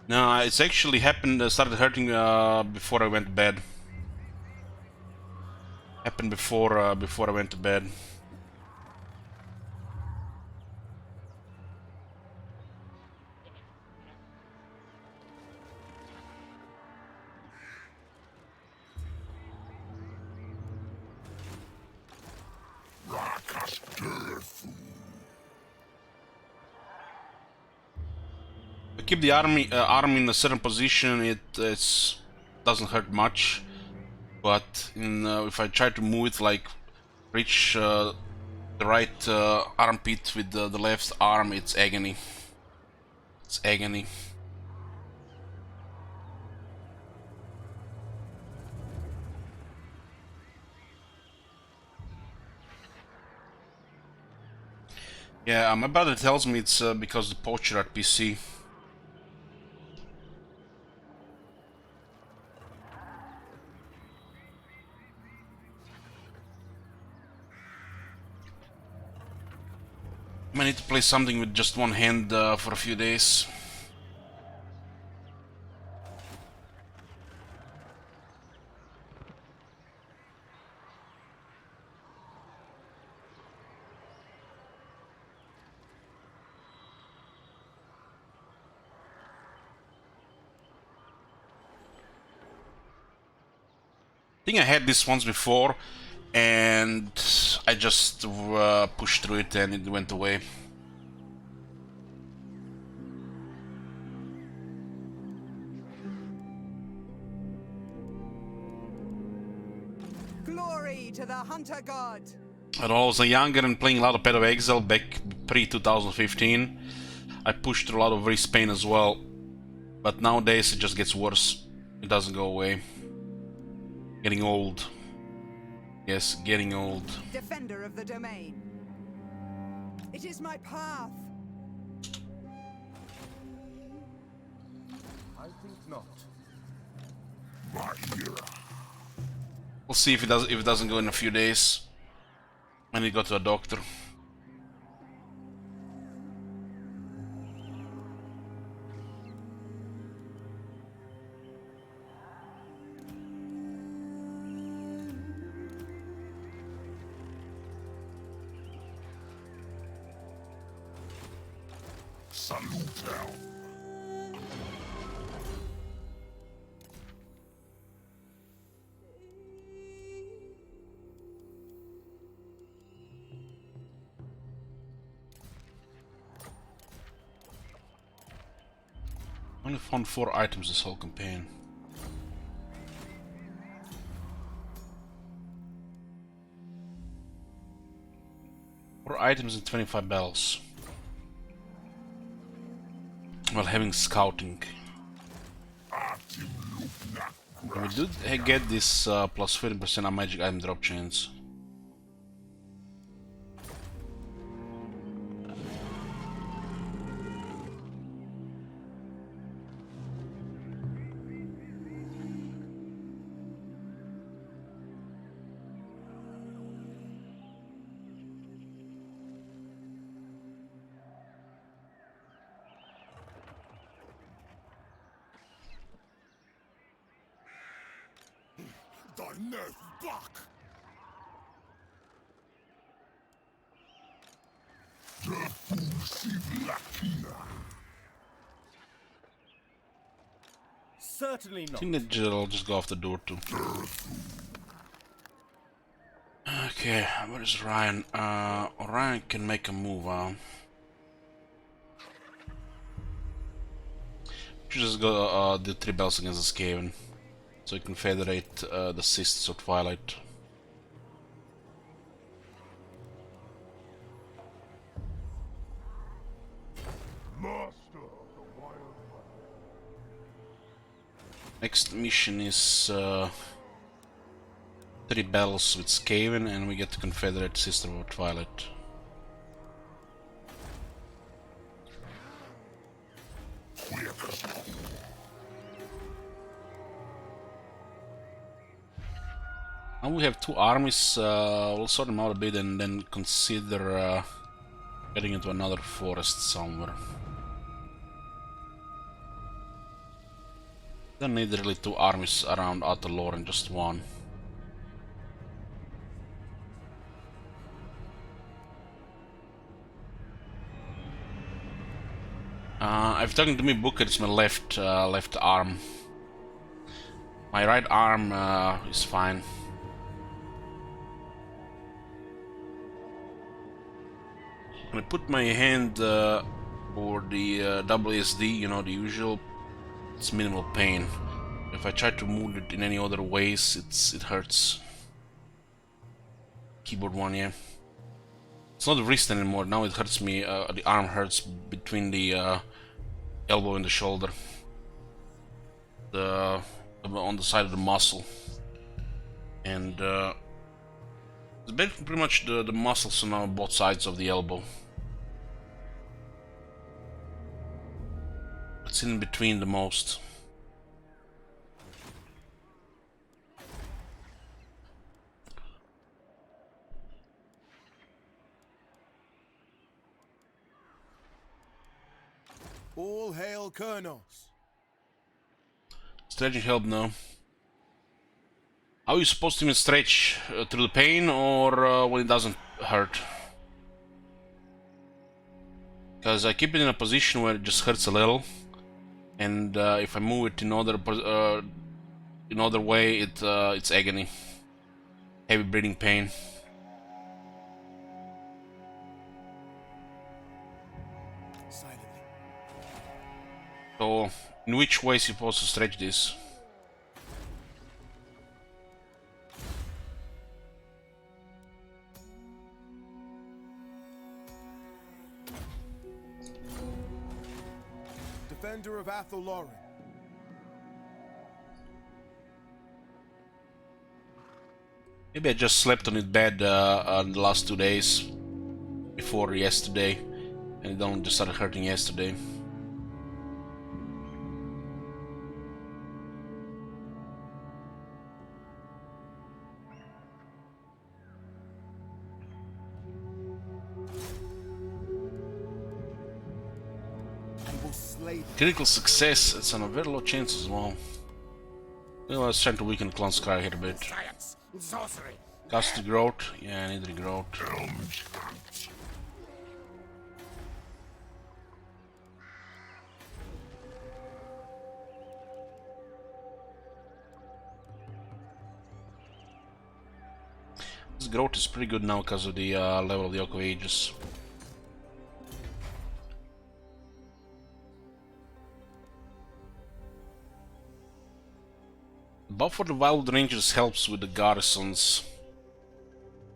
No, it's actually happened, started hurting before I went to bed. Happened before I went to bed. keep the arm in a certain position, it doesn't hurt much. But if I try to move it, like reach the right armpit with the left arm, it's agony. It's agony. Yeah, my brother tells me it's because the poacher at PC. I need to play something with just one hand for a few days. I think I had this once before, and I just pushed through it and it went away. Glory to the hunter god. When I was younger and playing a lot of Path of Exile back pre-2015, I pushed through a lot of Wrist Pain as well, but nowadays it just gets worse. It doesn't go away. Getting old. Yes, getting old. Defender of the domain. It is my path. I think not. We'll see if it doesn't go in a few days. I need to go to a doctor. Only found 4 items this whole campaign. Four items and 25 bells. While having scouting. And we do get this plus 15% on magic item drop chance. The nerve buck! Certainly I not. think that I'll just go off the door too. Okay, where is Ryan? Ryan can make a move. Should just go do 3 bells against the Skaven, so you can federate the Cysts of Twilight. Master of the wild hunt. Next mission is 3 bells with Skaven, and we get to confederate Sister of Twilight. Now we have 2 armies. We'll sort them out a bit and then consider getting into another forest somewhere. Don't need really 2 armies around Outer Loren, just 1. If you're talking to me, Booker, it's my left arm. My right arm is fine. When I put my hand or the WSD, you know, the usual, it's minimal pain. If I try to move it in any other ways, it hurts. Keyboard one, yeah. It's not the wrist anymore. Now it hurts me. The arm hurts between the elbow and the shoulder. On the side of the muscle, and it's pretty much the muscles on both sides of the elbow. It's in between the most. All hail Colonels. Stretching help now. How are you supposed to even stretch? Through the pain or when it doesn't hurt? Because I keep it in a position where it just hurts a little, and if I move it in other way, it's agony, heavy breathing pain. Silently. So, in which way is you supposed to stretch this? Defender of Athellorin. Maybe I just slept on it bad the last 2 days before yesterday, and it only just started hurting yesterday. I will slay them. Critical success, it's on a very low chance as well. Well, I was trying to weaken Clone Sky here a bit. Science, sorcery. Cast the growth, yeah, I need the growth. This growth is pretty good now because of the level of the Oak of Ages. Buff for the Wild Rangers helps with the garrisons.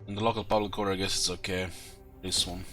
In the local public order, I guess it's okay. This one.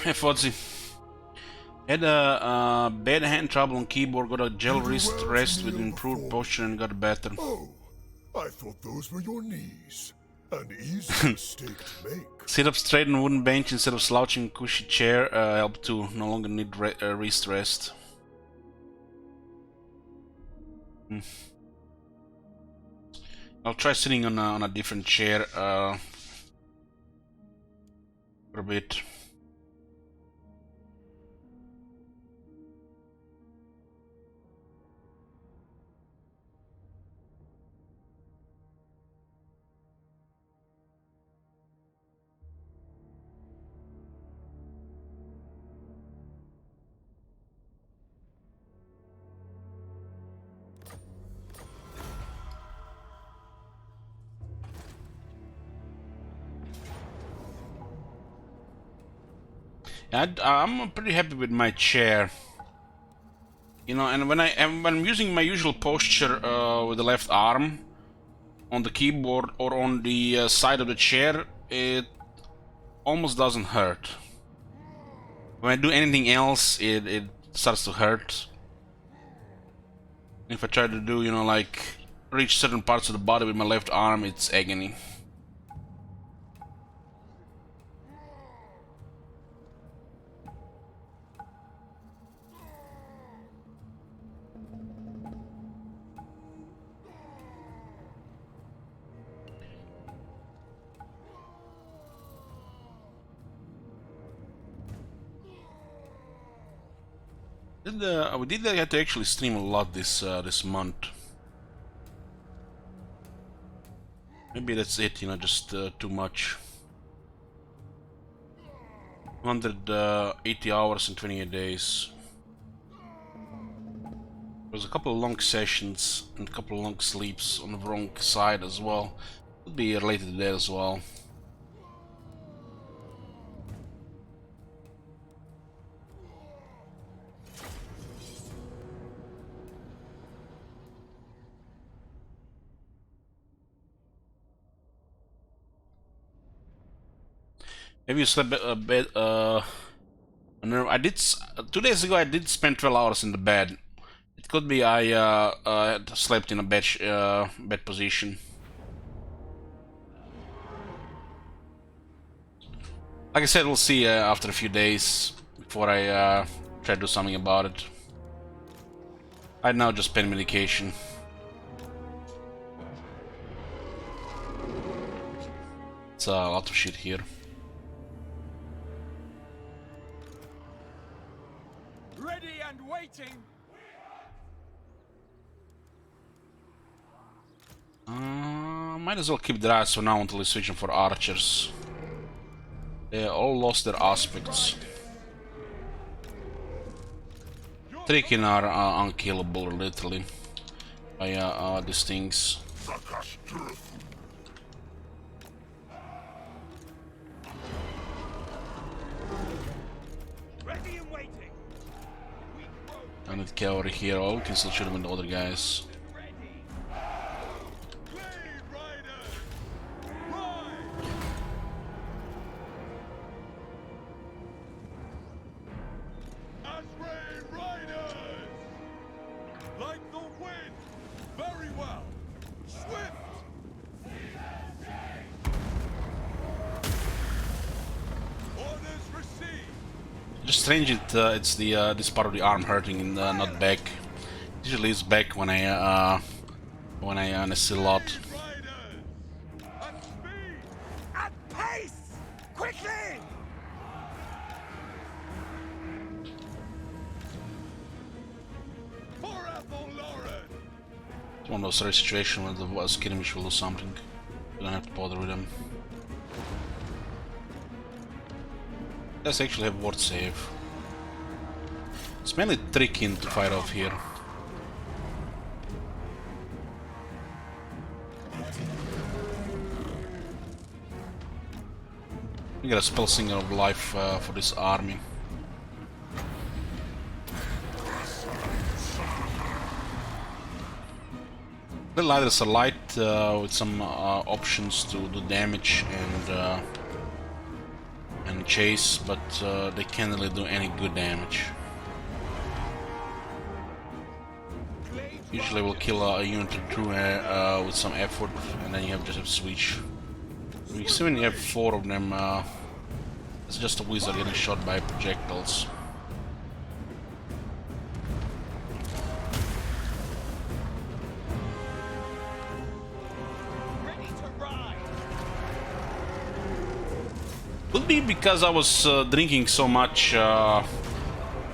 Hey Fozzy. Had a bad hand trouble on keyboard, got a gel wrist rest with improved posture and got better. Oh, I thought those were your knees. An easy mistake to make. Sit up straight on wooden bench instead of slouching cushy chair help too. No longer need wrist rest. I'll try sitting on a different chair for a bit. I'm pretty happy with my chair, you know. And when I'm using my usual posture with the left arm on the keyboard or on the side of the chair, it almost doesn't hurt. When I do anything else, it starts to hurt. If I try to do, you know, like reach certain parts of the body with my left arm, it's agony. We did have to actually stream a lot this this month. Maybe that's it, you know, just too much. 180 hours in 28 days. There was a couple of long sessions and a couple of long sleeps on the wrong side as well. Could be related to that as well. Maybe you slept a bit. I did. 2 days ago, I did spend 12 hours in the bed. It could be I had slept in a bed position. Like I said, we'll see after a few days before I try to do something about it. I now just pain medication. It's a lot of shit here. Ready and waiting. Might as well keep their eyes for now until we switch them for archers. They all lost their aspects. Tricking are unkillable, literally, by these things. Ready and waiting. I need cavalry here. Oh, we can still shoot them with the other guys. Just strange it's the this part of the arm hurting and not back. Usually it's back when I still lot. At pace! Quickly! It's one of those rare situations where the skirmish will do something. You don't have to bother with them. Let's actually have ward save. It's mainly tricking to fight off here. We got a spell singer of life for this army. The lighters are light with some options to do damage and chase, but they can't really do any good damage. Usually we'll kill a unit or two with some effort, and then you just have to switch. We see when you have 4 of them, it's just a wizard getting shot by projectiles. Could be because I was drinking so much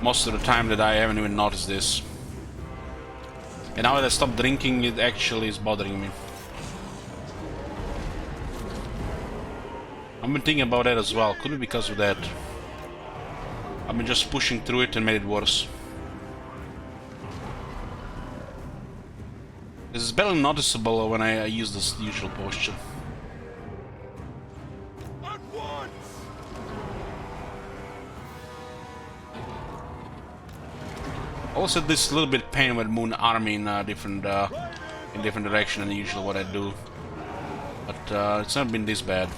most of the time that I haven't even noticed this. And now that I stopped drinking, it actually is bothering me. I've been thinking about that as well. Could be because of that. I've been just pushing through it and made it worse. This is barely noticeable when I use this usual posture. Also, this little bit pain with Moon Army in different direction than usually what I do, but it's not been this bad.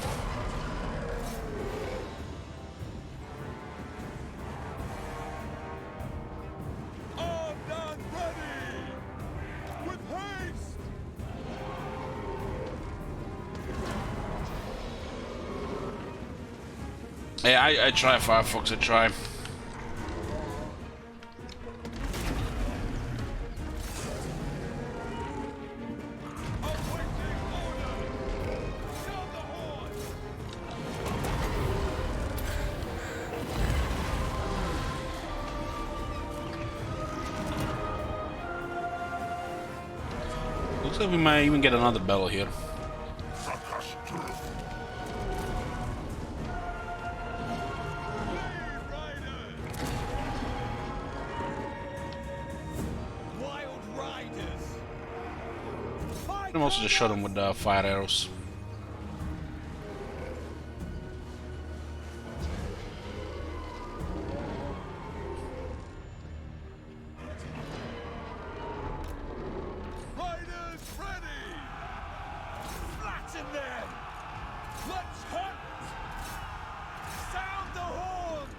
Yeah, I try, Firefox, I try. Looks like we might even get another battle here. I can also just shot him with fire arrows. Riders ready! Flatten them! Let's hunt! Sound the horns!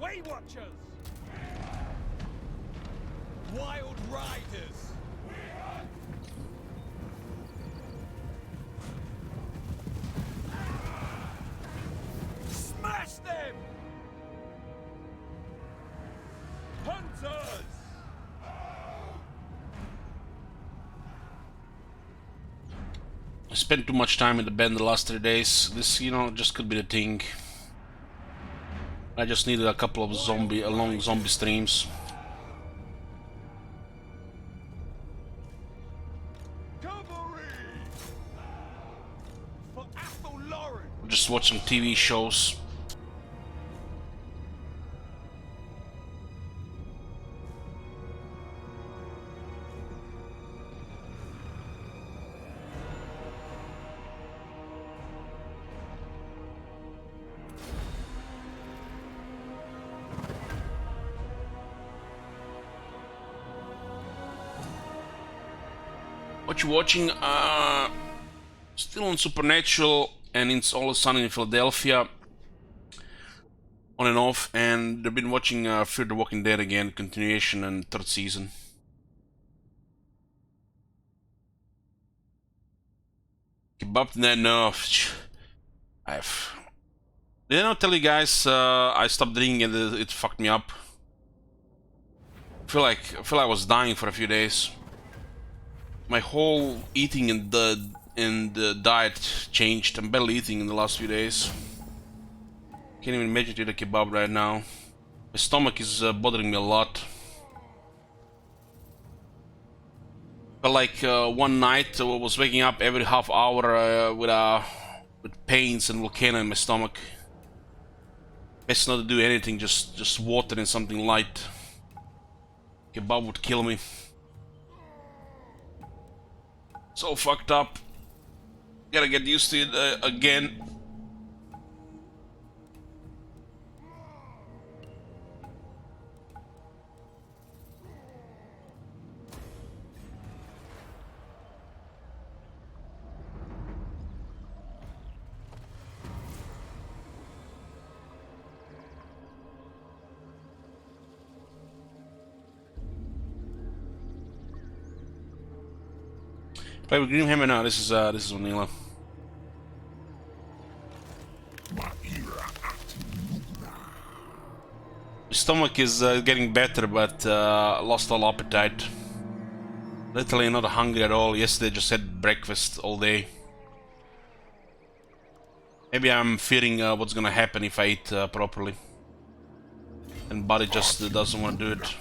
Way Watchers! Wild Riders! Smash them! Hunters! I spent too much time in the band the last 3 days. This, you know, just could be the thing. I just needed a couple of long zombie streams. Just watch some TV shows. What you watching? Still on Supernatural, and it's All Sunny in Philadelphia, on and off, and they've been watching Fear the Walking Dead again, continuation and 3rd season. Kebab no, did I not tell you guys I stopped drinking and it fucked me up? I feel like I was dying for a few days. My whole eating and the diet changed. I'm barely eating in the last few days. Can't even imagine to eat a kebab right now. My stomach is bothering me a lot. But like one night I was waking up every half hour with pains and volcano in my stomach. Best not to do anything, just water and something light. Kebab would kill me. So fucked up. Gotta get used to it again. Play with Grimhammer now. This is Vanilla. My stomach is getting better, but lost all appetite. Literally not hungry at all. Yesterday just had breakfast all day. Maybe I'm fearing what's gonna happen if I eat properly, and body just doesn't want to do it.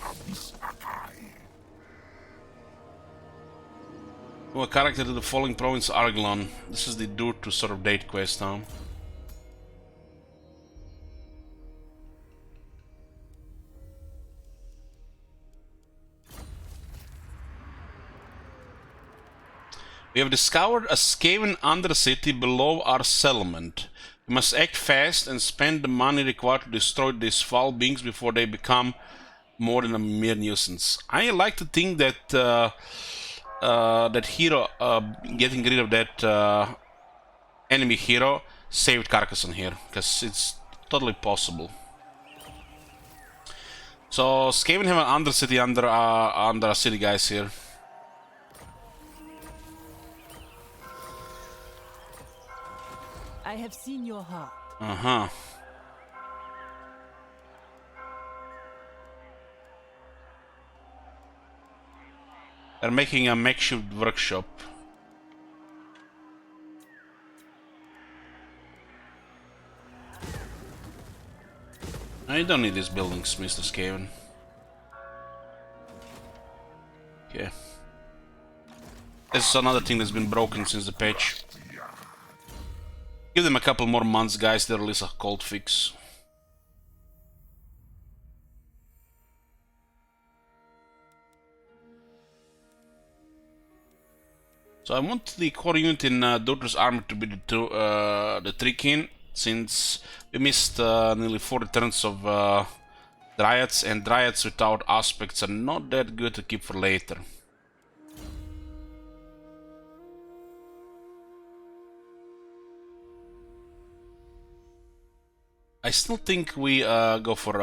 A character to the following province, Arglon. This is the dude to sort of date quest now. We have discovered a Skaven undercity below our settlement. We must act fast and spend the money required to destroy these foul beings before they become more than a mere nuisance. I like to think that that hero, getting rid of that enemy hero, saved Carcassonne here, because it's totally possible. So Skaven have an undercity under our city guys here. I have seen your heart. Uh-huh. They're making a makeshift workshop. I don't need these buildings, Mr. Skaven. Okay. This is another thing that's been broken since the patch. Give them a couple more months, guys, they'll release a cold fix. So I want the core unit in Daughter's Armor to be the Trikin, since we missed nearly 40 turns of Dryads, and Dryads without aspects are not that good to keep for later. I still think we go for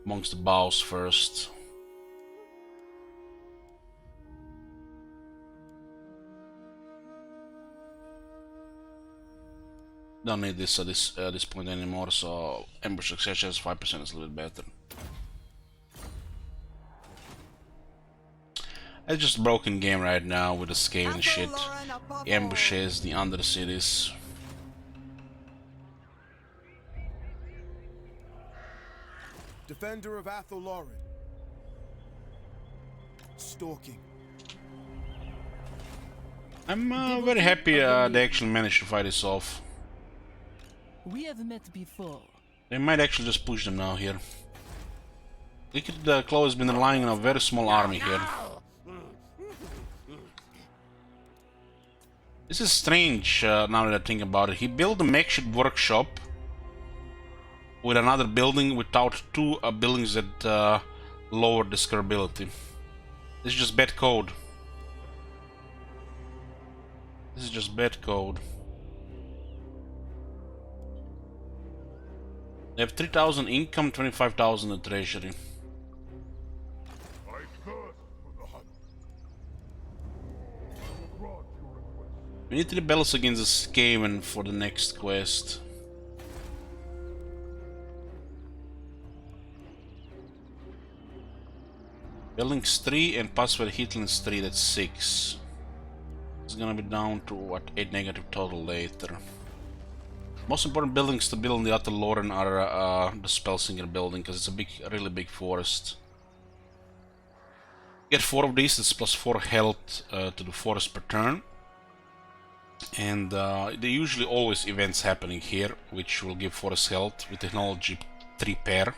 amongst the bows first. Don't need this at this point anymore, so ambush success has 5% is a little bit better. It's just a broken game right now with the scale and shit. The ambushes, the under cities. Defender of Athalaurin. Stalking. I'm very happy they actually managed to fight this off. We have met before. They might actually just push them now here. Liquid Claw has been relying on a very small army here. This is strange now that I think about it. He built a makeshift workshop with another building without two buildings that lower the scalability. This is just bad code. This is just bad code. They have 3,000 income, 25,000 in treasury. I thirst for the hunt. I will grant your request. We need to rebel against the Skaven for the next quest. Buildings 3 and password hitlands 3, that's 6. It's gonna be down to what, 8 negative total later. Most important buildings to build in the Outer Lauren are the Spellsinger building, because it's a really big forest. Get 4 of these, that's plus 4 health to the forest per turn. And there usually always events happening here, which will give forest health with technology 3 pair.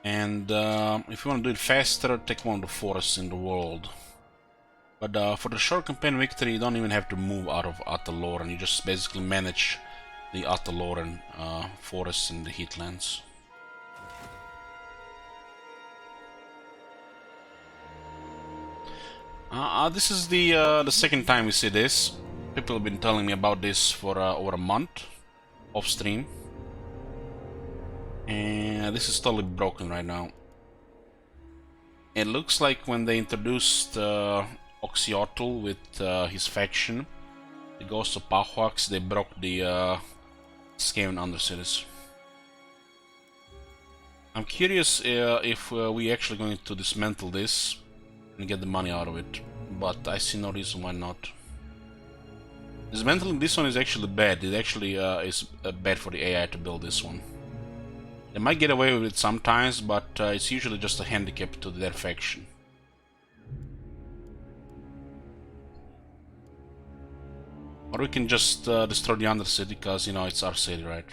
And if you want to do it faster, take one of the forests in the world. But for the short campaign victory, you don't even have to move out of Outer Lauren, you just basically manage the Outer Lauren forests and the heatlands. This is the second time we see this. People have been telling me about this for over a month off stream, and this is totally broken right now. It looks like when they introduced Oxyotl with his faction, the Ghost of Pahuax, they broke the Skaven Undercities. I'm curious if we actually going to dismantle this and get the money out of it, but I see no reason why not. Dismantling this one is actually bad. It actually is bad for the AI to build this one. They might get away with it sometimes, but it's usually just a handicap to their faction. Or we can just destroy the Undercity, because, you know, it's our city, right?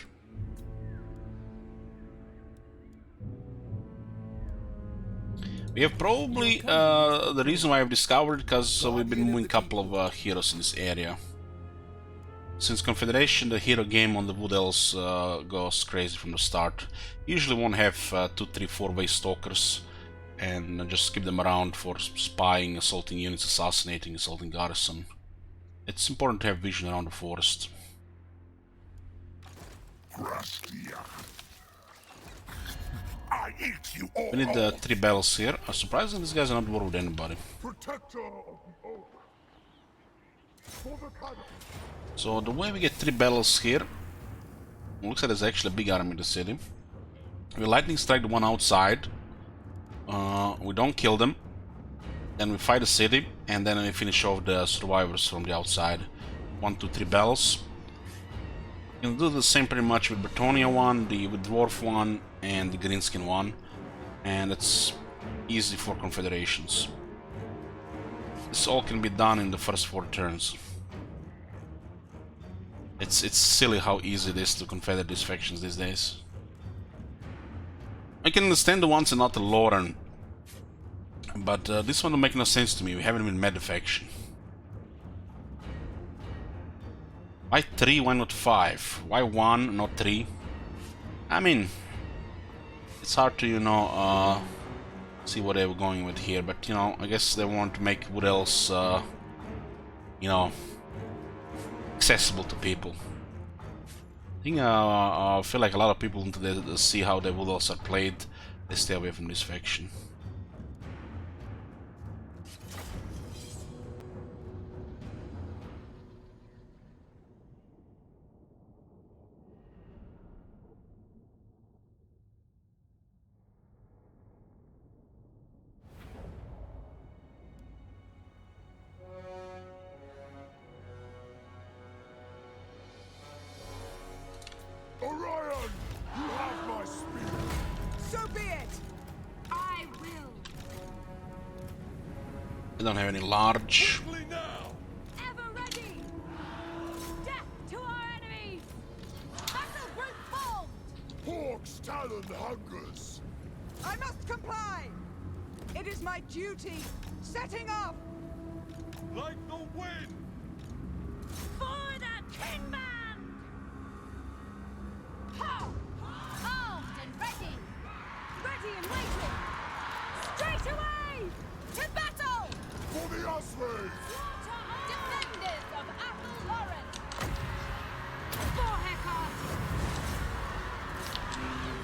We have probably the reason why I've discovered, because we've been moving a couple of heroes in this area. Since Confederation, the hero game on the Wood Elves goes crazy from the start. Usually won't have 2, 3, 4-way stalkers, and just keep them around for spying, assaulting units, assassinating, assaulting garrison. It's important to have vision around the forest. I eat you all. We need 3 battles here. Surprisingly, these guys are not war with anybody. Protector of the oak. For the cannon. So the way we get 3 battles here, looks like there's actually a big army in the city. We lightning strike the one outside. We don't kill them. Then we fight the city, and then we finish off the survivors from the outside. 1, 2, 3 battles. You can do the same pretty much with Bretonia one, with Dwarf one, and the Greenskin one. And it's easy for confederations. This all can be done in the first 4 turns. It's silly how easy it is to confederate these factions these days. I can understand the ones in Outer Lauren, but this one don't make no sense to me. We haven't even met the faction. Why 3? Why not 5? Why 1, not 3? I mean, it's hard to, you know, see what they were going with here, but, you know, I guess they want to make Wood Elves, you know, accessible to people. I think I feel like a lot of people want to see how the Wood Elves are played. They stay away from this faction. Orion, you have my spirit. So be it! I will. I don't have any large. Quickly now. Ever ready. Death to our enemies. Battle group formed. Hawk's talon hungers. I must comply! It is my duty. Setting up! Like the wind. For the Kingman. Ha! Armed and ready. Ready and waiting. Straight away. To battle. For the Osrays. Defenders of Athel Lauren. For Hecate.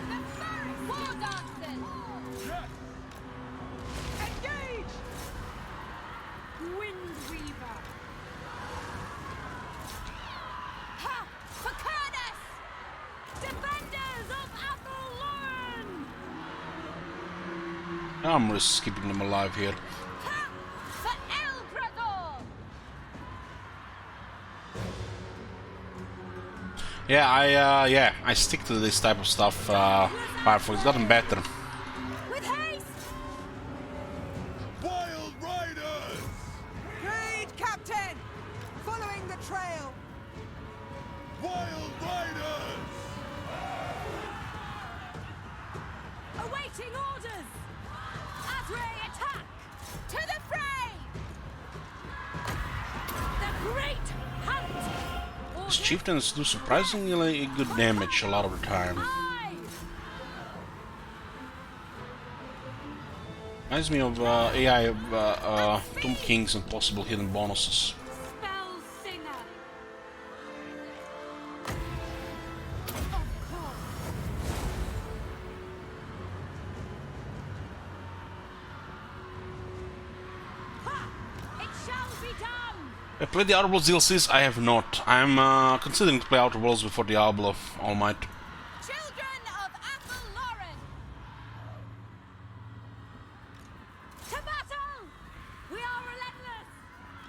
The Forest War Dancers. Yes. Engage! Windweaver. Ha! For Cernus. Defenders of Athel Lauren. I'm just keeping them alive here. Ha! For Elbrador. Yeah, I stick to this type of stuff. Firefox, it's gotten better. With haste. Wild riders. Great Captain! Following the trail! Wild riders. Awaiting orders. Azray attack. To the fray. The great hunt. These chieftains do surprisingly good damage a lot of the time. Aye. Reminds me of AI of Tomb Kings and possible hidden bonuses. Spell singer. Of course. Ha! It shall be done. I played the Outer Worlds DLCs? I have not. I'm considering to play Outer Worlds before Diablo, All Might. Children of Athel Lauren. To battle. We are relentless.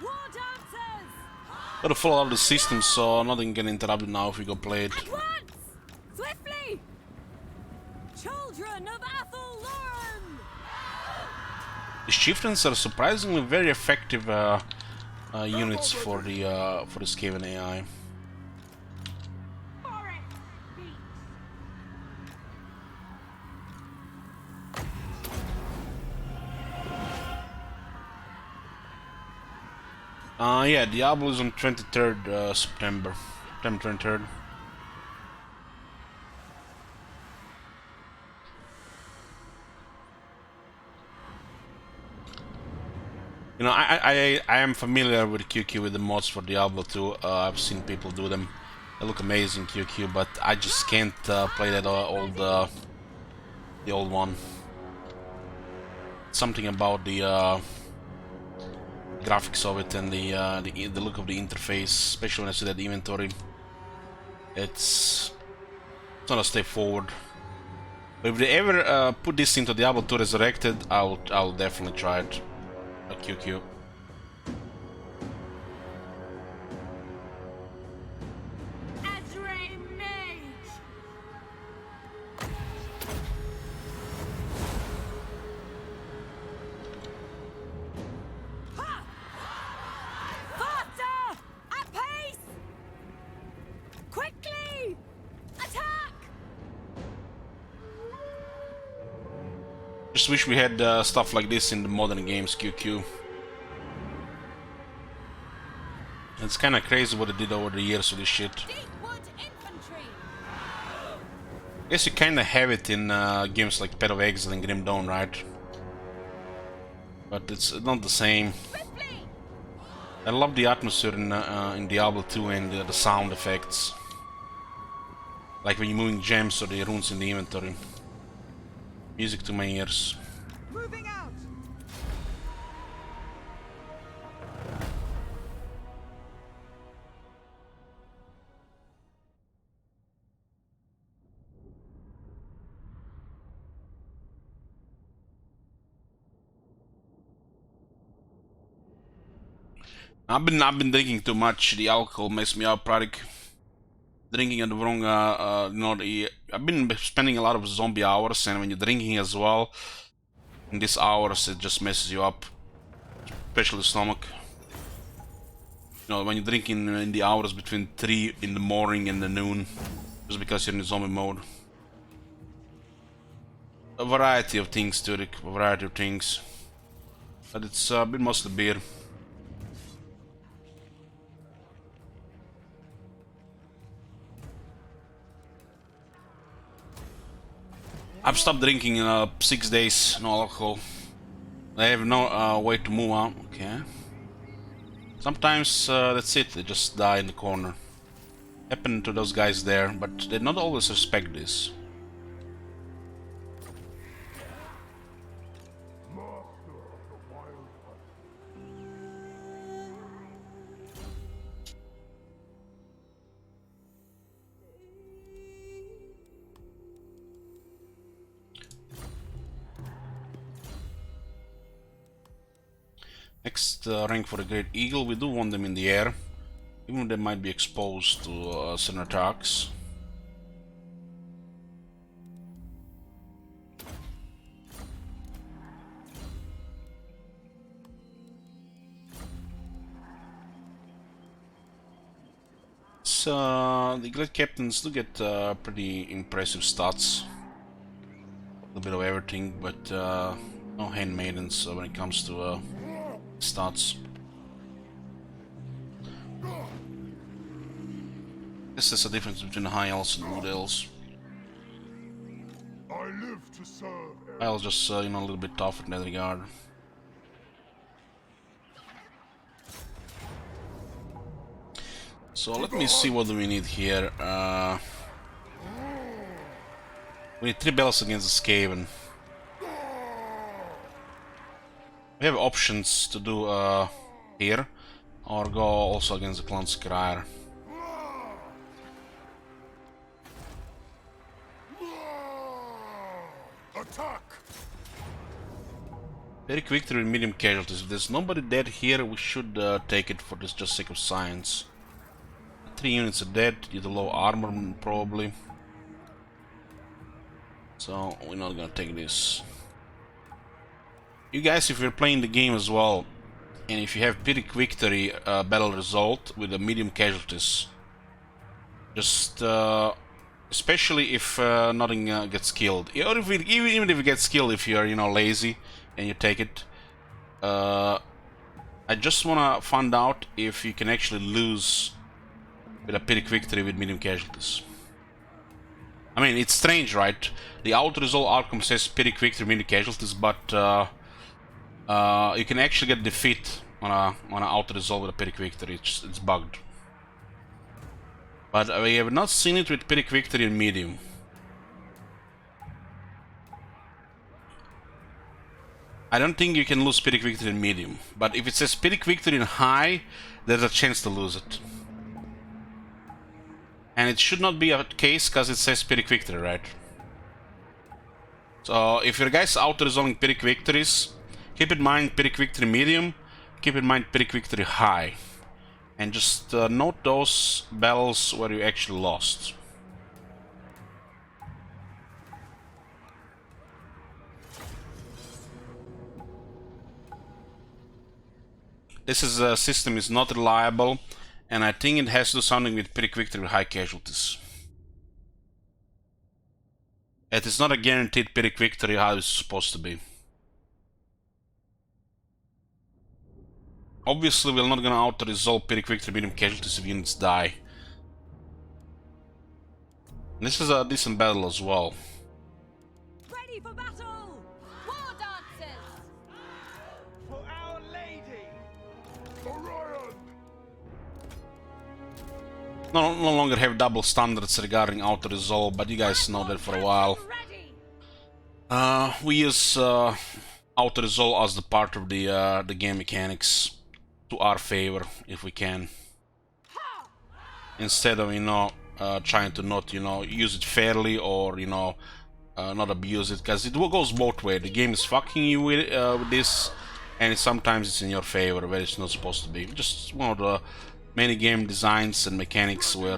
War dancers. Gotta follow out the system so nothing can interrupt it now if we go play it. At once. Swiftly. Children of Athel Lauren. These chieftains are surprisingly very effective units for the Skaven AI. Forest beat. Yeah, Diablo is on 23rd September 23rd. You know, I am familiar with QQ, with the mods for Diablo 2. I've seen people do them. They look amazing, QQ, but I just can't play that the old one. Something about the graphics of it and the look of the interface, especially when I see that inventory. It's not a step forward. But if they ever put this into Diablo 2 Resurrected, I'll definitely try it. A QQ. Azray Mage. Just wish we had stuff like this in the modern games, QQ. It's kind of crazy what they did over the years with this shit. Deepwood infantry. Guess you kind of have it in games like Path of Exile and Grim Dawn, right? But it's not the same. Swiftly. I love the atmosphere in Diablo 2 and the sound effects. Like when you're moving gems or the runes in the inventory. Music to my ears. Moving out. I've been drinking too much. The alcohol messed me up, Pradik. Drinking at the wrong, I've been spending a lot of zombie hours, and when you're drinking as well, in these hours, it just messes you up, especially the stomach. You know, when you're drinking in the hours between 3 in the morning and the noon, just because you're in zombie mode. A variety of things, Turek, a variety of things. But it's been mostly beer. I've stopped drinking in 6 days, no alcohol. I have no way to move on. Okay. Sometimes that's it, they just die in the corner. Happened to those guys there, but they not always respect this. Next rank for the Great Eagle, we do want them in the air, even though they might be exposed to certain attacks. So, the Great Captains do get pretty impressive stats. A little bit of everything, but no handmaidens when it comes to stats. This is the difference between the high elves and low elves. I live to serve. High elves just you know, a little bit tougher in that regard. So let me see what do we need here. We need 3 bells against the Skaven. We have options to do here, or go also against the Clan Scryer. Attack! Very quick through medium casualties. If there's nobody dead here, we should take it for this just sake of science. 3 units are dead due to low armor, probably. So we're not gonna take this. You guys, if you're playing the game as well, and if you have Pyrrhic Victory battle result with the medium casualties, just especially if nothing gets killed, or if even if it gets killed, if you're, you know, lazy and you take it, I just wanna find out if you can actually lose with a Pyrrhic Victory with medium casualties. I mean, it's strange, right? The auto resolve outcome says Pyrrhic Victory medium casualties, but you can actually get defeat on an auto resolve with a Pyrrhic Victory. It's bugged. But we have not seen it with Pyrrhic Victory in medium. I don't think you can lose Pyrrhic Victory in medium, but if it says Pyrrhic Victory in high, there's a chance to lose it. And it should not be a case because it says Pyrrhic Victory, right? So if your guys auto-resolving Pyrrhic Victories, keep in mind Pyrrhic Victory medium, keep in mind Pyrrhic Victory high. And just note those battles where you actually lost. This system is not reliable, and I think it has to do something with Pyrrhic Victory with high casualties. It is not a guaranteed Pyrrhic victory how it's supposed to be. Obviously, we're not gonna auto-resolve Pyrrhic victory medium casualties if units die. This is a decent battle as well. Ready for battle! War dances! For Our Lady! Orion! No longer have double standards regarding auto-resolve, but you guys know that for a while. Ready! We use auto-resolve as the part of the game mechanics to our favor, if we can. Instead of, trying to not, use it fairly or, not abuse it, because it goes both ways. The game is fucking you with this, and sometimes it's in your favor where it's not supposed to be. Just one of the many game designs and mechanics where,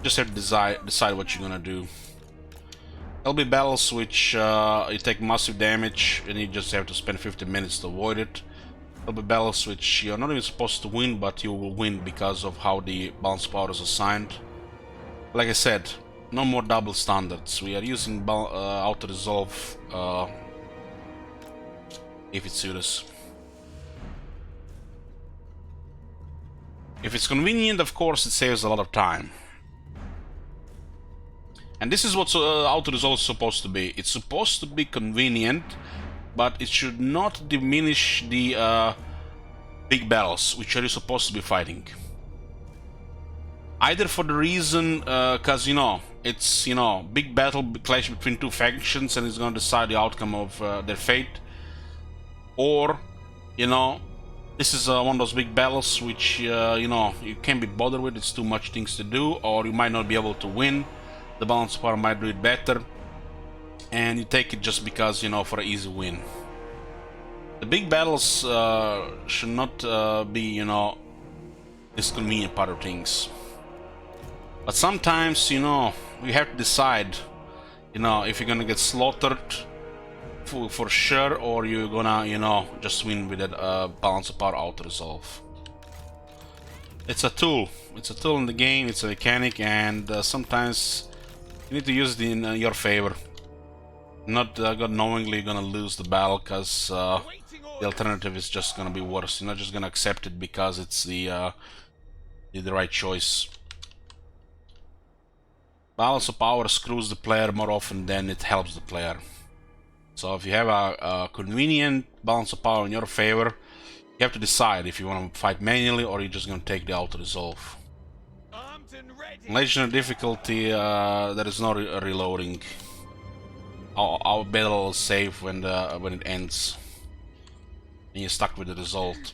just have to decide what you're gonna do. There'll be battles which you take massive damage and you just have to spend 50 minutes to avoid it. There'll be battles which you're not even supposed to win, but you will win because of how the balance power is assigned. Like I said, no more double standards. We are using auto-resolve if it suits us. If it's convenient, of course, it saves a lot of time. And this is what auto-resolve is supposed to be. It's supposed to be convenient, but it should not diminish the big battles which are supposed to be fighting. Either for the reason, cause it's big battle clash between two factions and it's gonna decide the outcome of their fate, or this is one of those big battles which you can't be bothered with. It's too much things to do, or you might not be able to win. The balance power might do it better, and you take it just because for an easy win. The big battles should not be this convenient part of things. But sometimes you have to decide if you're gonna get slaughtered for sure, or you're gonna just win with that balance of power auto-resolve. It's a tool. It's a tool in the game. It's a mechanic, and sometimes you need to use it in your favor. Not knowingly you're gonna lose the battle, because the alternative is just gonna be worse. You're not just gonna accept it because it's the right choice. Balance of power screws the player more often than it helps the player. So if you have a convenient balance of power in your favor, you have to decide if you want to fight manually or you're just gonna take the auto-resolve. Legendary difficulty, there is no reloading. Our battle is safe when it ends, and you're stuck with the result.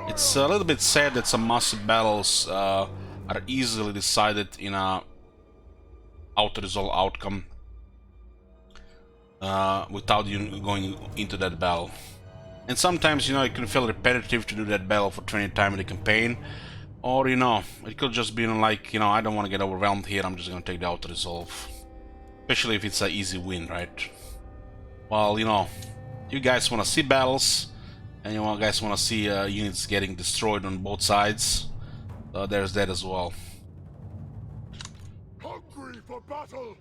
It's a little bit sad that some massive battles are easily decided in a auto-resolve outcome without you going into that battle. And sometimes it can feel repetitive to do that battle for 20 times in the campaign, or it could just be like I don't want to get overwhelmed here, I'm just gonna take the auto-resolve, especially if it's an easy win, right? Well, you guys want to see battles, and you guys want to see units getting destroyed on both sides. There's that as well. Hungry for battle!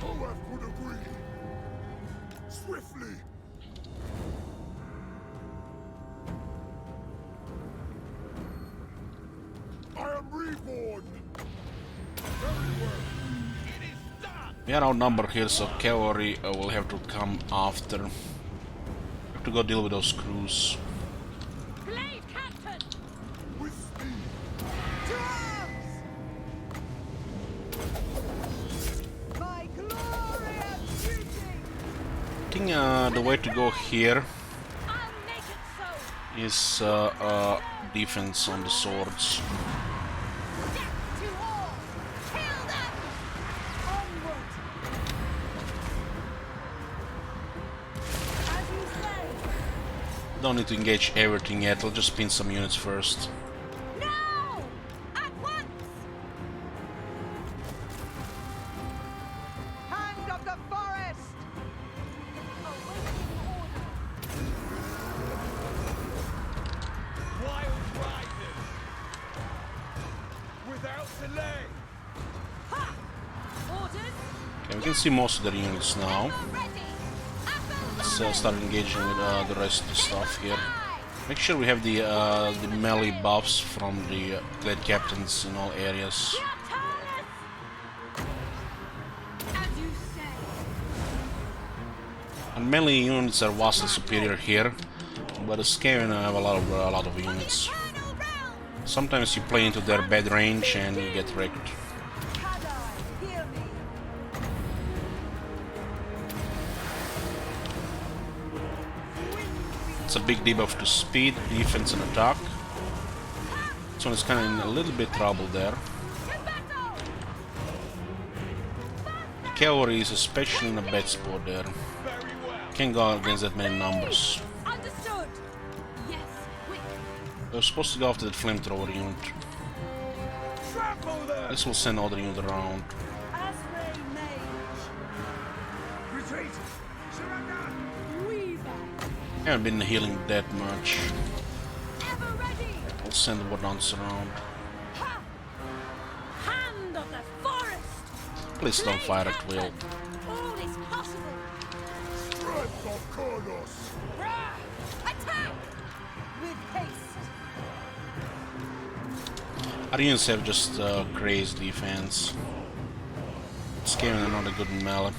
However would agree. Swiftly! I am reborn! Very well. It is done! We are outnumbered here, so cavalry will have to come after. We have to go deal with those crews. Blade Captain! With speed! To arms! My glorious duty! I think the way to go here I'll make it so! is defense on the swords. Death to all! Kill them! Onward! As you say! Don't need to engage everything yet, I'll just pin some units first. Now! At once! Hand of the forest! Awaiting order! Wild Okay, we can see most of their units now. Let's start engaging with the rest of the stuff here. Make sure we have the melee buffs from the glade captains in all areas. And melee units are vastly superior here, but the Skaven have a lot of units. Sometimes you play into their bad range and you get wrecked. It's a big debuff to speed, defense, and attack. This one is kind of in a little bit trouble there. The cavalry is especially in a bad spot there. Can't go against that many numbers. They're supposed to go after that flamethrower unit. This will send other units around. I haven't been healing that much. I'll send the Wardons around. Please don't fire at will. Our units have just crazy defense. Skaven are not a good in melee.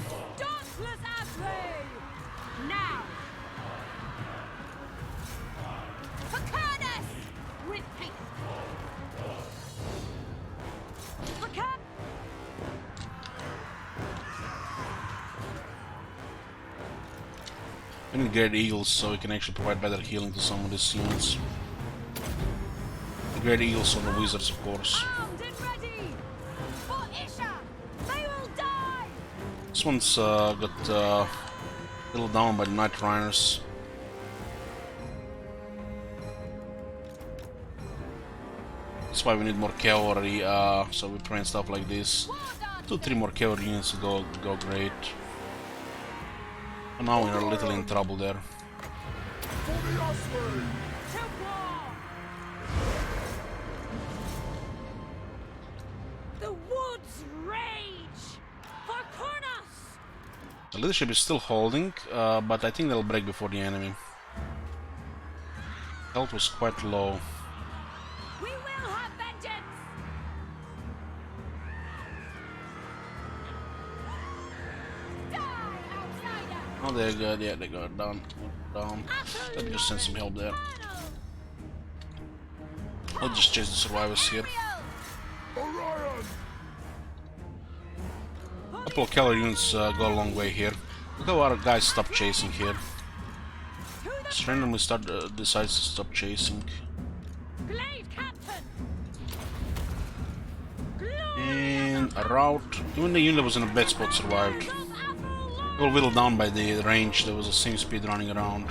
We need Great Eagles so we can actually provide better healing to some of these units. The Great Eagles or the Wizards, of course. This one's got a little down by the Night Riders. That's why we need more cavalry, so we prevent stuff like this. 2-3 more cavalry units to go great. But now we're a little in trouble there. The woods rage for Kurnos. The leadership is still holding, but I think they'll break before the enemy. Health was quite low. We will have vengeance. Die, outsider. Oh, they're good. Yeah, they got down. Let me just send some help there. I'll just chase the survivors here. A couple of cavalry units go a long way here. Look how our guys stop chasing here. Just randomly decides to stop chasing. And a rout. Even the unit that was in a bad spot survived. They were whittled down by the range. There was the same speed running around.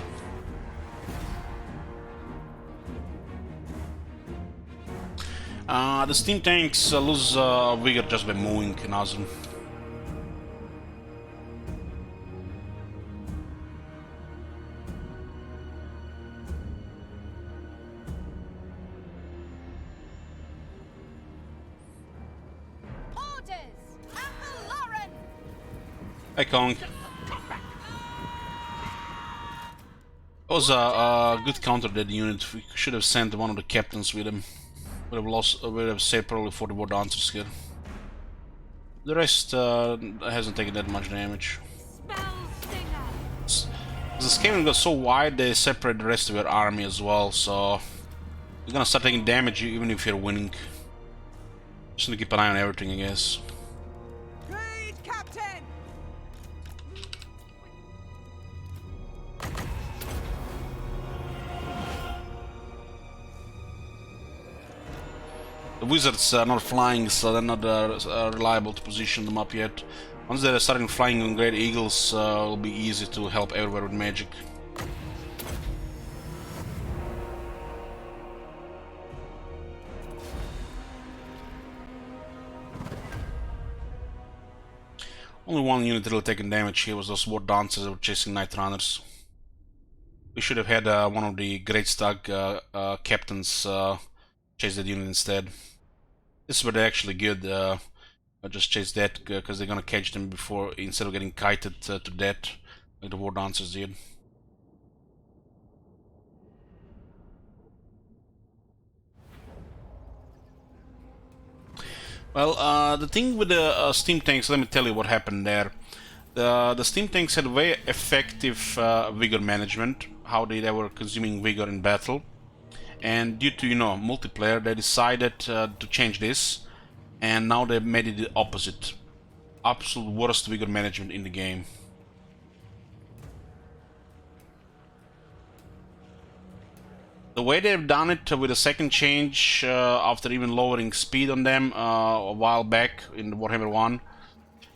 The steam tanks lose vigor just by moving in Azure. Hey Kong. That was a good counter that unit. We should have sent one of the captains with him. Would have saved probably 40 more dancers here. The rest hasn't taken that much damage. The Skaven got so wide they separate the rest of your army as well, so you're gonna start taking damage even if you're winning. Just need to keep an eye on everything, I guess. The Wizards are not flying, so they're not reliable to position them up yet. Once they're starting flying on Great Eagles, it'll be easy to help everywhere with magic. Only one unit really taking damage here was those War Dancers that were chasing Night Runners. We should have had one of the Great Stag captains chase that unit instead. This is where they're actually good. I just chase that because they're gonna catch them before, instead of getting kited to death like the war dancers did. Well, the thing with the steam tanks, let me tell you what happened there. The steam tanks had very effective vigor management, how they were consuming vigor in battle. And due to, you know, multiplayer, they decided to change this, and now they've made it the opposite. Absolute worst vigor management in the game. The way they've done it with the second change, after even lowering speed on them a while back in Warhammer 1,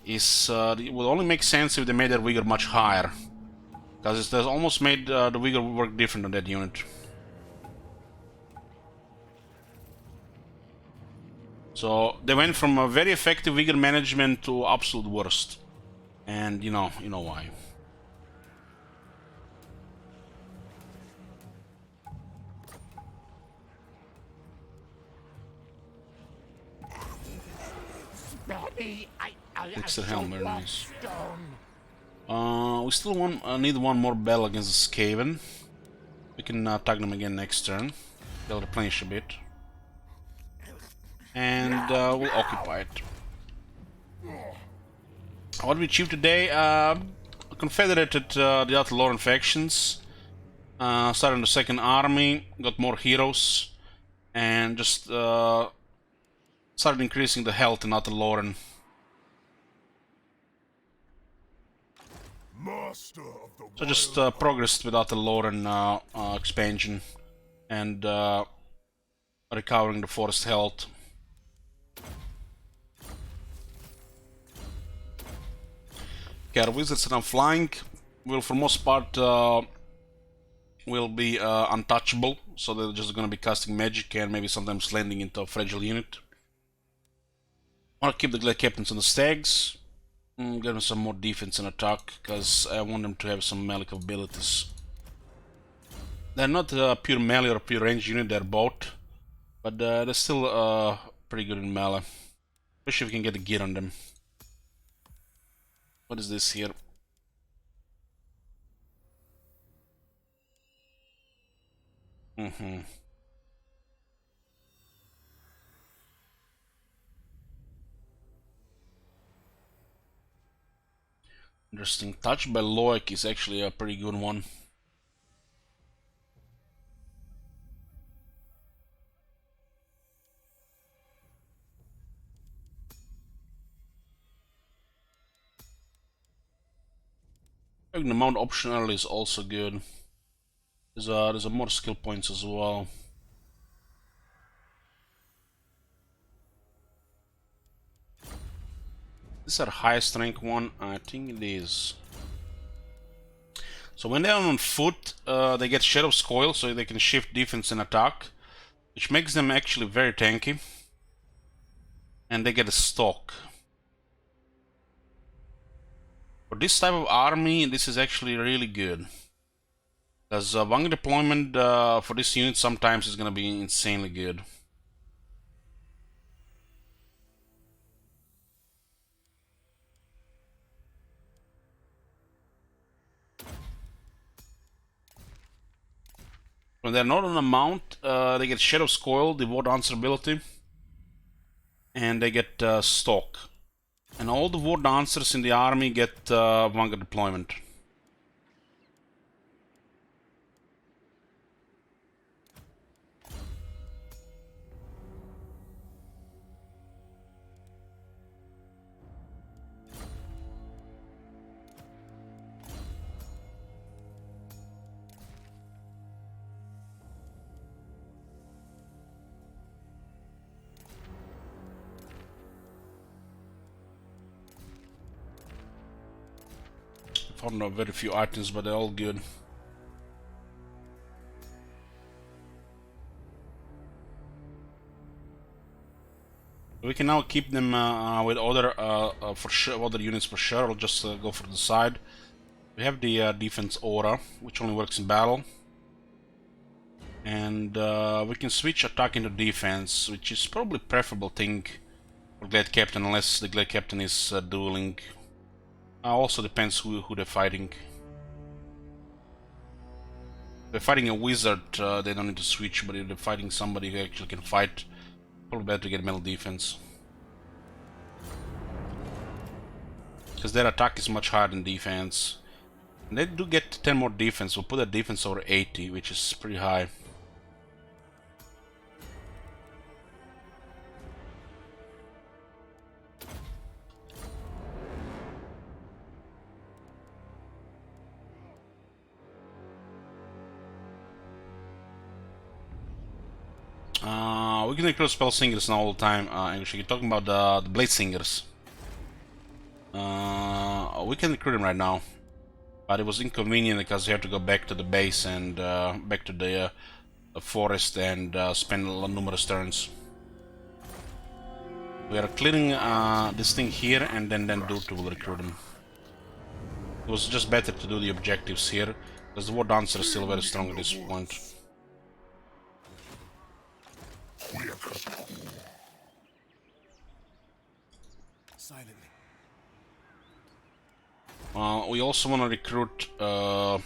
is it would only make sense if they made their vigor much higher, because it has almost made the vigor work different on that unit. So they went from a very effective vigor management to absolute worst, and you know why. Fix the helm, very nice. We still need one more battle against the Skaven. We can tag them again next turn. They'll replenish a bit. And we'll occupy it. What we achieved today, confederated the other Lauren factions, started the second army, got more heroes, and just started increasing the health in Outer Lauren. So just progressed with Outer Lauren expansion and recovering the forest health. Okay, our wizards that I'm flying will, for most part, will be untouchable, so they're just gonna be casting magic and maybe sometimes landing into a fragile unit. I want to keep the Glad Captains on the Stags, give them some more defense and attack, because I want them to have some melee abilities. They're not pure melee or pure range unit, they're both, but they're still pretty good in melee, especially if we can get the gear on them. What is this here? Interesting. Touch by Loic is actually a pretty good one. Having the mount optional is also good. There's a more skill points as well. This is our highest rank one, I think it is. So when they're on foot, they get Shadow's Coil, so they can shift defense and attack, which makes them actually very tanky. And they get a stock. For this type of army, this is actually really good. Because Wang deployment for this unit sometimes is going to be insanely good. When they're not on a mount, they get Shadow's Coil, Devote Answerability, and they get Stalk. And all the War Dancers in the army get Vanguard Deployment. Found very few items, but they're all good. We can now keep them with other other units for sure. I'll just go for the side. We have the defense aura, which only works in battle. And we can switch attack into defense, which is probably preferable thing for Glad Captain, unless the Glad Captain is dueling. Also depends who they're fighting. If they're fighting a wizard, they don't need to switch, but if they're fighting somebody who actually can fight, probably better to get metal defense. Because their attack is much higher than defense. And they do get 10 more defense, we'll put their defense over 80, which is pretty high. We can recruit spell singers now all the time. Actually, you're talking about the blade singers. We can recruit them right now, but it was inconvenient because you have to go back to the base and back to the forest and spend numerous turns. We are clearing this thing here, and then Durtu will recruit them. It was just better to do the objectives here, because the war dancer is still very strong at this point. Silently. We also want to recruit the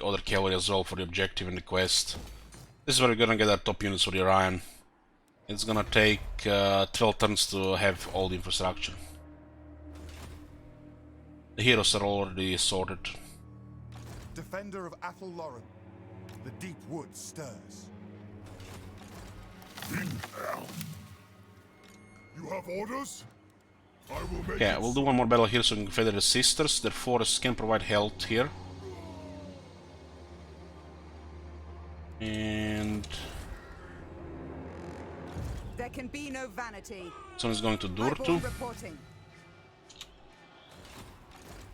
other cavalry as well for the objective in the quest. This is where we're gonna get our top units for the Orion. It's gonna take 12 turns to have all the infrastructure. The heroes are already sorted. Defender of Athel Lauren, the deep wood stirs. You have orders? I will make Okay, we'll do one more battle here so we can feather the sisters. Their forests can provide health here. And There can be no vanity. someone's going to Highborn Durtu. reporting.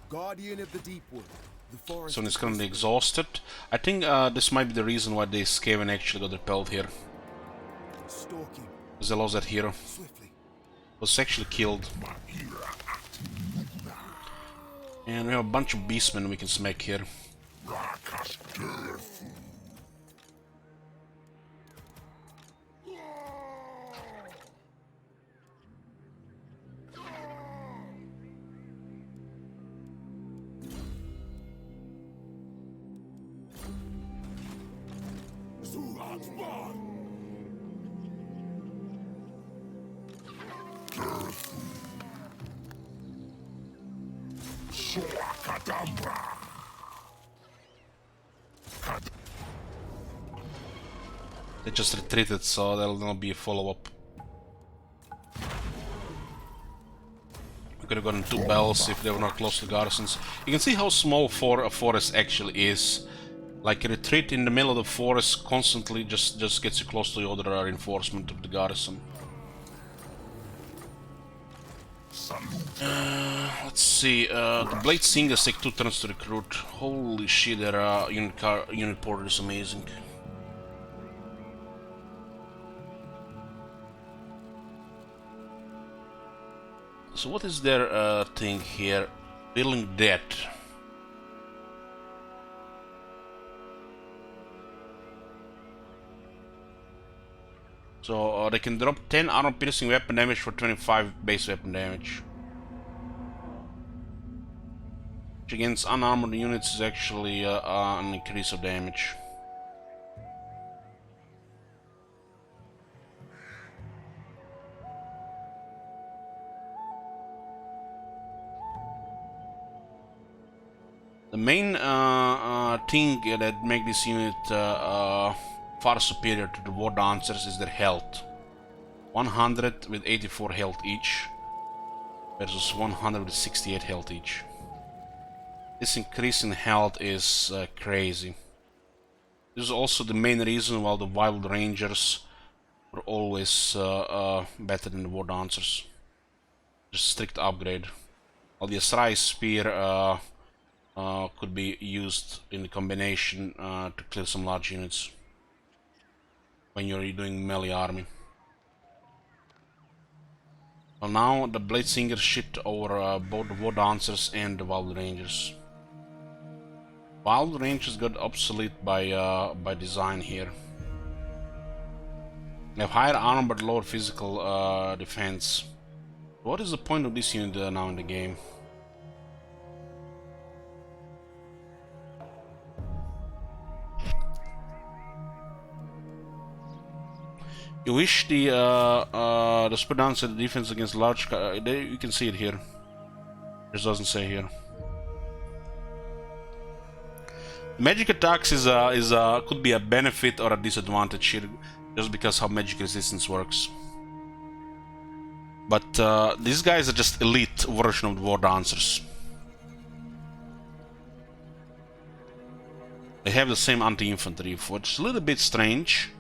Guardian of the deep wood. The forest. Someone is currently exhausted. I think this might be the reason why they Skaven actually got repelled here. Stalking. Because they lost that hero. Swiftly. Was actually killed. And we have a bunch of beastmen we can smack here. They just retreated, so there'll not be a follow-up. We could have gotten 2 bells if they were not close to garrisons. You can see how small a forest actually is. Like a retreat in the middle of the forest constantly just gets you close to the other reinforcement of the garrison. Let's see, the Blade Singers take 2 turns to recruit. Holy shit, their unit porter is amazing. So what is their thing here? Building debt. So they can drop 10 armor piercing weapon damage for 25 base weapon damage. Which against unarmored units is actually an increase of damage. The main thing that makes this unit far superior to the War Dancers is their health. 100 with 84 health each versus 100 with 68 health each. This increase in health is crazy. This is also the main reason why the Wild Rangers were always better than the War Dancers. Just strict upgrade. While the Asrai Spear could be used in the combination to clear some large units when you're doing melee army. Well, now the Blade Singers shit over both the War Dancers and the Wild Rangers. Wild Rangers got obsolete by design here. They have higher armor but lower physical defense. What is the point of this unit now in the game? You wish the Super Dancer defense against large. You can see it here. It doesn't say here. Magic attacks could be a benefit or a disadvantage here, just because how magic resistance works. But these guys are just elite version of the War Dancers. They have the same anti-infantry, which is a little bit strange,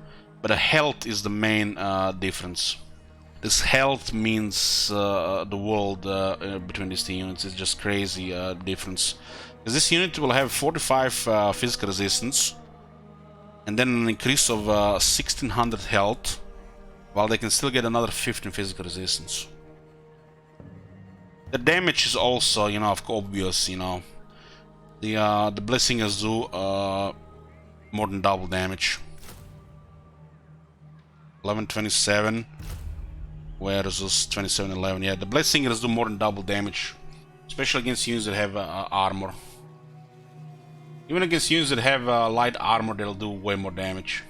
but the health is the main difference. This health means the world between these two units is just crazy difference. Because this unit will have 45 physical resistance, and then an increase of 1600 health, while they can still get another 15 physical resistance. The damage is also, you know, obvious, you know. The Blessingers do more than double damage. 1127 versus 2711. Yeah, the Blessingers do more than double damage, especially against units that have armor. Even against units that have light armor, they'll do way more damage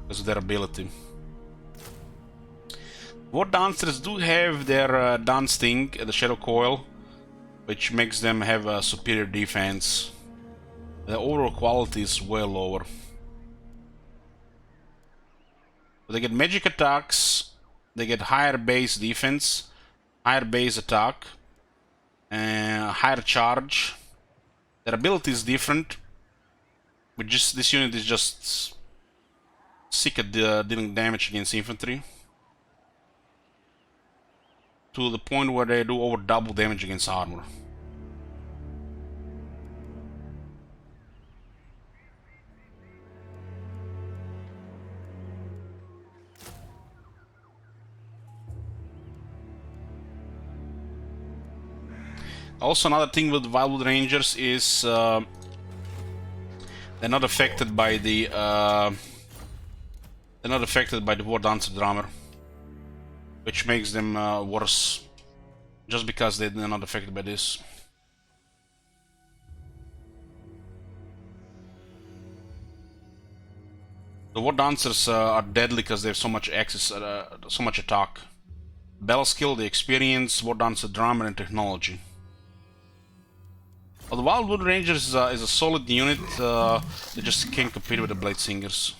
because of their ability. War Dancers do have their Dance Sting, the Shadow Coil, which makes them have a superior defense. The overall quality is way lower. But they get magic attacks, they get higher base defense, higher base attack, and higher charge. Their ability is different, but just this unit is just sick at dealing damage against infantry, to the point where they do over double damage against armor. Also, another thing with Wildwood Rangers is they're not affected by the War Dancer Drummer, which makes them worse, just because they're not affected by this. The War Dancers are deadly because they have so much access, so much attack. Battle skill, the experience, War Dancer Drummer, and technology. Well, the Wildwood Rangers is a solid unit. They just can't compete with the Blade Singers.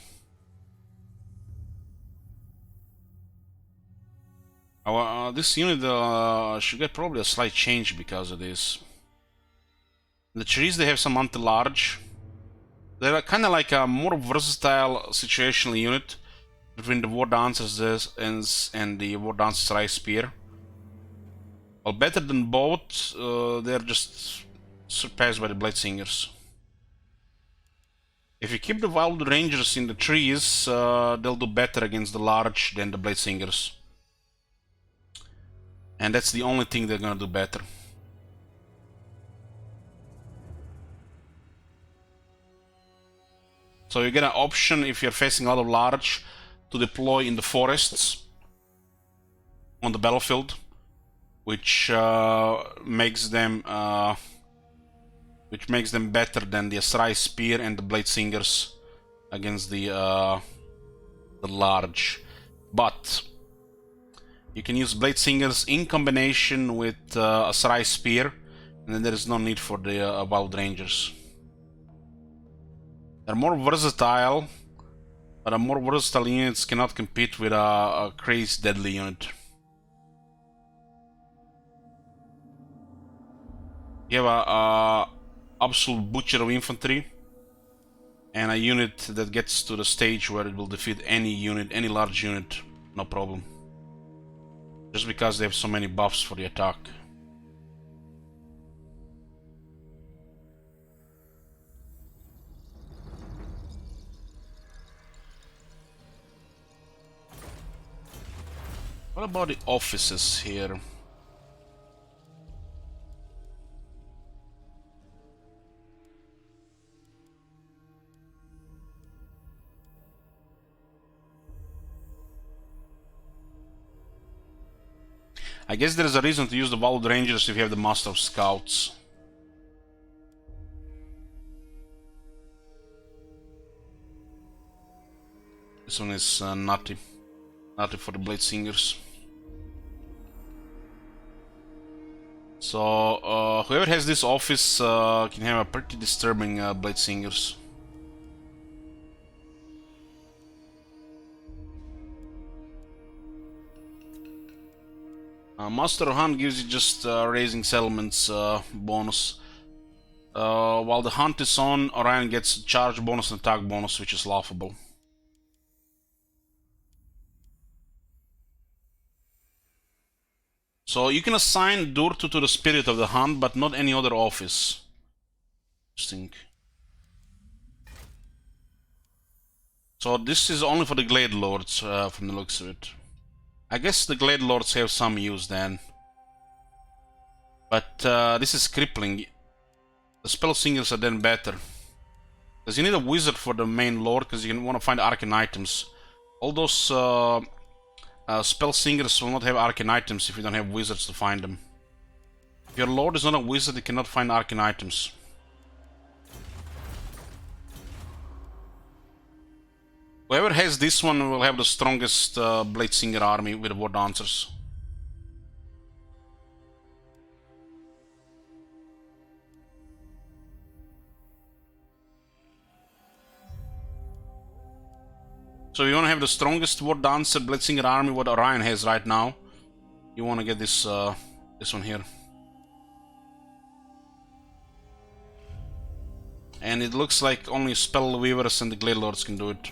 This unit should get probably a slight change because of this. In the trees they have some anti-large. They're kind of like a more versatile situational unit between the War Dancers and the War Dancers Rise Spear. Well, better than both, they're just surpassed by the Blade Singers. If you keep the Wild Rangers in the trees, they'll do better against the large than the Blade Singers. And that's the only thing they're gonna do better. So you get an option, if you're facing a lot of large, to deploy in the forests on the battlefield, which makes them better than the Asrai Spear and the Blade Singers against the large. But you can use Blade Singers in combination with Asrai Spear, and then there is no need for the Wild Rangers. They're more versatile, but a more versatile units cannot compete with a crazy deadly unit. You have a absolute butcher of infantry, and a unit that gets to the stage where it will defeat any unit, any large unit, no problem. Just because they have so many buffs for the attack. What about the offices here? I guess there is a reason to use the Vault Rangers if you have the Master of Scouts. This one is nutty. Nutty for the Blade Singers. So, whoever has this office can have a pretty disturbing Blade Singers. Master of Hunt gives you just raising settlements bonus. While the hunt is on, Orion gets charge bonus and attack bonus, which is laughable. So you can assign Durtu to the Spirit of the Hunt, but not any other office. Interesting. So this is only for the Glade Lords, from the looks of it. I guess the Glade Lords have some use then. But this is crippling. The Spell Singers are then better. Because you need a wizard for the main lord, because you want to find arcane items. All those Spell Singers will not have arcane items if you don't have wizards to find them. If your lord is not a wizard, you cannot find arcane items. Whoever has this one will have the strongest Blade Singer army with War Dancers. So you want to have the strongest War Dancer Blade Singer army what Orion has right now. You want to get this this one here. And it looks like only Spell Weavers and the Glade Lords can do it.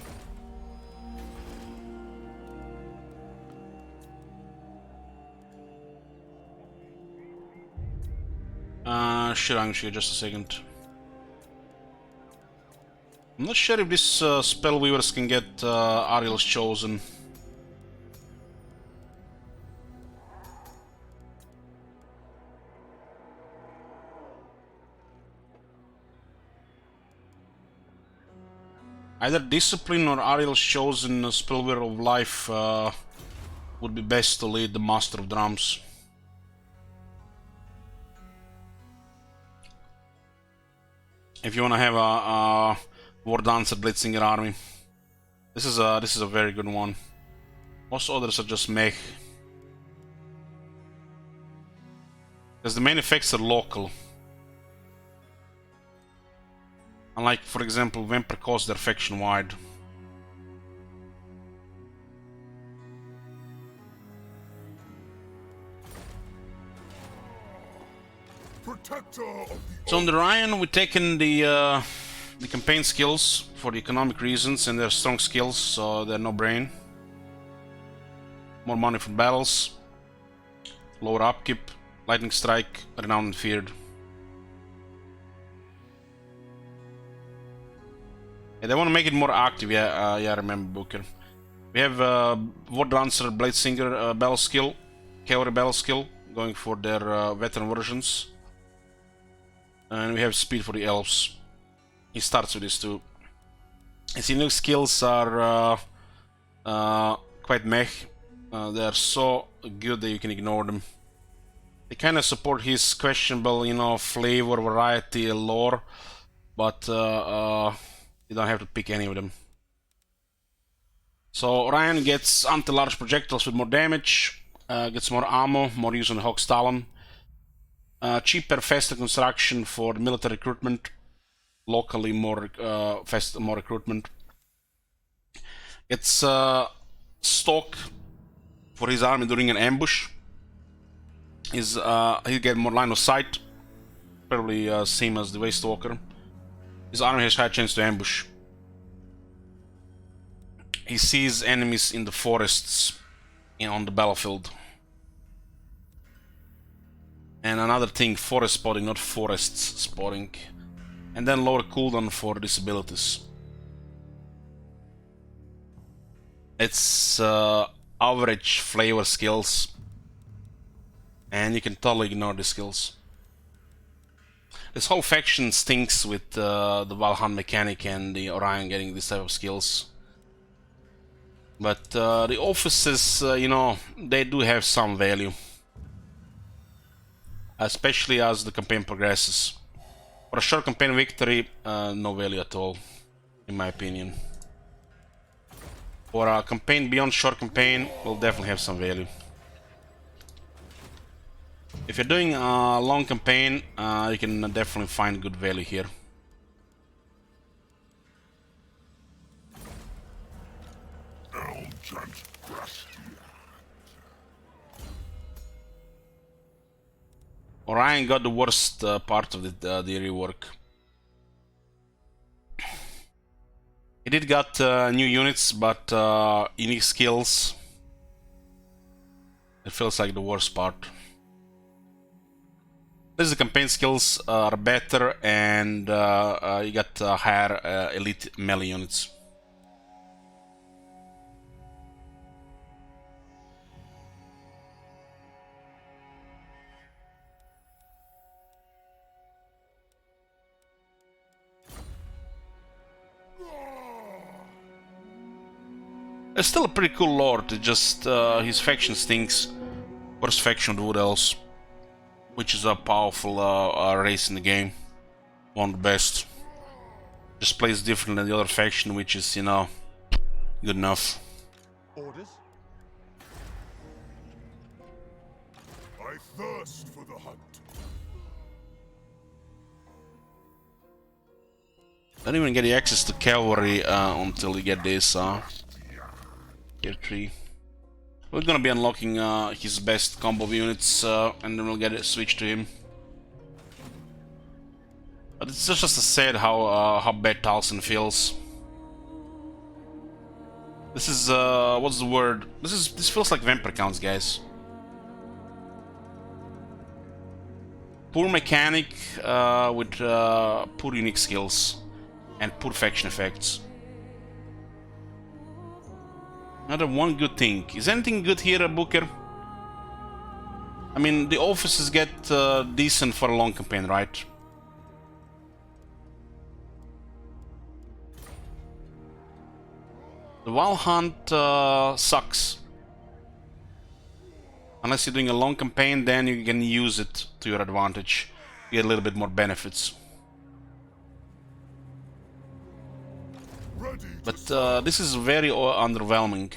Sure, I'm sure, just a second. I'm not sure if this Spell Weavers can get Ariel's Chosen. Either Discipline or Ariel's Chosen Spellweaver of Life would be best to lead the Master of Drums. If you want to have a War Dancer Blade Singer army, this is a very good one. Most others are just meh, because the main effects are local. Unlike, for example, Vampire Coast, they're faction wide. So on the Ryan, we've taken the campaign skills for the economic reasons, and they're strong skills, so they're no brain. More money for battles, lower upkeep, lightning strike, renowned and feared. Yeah, they want to make it more active. Yeah, I remember Booker. We have War Dancer, Blade Singer battle skill, Cavalry battle skill, going for their veteran versions. And we have speed for the elves. He starts with this too. His new skills are quite meh. They are so good that you can ignore them. They kind of support his questionable, you know, flavor, variety, lore, but you don't have to pick any of them. So Orion gets anti-large projectiles with more damage, gets more ammo, more use on the Hawk's Talon. Cheaper, faster construction for military recruitment. Locally, more faster, more recruitment. It's stock for his army during an ambush. He'll get more line of sight, probably same as the Waste Walker. His army has high chance to ambush. He sees enemies in the forests on the battlefield. And another thing, forest spotting, not forests spotting. And then lower cooldown for disabilities. It's average flavor skills. And you can totally ignore the skills. This whole faction stinks with the Valhan mechanic and the Orion getting this type of skills. But the offices, you know, they do have some value. especially as the campaign progresses. For a short campaign victory, no value at all, in my opinion. For a campaign beyond short campaign, will definitely have some value. If you're doing a long campaign, you can definitely find good value here. Orion got the worst part of the rework. He did got new units, but unique skills. It feels like the worst part. At least the campaign skills are better, and you got higher elite melee units. It's still a pretty cool lord, it just his faction stinks. Worst faction of the Wood Elves, which is a powerful race in the game. One of the best. Just plays different than the other faction, which is, you know, good enough. Orders? I thirst for the hunt. Don't even get the access to cavalry until you get this tier 3. We're gonna be unlocking his best combo units, and then we'll get it switched to him. But it's just a sad how bad Talsyn feels. This is what's the word? This feels like vampire counts, guys. Poor mechanic with poor unique skills and poor faction effects. Another one good thing. Is anything good here, Booker? I mean, the officers get decent for a long campaign, right? The Wild Hunt sucks. Unless you're doing a long campaign, then you can use it to your advantage. You get a little bit more benefits. But this is very underwhelming.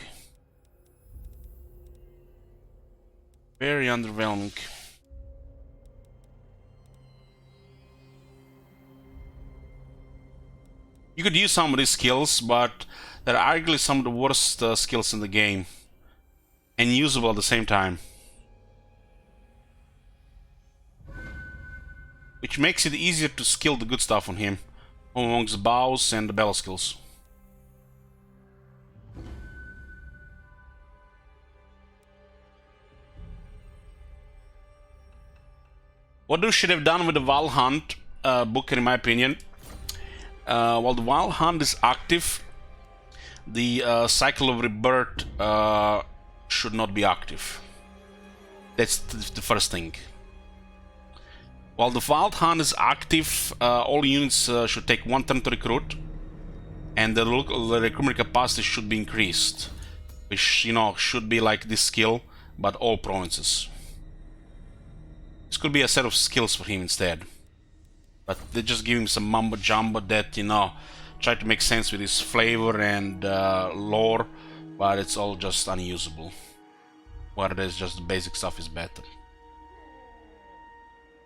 Very underwhelming. You could use some of these skills, but they're arguably some of the worst skills in the game. And usable at the same time. Which makes it easier to skill the good stuff on him. Amongst the bows and the battle skills. What they should have done with the Wild Hunt, Booker, in my opinion, while the Wild Hunt is active, the Cycle of Rebirth should not be active. That's the first thing. While the Wild Hunt is active, all units should take 1 turn to recruit, and the recruitment capacity should be increased, which, you know, should be like this skill, but all provinces. This could be a set of skills for him instead. But they just give him some mumbo jumbo that, you know, try to make sense with his flavor and lore, but it's all just unusable. Whereas just the basic stuff is better.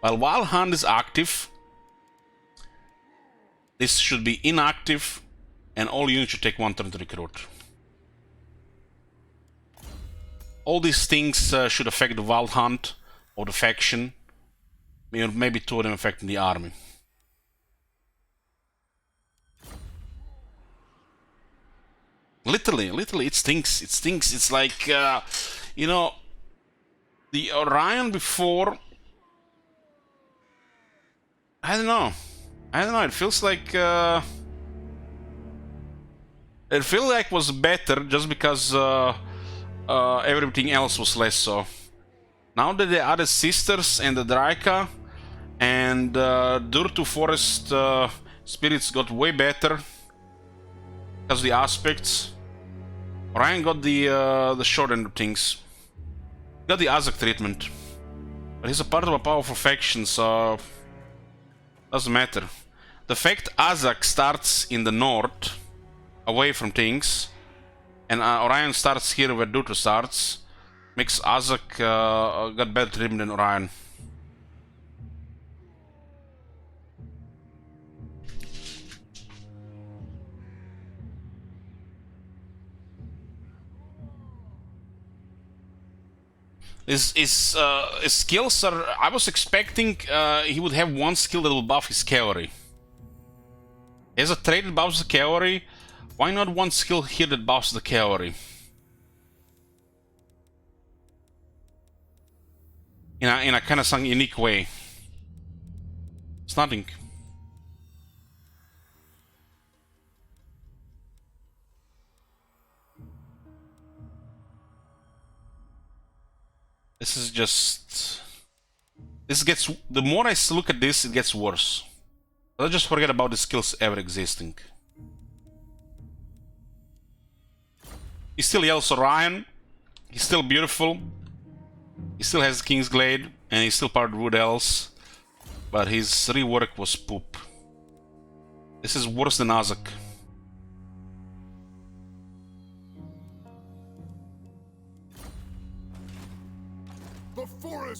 While Wild Hunt is active, this should be inactive, and all units should take 1 turn to recruit. All these things should affect the Wild Hunt or the faction, maybe 2 of them affecting the army. Literally, it stinks. It stinks. It's like, you know, the Orion before. I don't know. It feels like it was better just because everything else was less so. Now that they added Sisters and the Draika, and Durtu Forest Spirits got way better because of the aspects. Orion got the short end of things. Got the Azak treatment. But he's a part of a powerful faction, so doesn't matter. The fact Azak starts in the north, away from things, and Orion starts here where Dutra starts, makes Azak got better treatment than Orion. His skills are... I was expecting he would have one skill that will buff his cavalry. He has a trait that buffs the cavalry. Why not one skill here that buffs the cavalry? In a kind of some unique way. It's nothing. This is just... This gets... The more I look at this, it gets worse. Let's just forget about the skills ever existing. He still yells Orion. He's still beautiful. He still has King's Glade. And he's still part of Wood Elves. But his rework was poop. This is worse than Azak.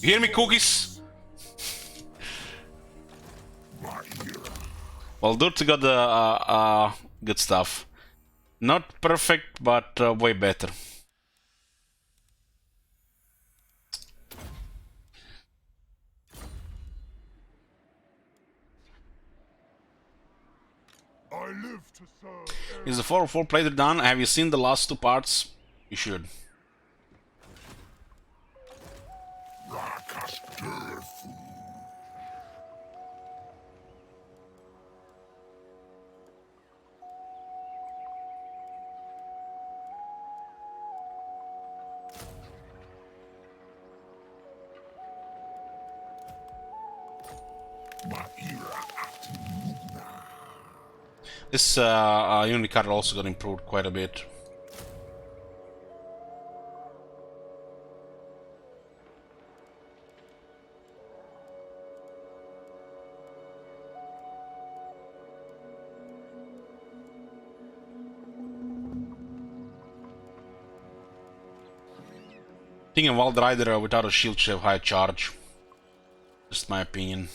You hear me, Cookies? Well, Dirty got the good stuff. Not perfect, but way better. I live to serve. Is the 404 playthrough done? Have you seen the last two parts? You should. This Unity card also got improved quite a bit. I think a Wild Rider without a shield should have high charge. Just my opinion.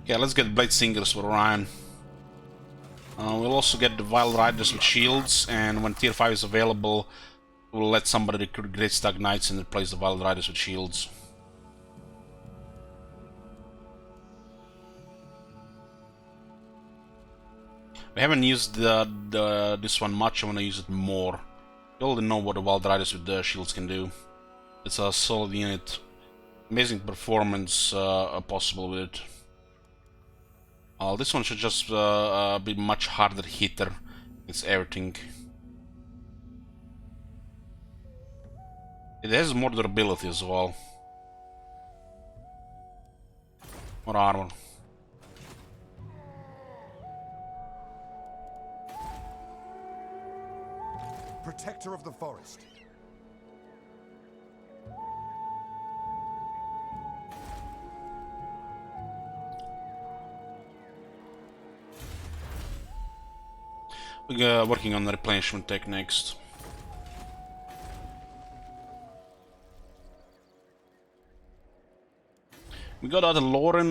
Okay, let's get Blade Singers for Orion. We'll also get the Wild Riders with shields, and when tier 5 is available, we'll let somebody recruit Great Stag Knights and replace the Wild Riders with shields. We haven't used this one much. I want to use it more. You already know what the Wild Riders with the shields can do. It's a solid unit. Amazing performance possible with it. This one should just be much harder hitter. It's everything. It has more durability as well. More armor. Protector of the forest. We're working on the replenishment tech next. We got out of Lauren.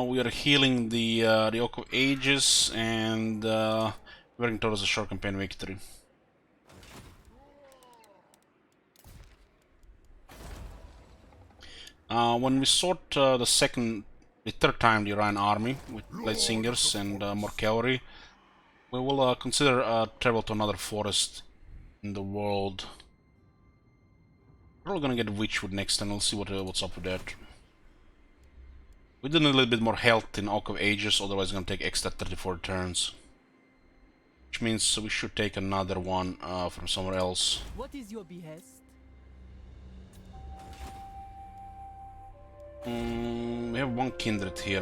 We are healing the Oak of Ages and working towards a short campaign victory. When we sort the third time the Orion army with Blade Singers and more cavalry, we will consider travel to another forest in the world. We're probably gonna get Witchwood next, and we'll see what's up with that. We did a little bit more health in Oak of Ages, otherwise it's gonna take extra 34 turns. Which means we should take another one from somewhere else. What is your behest? We have one kindred here,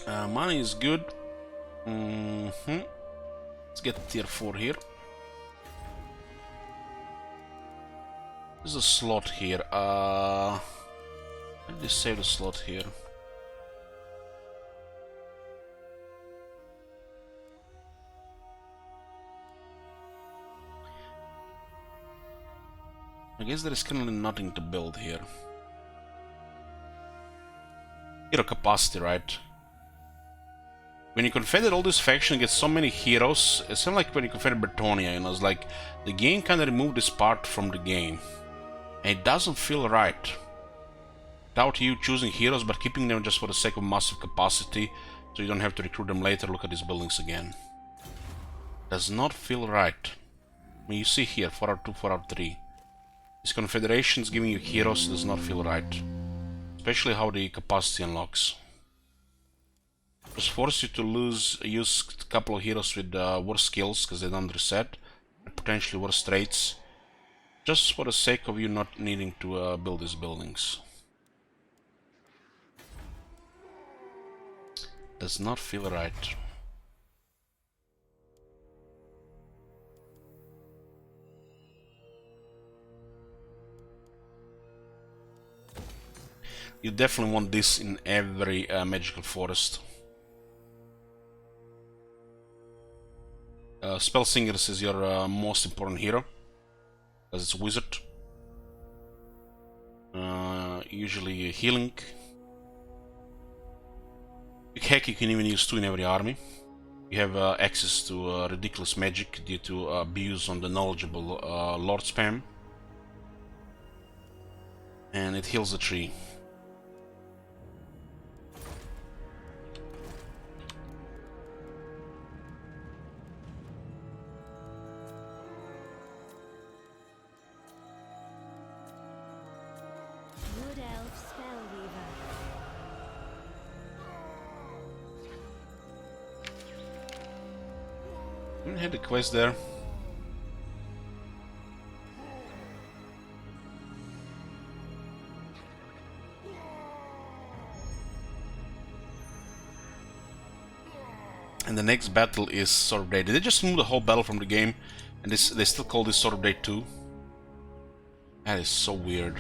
huh? Money is good. Let's get tier 4 here. There's a slot here. Let me save the slot here. I guess there is currently nothing to build here. Hero capacity, right? When you confederate all this faction, you get so many heroes. It's kind of like when you confederate Bretonia, you know, it's like the game kind of removed this part from the game. And it doesn't feel right. Without you choosing heroes, but keeping them just for the sake of massive capacity, so you don't have to recruit them later. Look at these buildings again. Does not feel right. I mean, you see here, 4 out 2, 4 out 3. These confederations giving you heroes does not feel right. Especially how the capacity unlocks. Just force you to use a couple of heroes with worse skills because they don't reset, and potentially worse traits, just for the sake of you not needing to build these buildings. Does not feel right. You definitely want this in every magical forest. Spell Singers is your most important hero, as it's a wizard. Usually healing. Heck, you can even use 2 in every army. You have access to ridiculous magic due to abuse on the knowledgeable Lord spam. And it heals the tree. I had the quest there. And the next battle is Sword of Day. Did they just remove the whole battle from the game? And they still call this Sword of Day 2? That is so weird.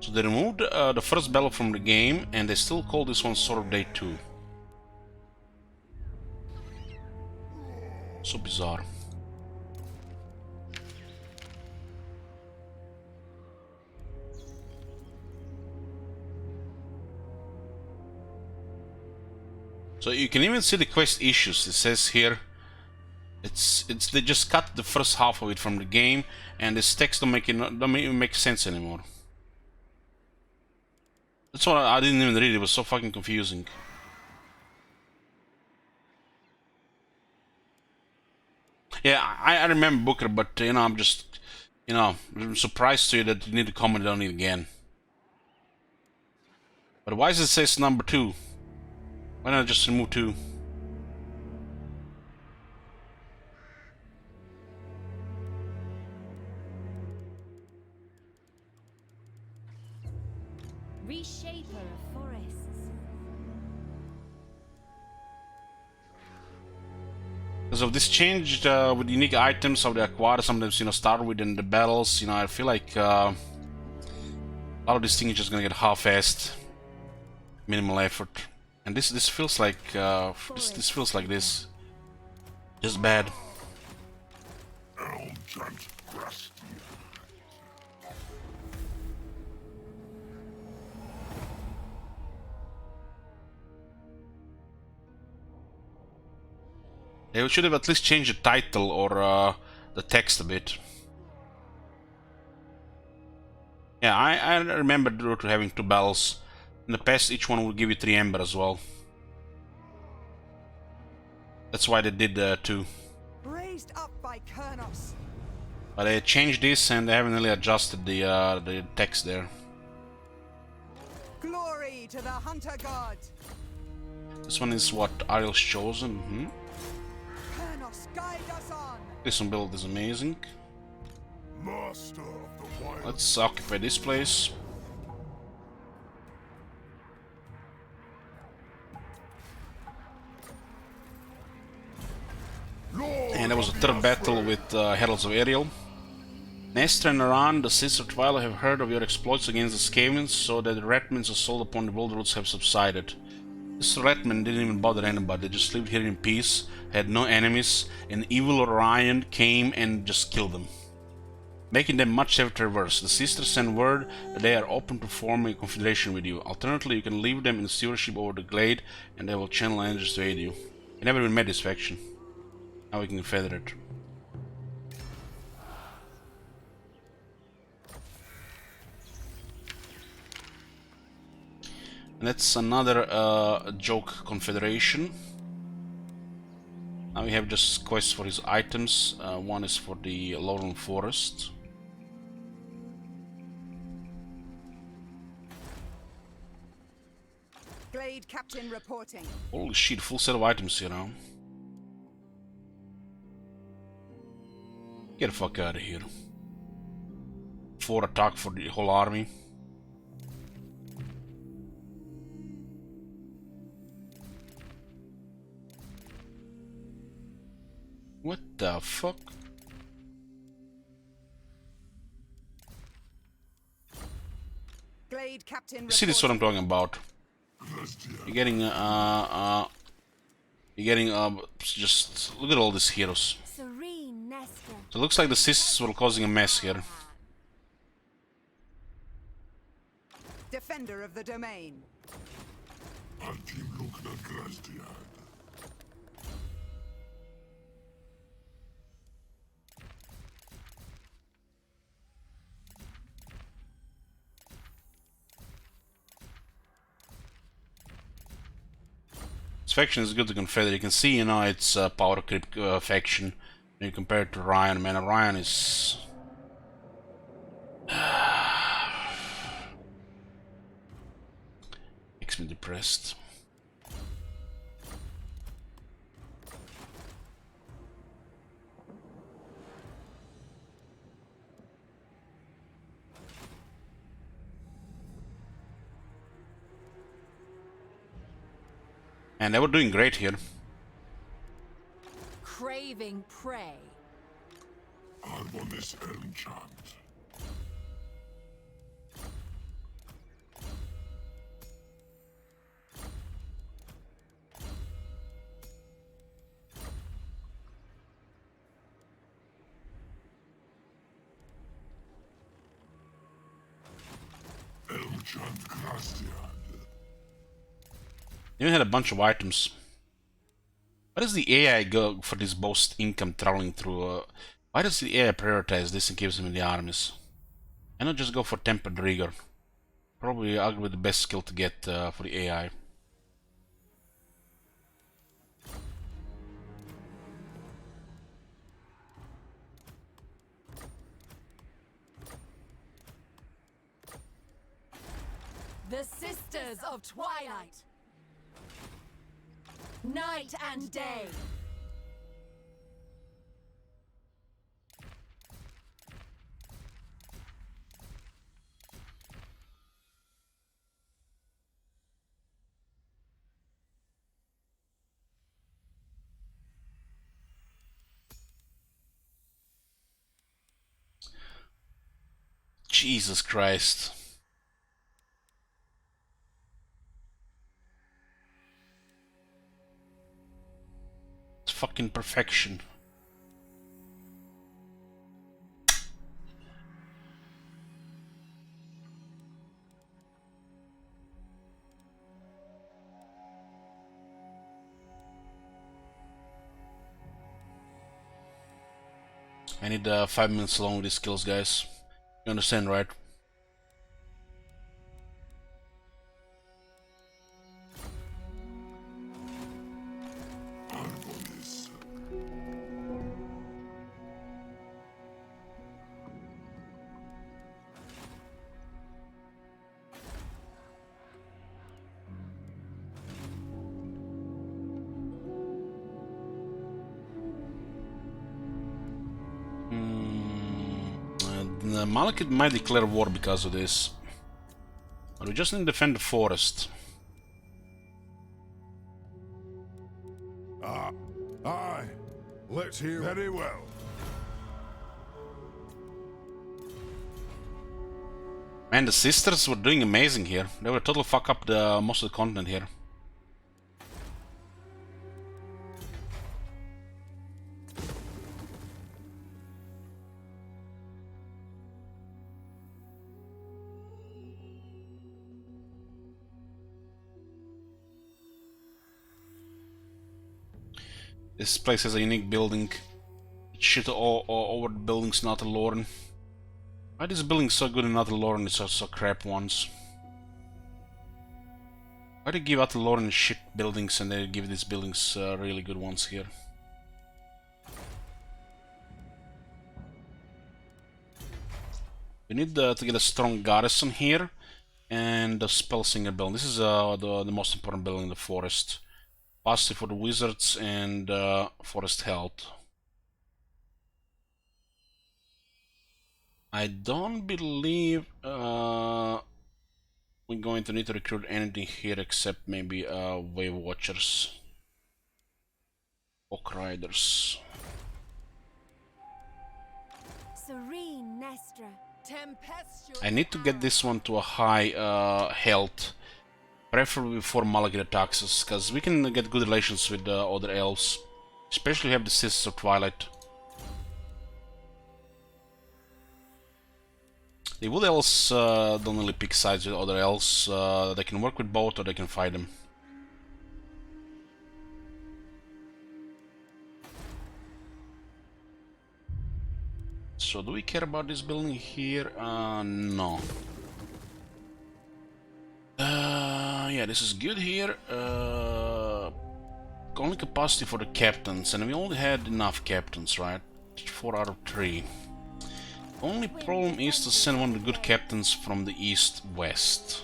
So they removed the first battle from the game, and they still call this one Sword of Day 2. So bizarre. So you can even see the quest issues. It says here, they just cut the first half of it from the game, and this text don't even make sense anymore. That's what I didn't even read. It was so fucking confusing. Yeah, I remember Booker, but you know, I'm just, you know, I'm surprised to you that you need to comment on it again. But why does it say number 2? Why not just remove 2? Reshaper of forests. Because of this change with unique items, how they acquire, sometimes, you know, start within the battles, you know, I feel like a lot of these things are just gonna get half-assed, minimal effort, and this feels like this feels like this, just bad. They should have at least changed the title or the text a bit. Yeah, I remember Dota having 2 battles. In the past, each one would give you 3 Ember as well. That's why they did 2. Raised up by Kurnos. But they changed this and they haven't really adjusted the text there. Glory to the Hunter God. This one is what, Ariel's Chosen. Kurnos, guide us on. This one build is amazing. Master of the wild. Let's occupy this place. enter battle with Heralds of Ariel. Nestor and Aran, the sister Twilight, have heard of your exploits against the Skavens, so that the Ratman's assault upon the Worldroots have subsided. This Ratman didn't even bother anybody, they just lived here in peace, had no enemies, and evil Orion came and just killed them, making them much safer to traverse. The sisters send word that they are open to forming a confederation with you. Alternatively, you can leave them in stewardship over the glade, and they will channel energies to aid you. You never even met this faction. Now we can confederate. And that's another joke confederation. Now we have just quests for his items. One is for the Laurel Forest. Glade Captain reporting. Holy shit, full set of items here now. Get the fuck out of here. 4 attack for the whole army. What the fuck? Glade Captain See, this is what I'm talking about. You're getting just look at all these heroes. Serene Nestor. So it looks like the sisters were causing a mess here. Defender of the domain. This faction is good to confederate. You can see, you know, it's a power creep faction. When you compare it to Ryan, man, Ryan is makes me depressed. And they were doing great here. Craving prey. Harmonious enchant. Enchant Grastian. They even had a bunch of items. Why does the AI go for this boast income traveling through? Why does the AI prioritize this and gives them in the armies? Why not just go for tempered rigor? Probably arguably the best skill to get for the AI. The Sisters of Twilight. Night and day. Jesus Christ. It's fucking perfection. I need 5 minutes along with these skills, guys. You understand, right? Malekith might declare war because of this. But we just need to defend the forest. Aye. Let's hear. Very well. Man, the sisters were doing amazing here. They were total fuck up the most of the content here. This place has a unique building. Shit all over the buildings, not a Lauren. Why is this building so good and not a Lauren is so crap ones? Why do they give out Lauren shit buildings and they give these buildings really good ones here? We need to get a strong garrison here and the Spellsinger building. This is the most important building in the forest. Positive for the wizards and forest health. I don't believe we're going to need to recruit anything here except maybe wave watchers, oak riders. Serene Nestra, tempestuous. I need to get this one to a high health. Preferably before Malagir attacks us, because we can get good relations with the other elves. Especially have the Sisters of Twilight. The Wood Elves don't really pick sides with other elves. They can work with both or they can fight them. So do we care about this building here? No. Yeah, this is good here. Only capacity for the captains, and we only had enough captains, right? 4 out of 3. Only problem is to send one of the good captains from the east-west.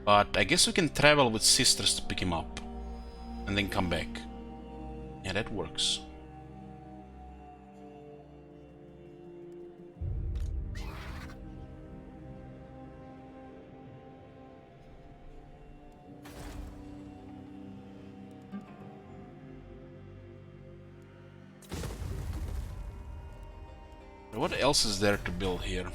But I guess we can travel with sisters to pick him up. And then come back. Yeah, that works. What else is there to build here?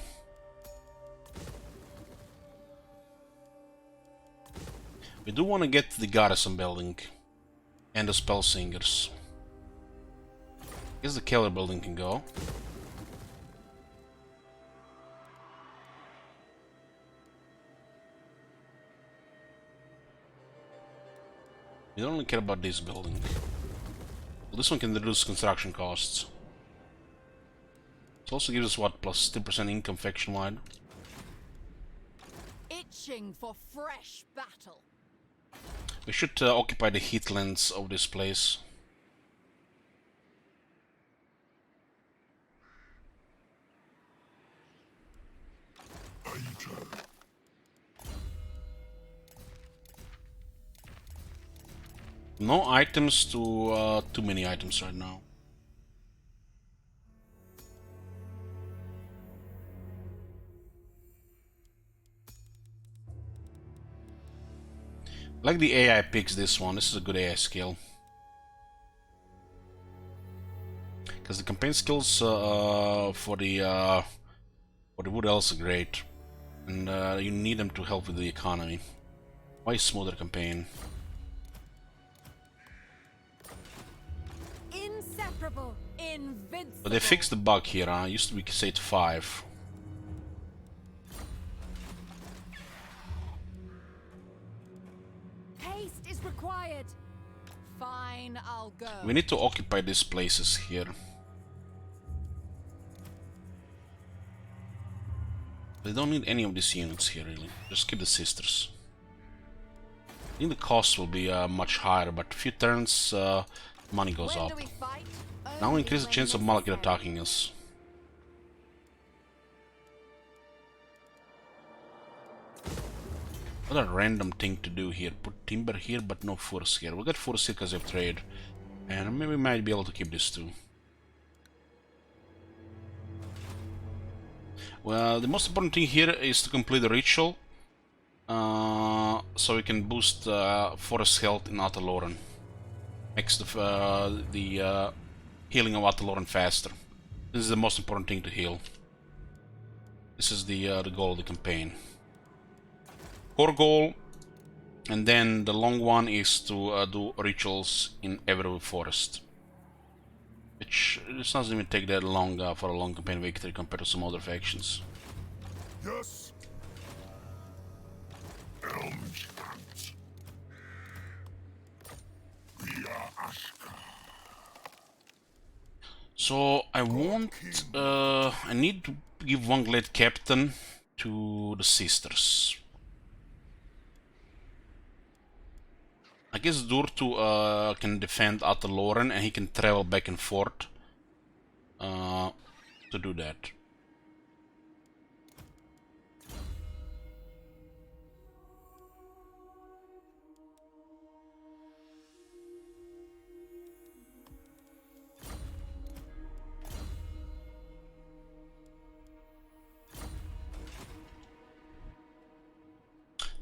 We do want to get the garrison building and the spell singers. I guess the Keller building can go. We don't really care about this building. Well, this one can reduce construction costs. It also gives us what, plus 10% income faction wide. Itching for fresh battle. We should occupy the heathlands of this place. No items to too many items right now. Like the AI picks this one. This is a good AI skill. Because the campaign skills for the Wood Elves are great. And you need them to help with the economy. Why smoother campaign? Inseparable, invincible. But they fixed the bug here, huh? Used to be say 5. Haste is required. Fine, I'll go. We need to occupy these places here. They don't need any of these units here, really. Just keep the sisters. I think the cost will be much higher, but a few turns, money goes up. Now we increase the chance of Malakir attacking us. What a random thing to do here. Put timber here, but no force here. We'll get force here because of trade. And maybe we might be able to keep this too. Well, the most important thing here is to complete the ritual. So we can boost forest health in Outer Loren. makes the healing of Ataloran faster. This is the most important thing to heal. This is the goal of the campaign. Core goal, and then the long one is to do rituals in every forest. Which it doesn't even take that long for a long campaign victory compared to some other factions. Yes. Elm's Hunt. We are Ashka. So I want, I need to give one glade captain to the sisters. I guess Durtu can defend Ataloran and he can travel back and forth to do that.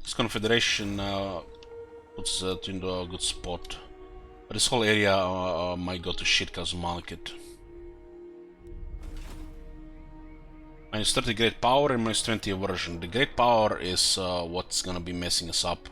This confederation puts it into a good spot. But this whole area might go to shit because of Malekith. Minus 30 great power and minus 20 aversion. The great power is what's gonna be messing us up.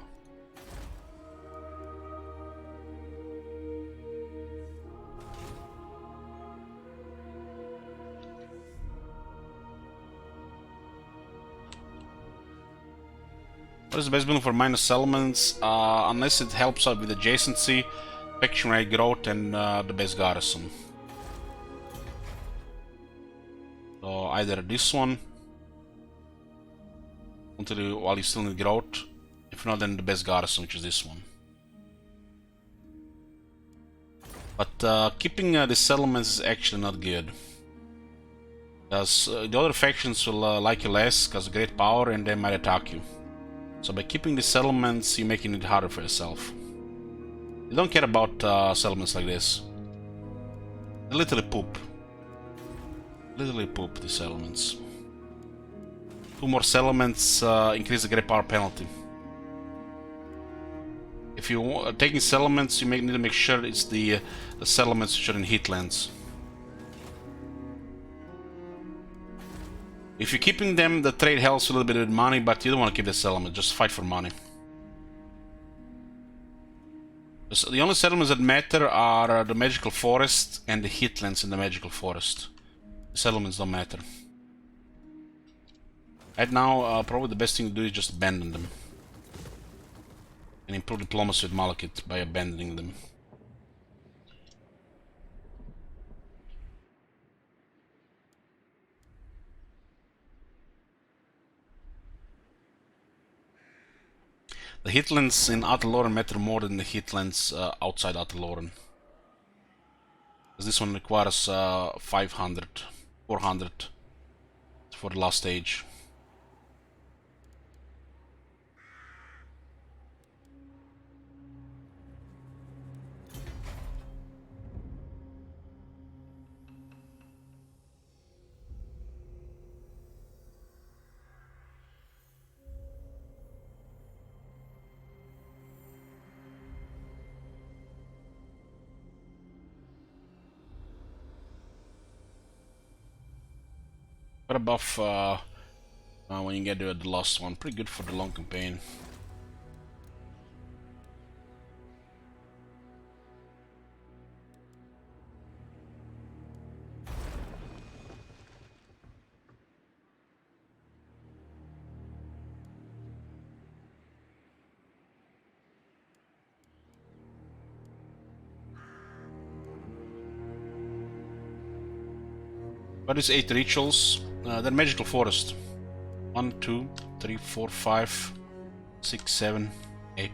What is the best building for minus elements? Unless it helps out with adjacency, faction rate growth, and the best garrison. So either this one, while you still need growth. If not, then the best garrison, which is this one. But keeping the settlements is actually not good. Because the other factions will like you less because of great power and they might attack you. So by keeping the settlements, you're making it harder for yourself. You don't care about settlements like this. They literally poop. Literally poop, the settlements. 2 more settlements increase the great power penalty. If you're taking settlements, you need to make sure it's the settlements which are in heatlands. If you're keeping them, the trade helps a little bit with money, but you don't want to keep the settlement, just fight for money. So the only settlements that matter are the magical forest and the heatlands in the magical forest. The settlements don't matter. Right now, probably the best thing to do is just abandon them. And improve diplomacy with Malekith by abandoning them. The heatlands in Ataloran matter more than the heatlands outside Ataloran. Because this one requires 500, 400 for the last stage. What a buff when you get to the last one. Pretty good for the long campaign. What is 8 rituals? They're magical forest. 1, 2, 3, 4, 5, 6, 7, 8.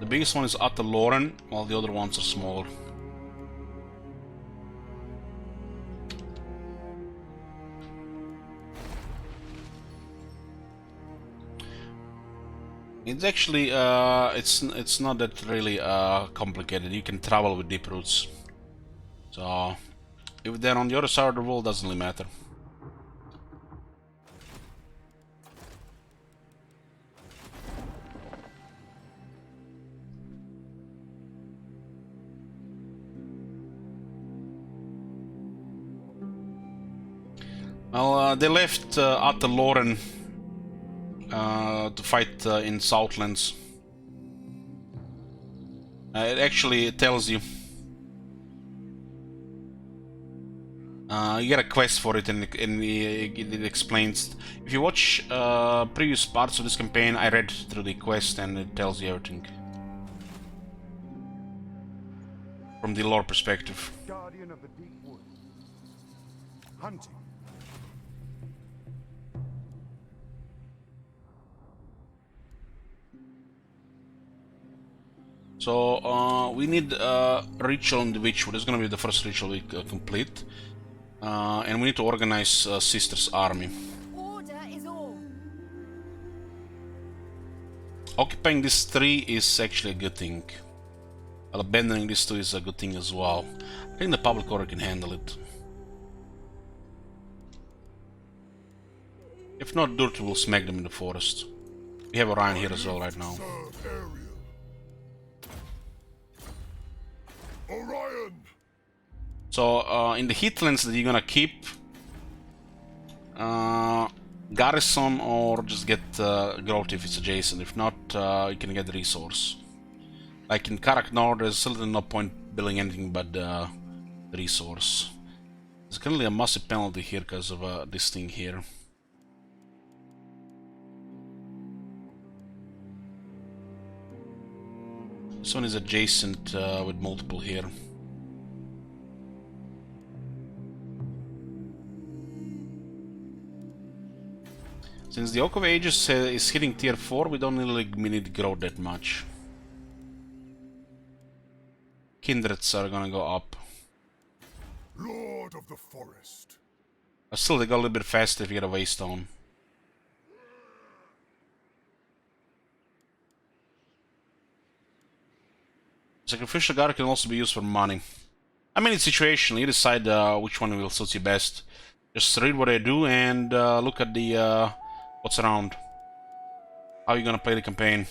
The biggest one is Ataloran, while the other ones are smaller. It's actually it's not that really complicated. You can travel with deep roots. So, if they're on the other side of the world, doesn't really matter. Well, they left Atta Loren to fight in Southlands. It actually tells you. You get a quest for it, and it explains. If you watch previous parts of this campaign, I read through the quest, and it tells you everything from the lore perspective. Guardian of the deep wood. Hunting. So we need a ritual in the Witchwood. It's gonna be the first ritual we complete, and we need to organize Sister's army. Order is all. Occupying this 3 is actually a good thing. While abandoning this 2 is a good thing as well. I think the public order can handle it. If not, Dirt will smack them in the forest. We have Orion here as well right now. Orion. So in the heathlands that you're gonna keep, garrison or just get growth if it's adjacent. If not, you can get the resource. Like in Karak Nord, there's certainly no point building anything but the resource. There's currently a massive penalty here because of this thing here. This one is adjacent with multiple here. Since the Oak of Ages is hitting tier 4, we don't really need to grow that much. Kindreds are gonna go up. Lord of the forest. But still, they go a little bit faster if you get a Waystone. Sacrificial Guard can also be used for money. I mean, it's situational. You decide which one will suit you best. Just read what I do and look at the what's around. How are you gonna play the campaign?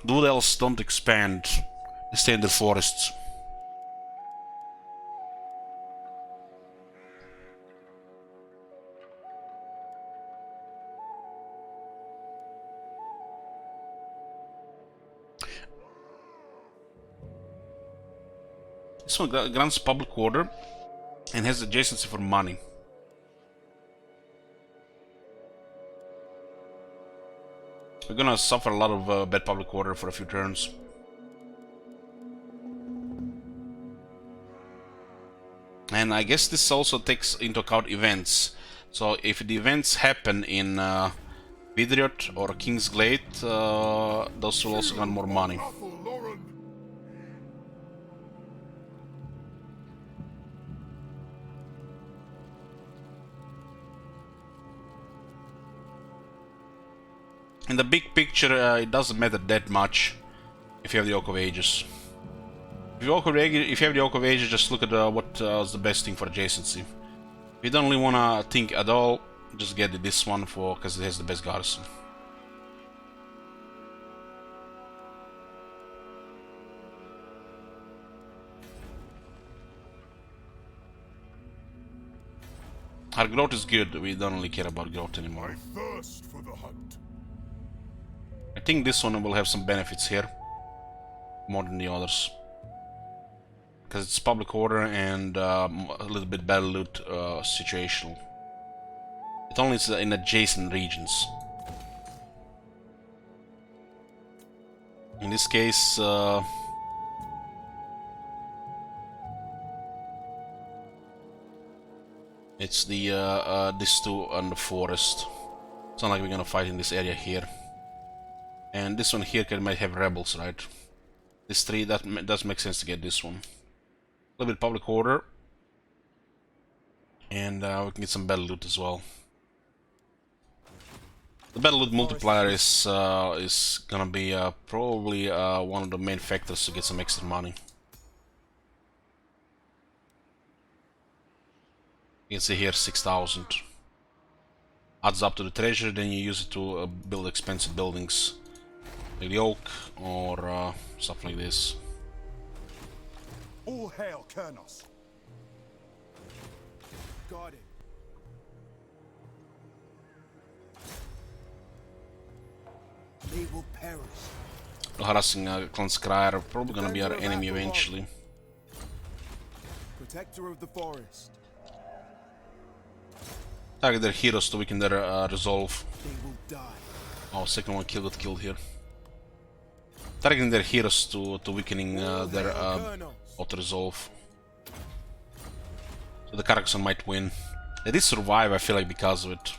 Dual elves don't expand. They stay in the forests. This one grants public order and has adjacency for money. We're gonna suffer a lot of bad public order for a few turns. And I guess this also takes into account events. So if the events happen in Vidriot or King's Glade, those will also gain more money. In the big picture, it doesn't matter that much if you have the Oak of Ages. If you have the Oak of Ages, just look at what is the best thing for adjacency. If you don't really wanna think at all, just get this one for because it has the best garrison. Our growth is good. We don't really care about growth anymore. I thirst for the hunt. I think this one will have some benefits here, more than the others, because it's public order and a little bit battle loot situational. It only is in adjacent regions. In this case, it's the these two and the forest. It's not like we're gonna fight in this area here. And this one here might have rebels, right? This 3, that does make sense to get this one. A little bit public order. And we can get some battle loot as well. The battle loot multiplier is gonna be probably one of the main factors to get some extra money. You can see here 6,000. Adds up to the treasure, then you use it to build expensive buildings. Like the oak or stuff like this. All hail Kernos. Guarded. will perish. Harassing Clan Scryer, probably gonna be our Defender of enemy Avalon. eventually. Protector of the forest. Target their heroes to weaken their resolve. They will die. Oh, second one got killed here. Targeting their heroes to weakening their auto resolve. So the Karakson might win. They did survive, I feel like, because of it.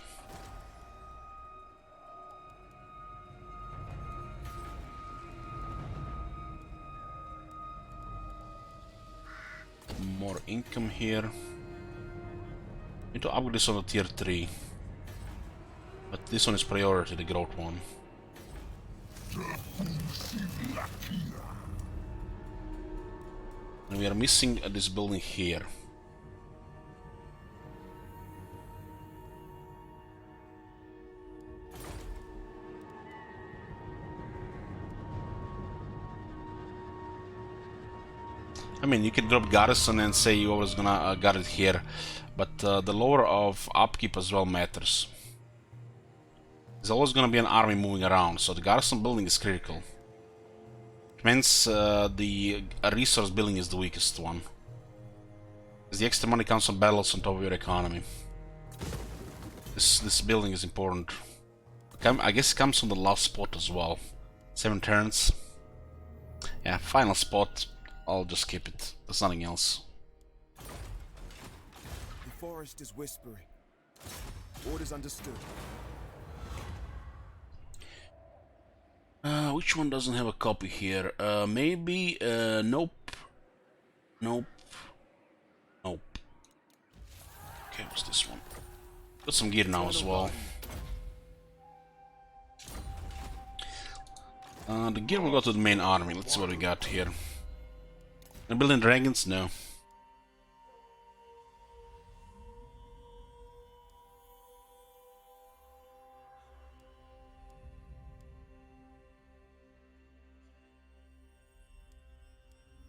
More income here. Need to upgrade this on the tier 3. But this one is priority, the growth one. And we are missing this building here. I mean, you can drop garrison and say you always gonna guard it here, but the lower of upkeep as well matters. There's always gonna be an army moving around, so the garrison building is critical. It means the resource building is the weakest one. Because the extra money comes from battles on top of your economy. This building is important. I guess it comes on the last spot as well. 7 turns. Yeah, final spot. I'll just skip it. There's nothing else. The forest is whispering. Orders understood. Which one doesn't have a copy here? Maybe, nope. Nope. Nope. Okay, what's this one? Got some gear now as well. The gear will go to the main army. Let's see what we got here. And building dragons? No.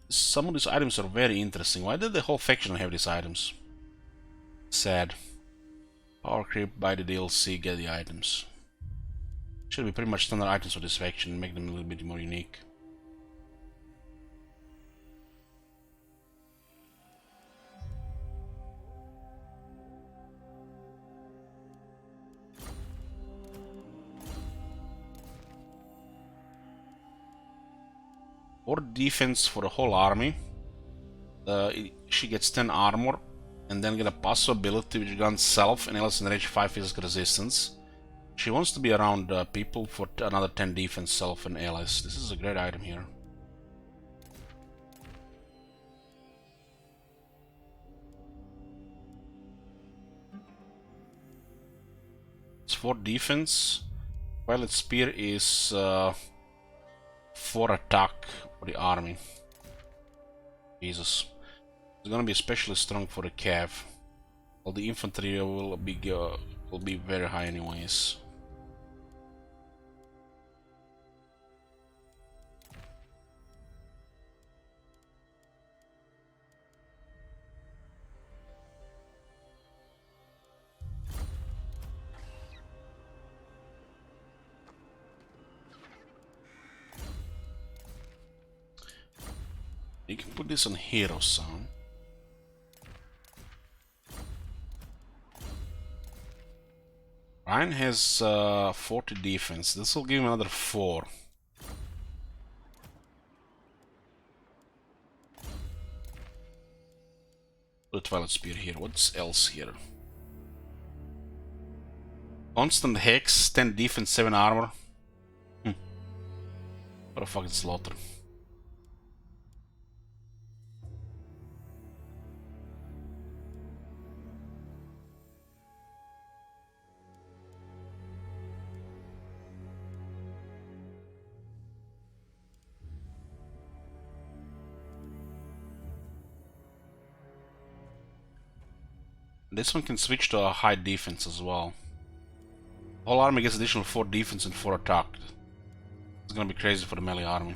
Some of these items are very interesting. Why did the whole faction have these items? Sad. Power creep, buy the DLC, get the items. Should be pretty much standard items for this faction, make them a little bit more unique. Or defense for the whole army. She gets 10 armor and then get a passive ability which grants self and else in range 5 physical resistance. She wants to be around people for another 10 defense, self and allies. This is a great item here. It's 4 defense. Violet Spear is 4 attack for the army. Jesus. It's gonna be especially strong for the cav. Well, the infantry will be very high anyways. You can put this on hero sound. Ryan has 40 defense. This will give him another 4. Put a Twilight Spear here. What's else here? Constant Hex, 10 defense, 7 armor. What a fucking slaughter. This one can switch to a high defense as well. Whole army gets additional 4 defense and 4 attack. It's gonna be crazy for the melee army.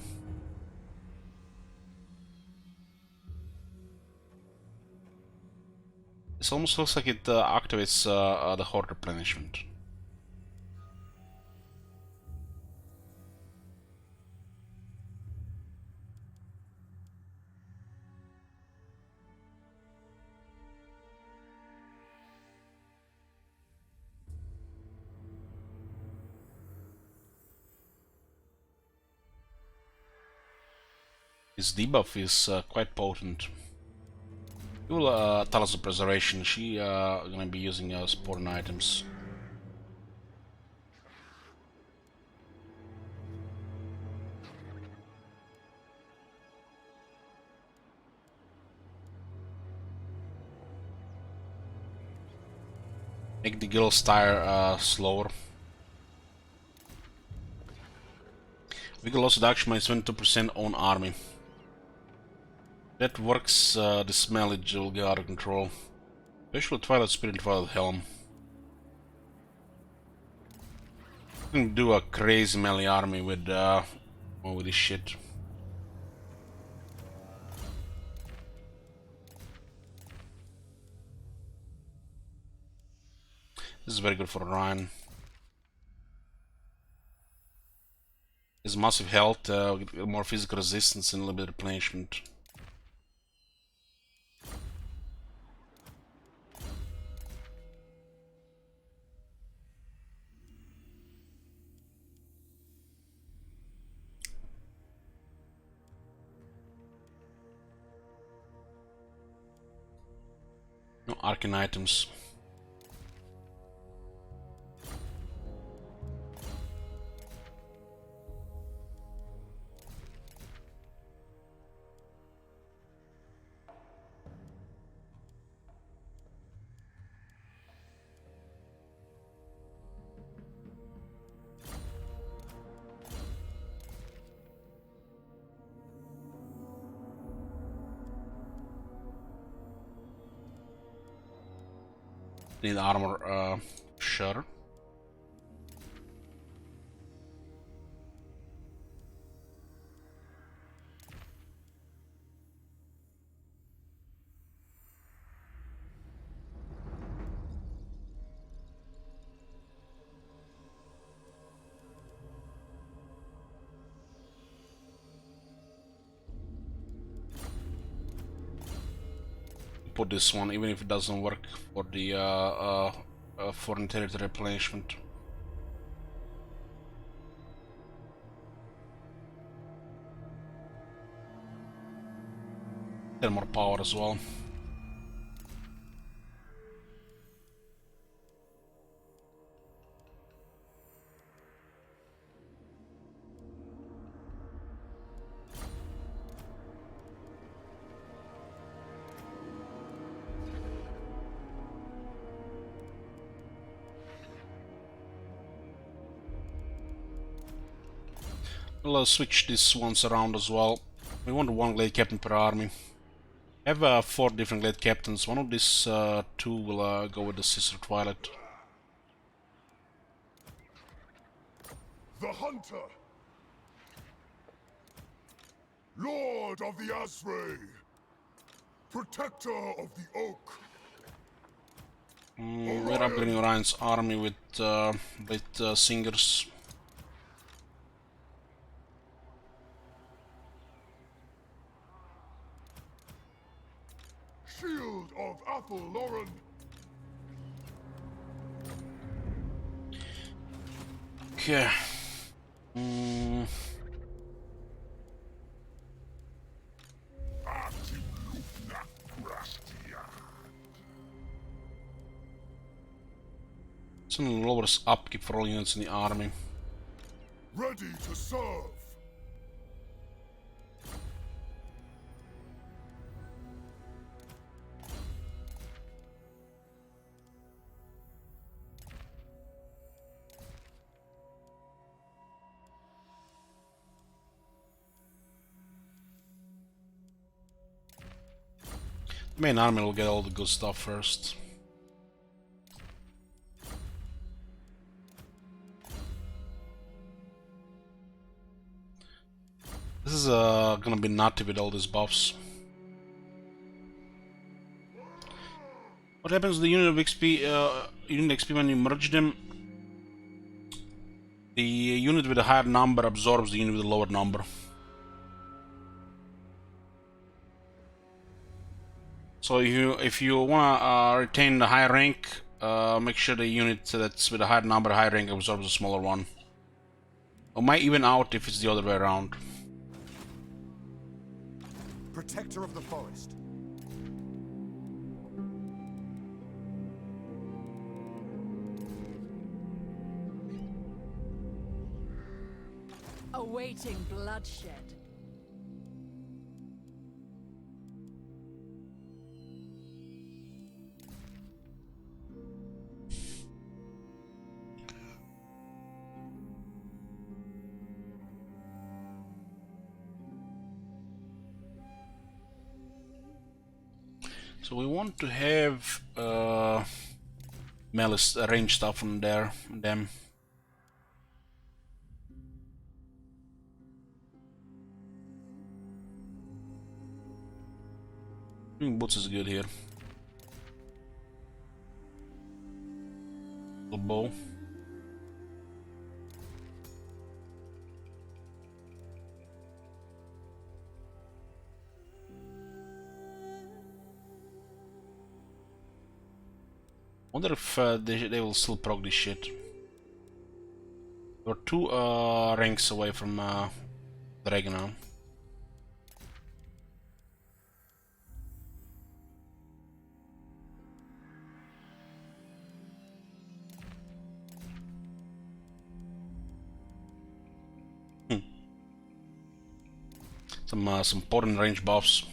This almost looks like it activates the horde replenishment. His debuff is quite potent. He will Talsyn Preservation. She gonna be using sporting items. Make the guild style slower. We can also action minus 22% own army. That works. This melee will get out of control. Especially Twilight Spirit and Twilight Helm. You can do a crazy melee army with this shit. This is very good for Ryan. His massive health, more physical resistance, and a little bit of replenishment. No arcane items. Need armor, sure. Put this one, even if it doesn't work for the foreign territory replenishment. Get more power as well. We'll switch these ones around as well. We want one glade captain per army. I have 4 different glade captains. One of these 2 will go with the Sister Twilight. The Hunter! Lord of the Azray! Protector of the Oak! We're upgrading Orion's army with singers. Shield of Apple Lauren! Okay. Some lowers upkeep for all units in the army. Ready to serve! The main army will get all the good stuff first. This is gonna be nutty with all these buffs. What happens to the unit of XP? Unit XP when you merge them? The unit with a higher number absorbs the unit with a lower number. So if you wanna retain the higher rank, make sure the unit that's with a higher number, higher rank absorbs a smaller one. It might even out if it's the other way around. protector of the forest. Awaiting bloodshed. So we want to have melee range stuff on them. Boots is good here. The bow. Wonder if they will still proc this shit. We're 2 ranks away from Dragon now. Some important range buffs.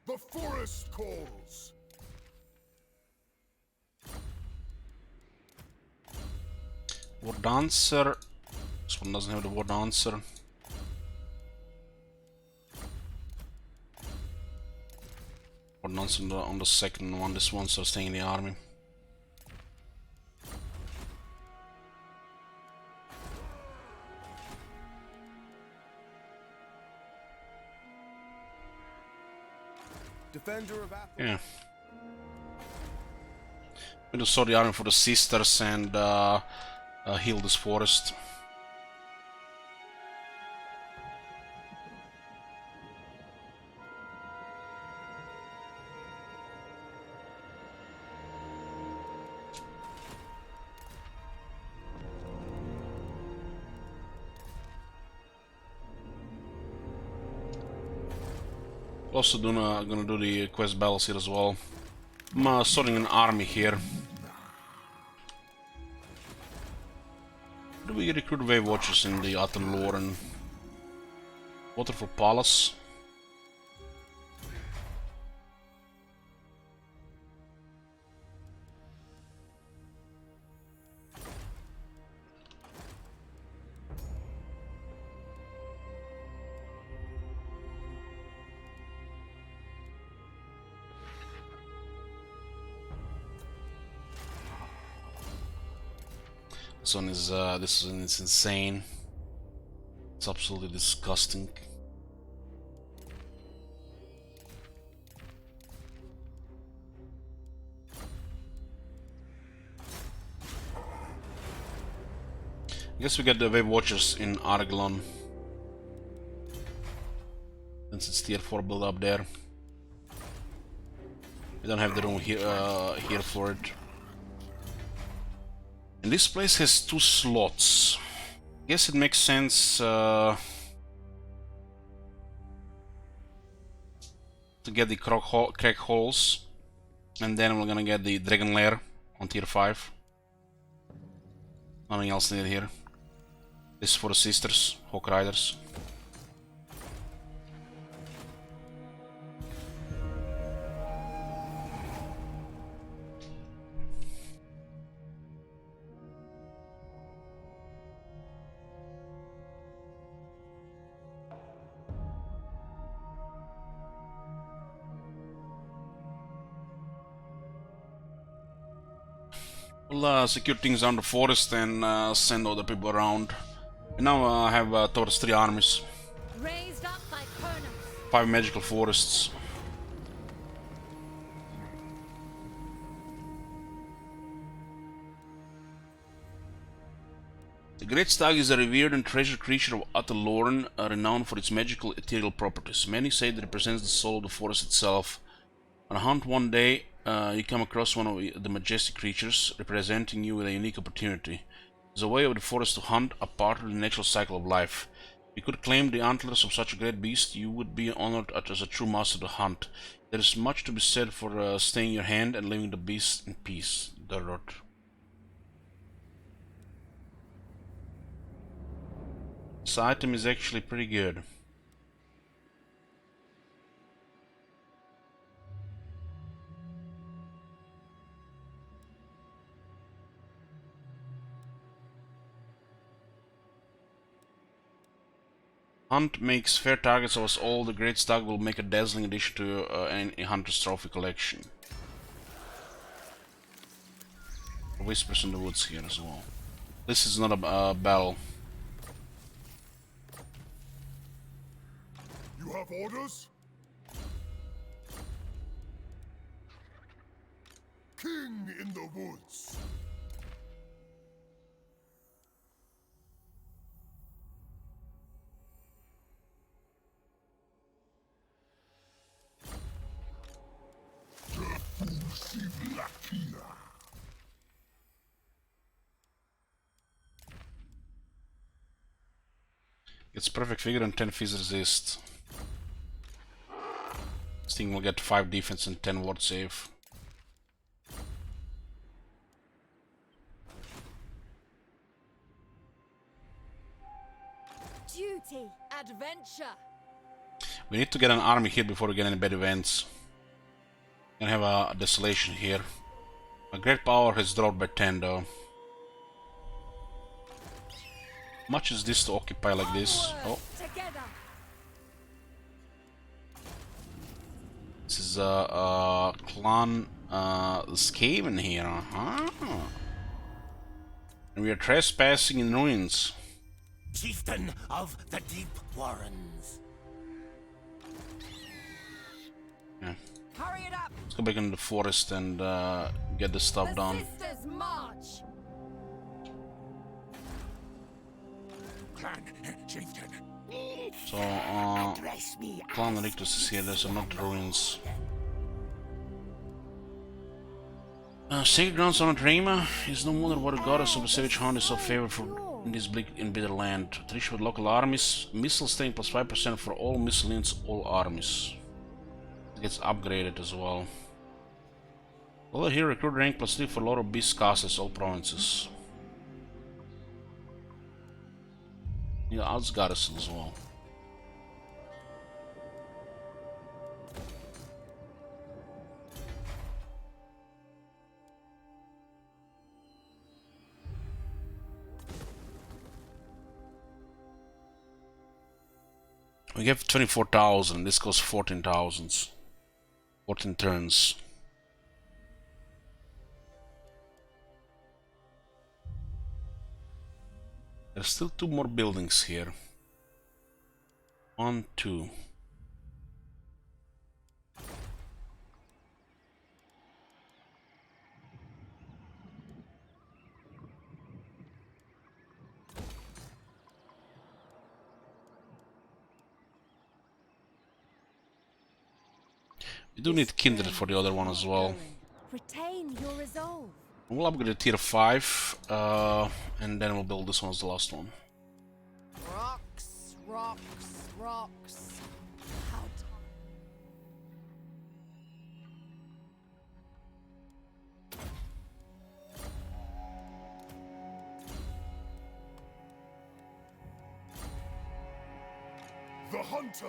The forest calls. War Dancer. This one doesn't have the War Dancer. War Dancer on the second one. This one's staying in the army. Defender of Athens. Yeah. We just saw the army for the sisters and heal this forest. Also gonna do the quest battles here as well. I'm sorting an army here. Do we recruit Wave Watchers in the Aten lore and Waterfall Palace? This one is insane. It's absolutely disgusting. I guess we get the Wave Watchers in Arglon. Since it's tier 4 build up there. We don't have the room here for it. And this place has 2 slots. Guess it makes sense to get the crack holes, and then we're gonna get the Dragon Lair on tier 5. Nothing else needed here. This is for the sisters, Hawk Riders. We'll secure things around the forest and send other people around. And now I have towards 3 armies, Raised up by Kronos. 5 magical forests. The Great Stag is a revered and treasured creature of Ataloran, renowned for its magical ethereal properties. Many say that it represents the soul of the forest itself. On a hunt one day, you come across one of the majestic creatures, representing you with a unique opportunity. It's a way of the forest to hunt, a part of the natural cycle of life. If you could claim the antlers of such a great beast, you would be honored as a true master of the hunt. There is much to be said for staying your hand and leaving the beast in peace. Darrot. This item is actually pretty good. Hunt makes fair targets of us all. The Great Stag will make a dazzling addition to any Hunter's Trophy collection. Whispers in the woods here as well. This is not a battle. You have orders? King in the woods. It's perfect figure and 10 phys resist. This thing will get 5 defense and 10 ward save. Duty. Adventure. We need to get an army here before we get any bad events. Gonna have a desolation here. A great power has dropped by 10 though. How much is this to occupy like this? Oh. Together. This is a clan Skaven here, and we are trespassing in ruins. Chieftain of the Deep Warrens. Yeah. Hurry it up. Let's go back into the forest and get this stuff done. Sisters march. Clan Chieftain. So, Clan Rictus is here, there's not the ruins. Sacred grounds on Drema is no wonder what a goddess of the savage hunt is so favored for in this bleak and bitter land. Tradition with local armies, missile staying plus 5% for all missile units, all armies. It gets upgraded as well. Although here recruit rank plus 3 for Lord of Beast castles, all provinces. Yeah, Alts garrison as well. We have 24,000, this goes 14,000. 14 turns. There's still 2 more buildings here. 1, 2. We do need kindred for the other one as well. Retain your resolve. We'll upgrade to tier 5, and then we'll build this one as the last one. Rocks, rocks, rocks. How The hunter.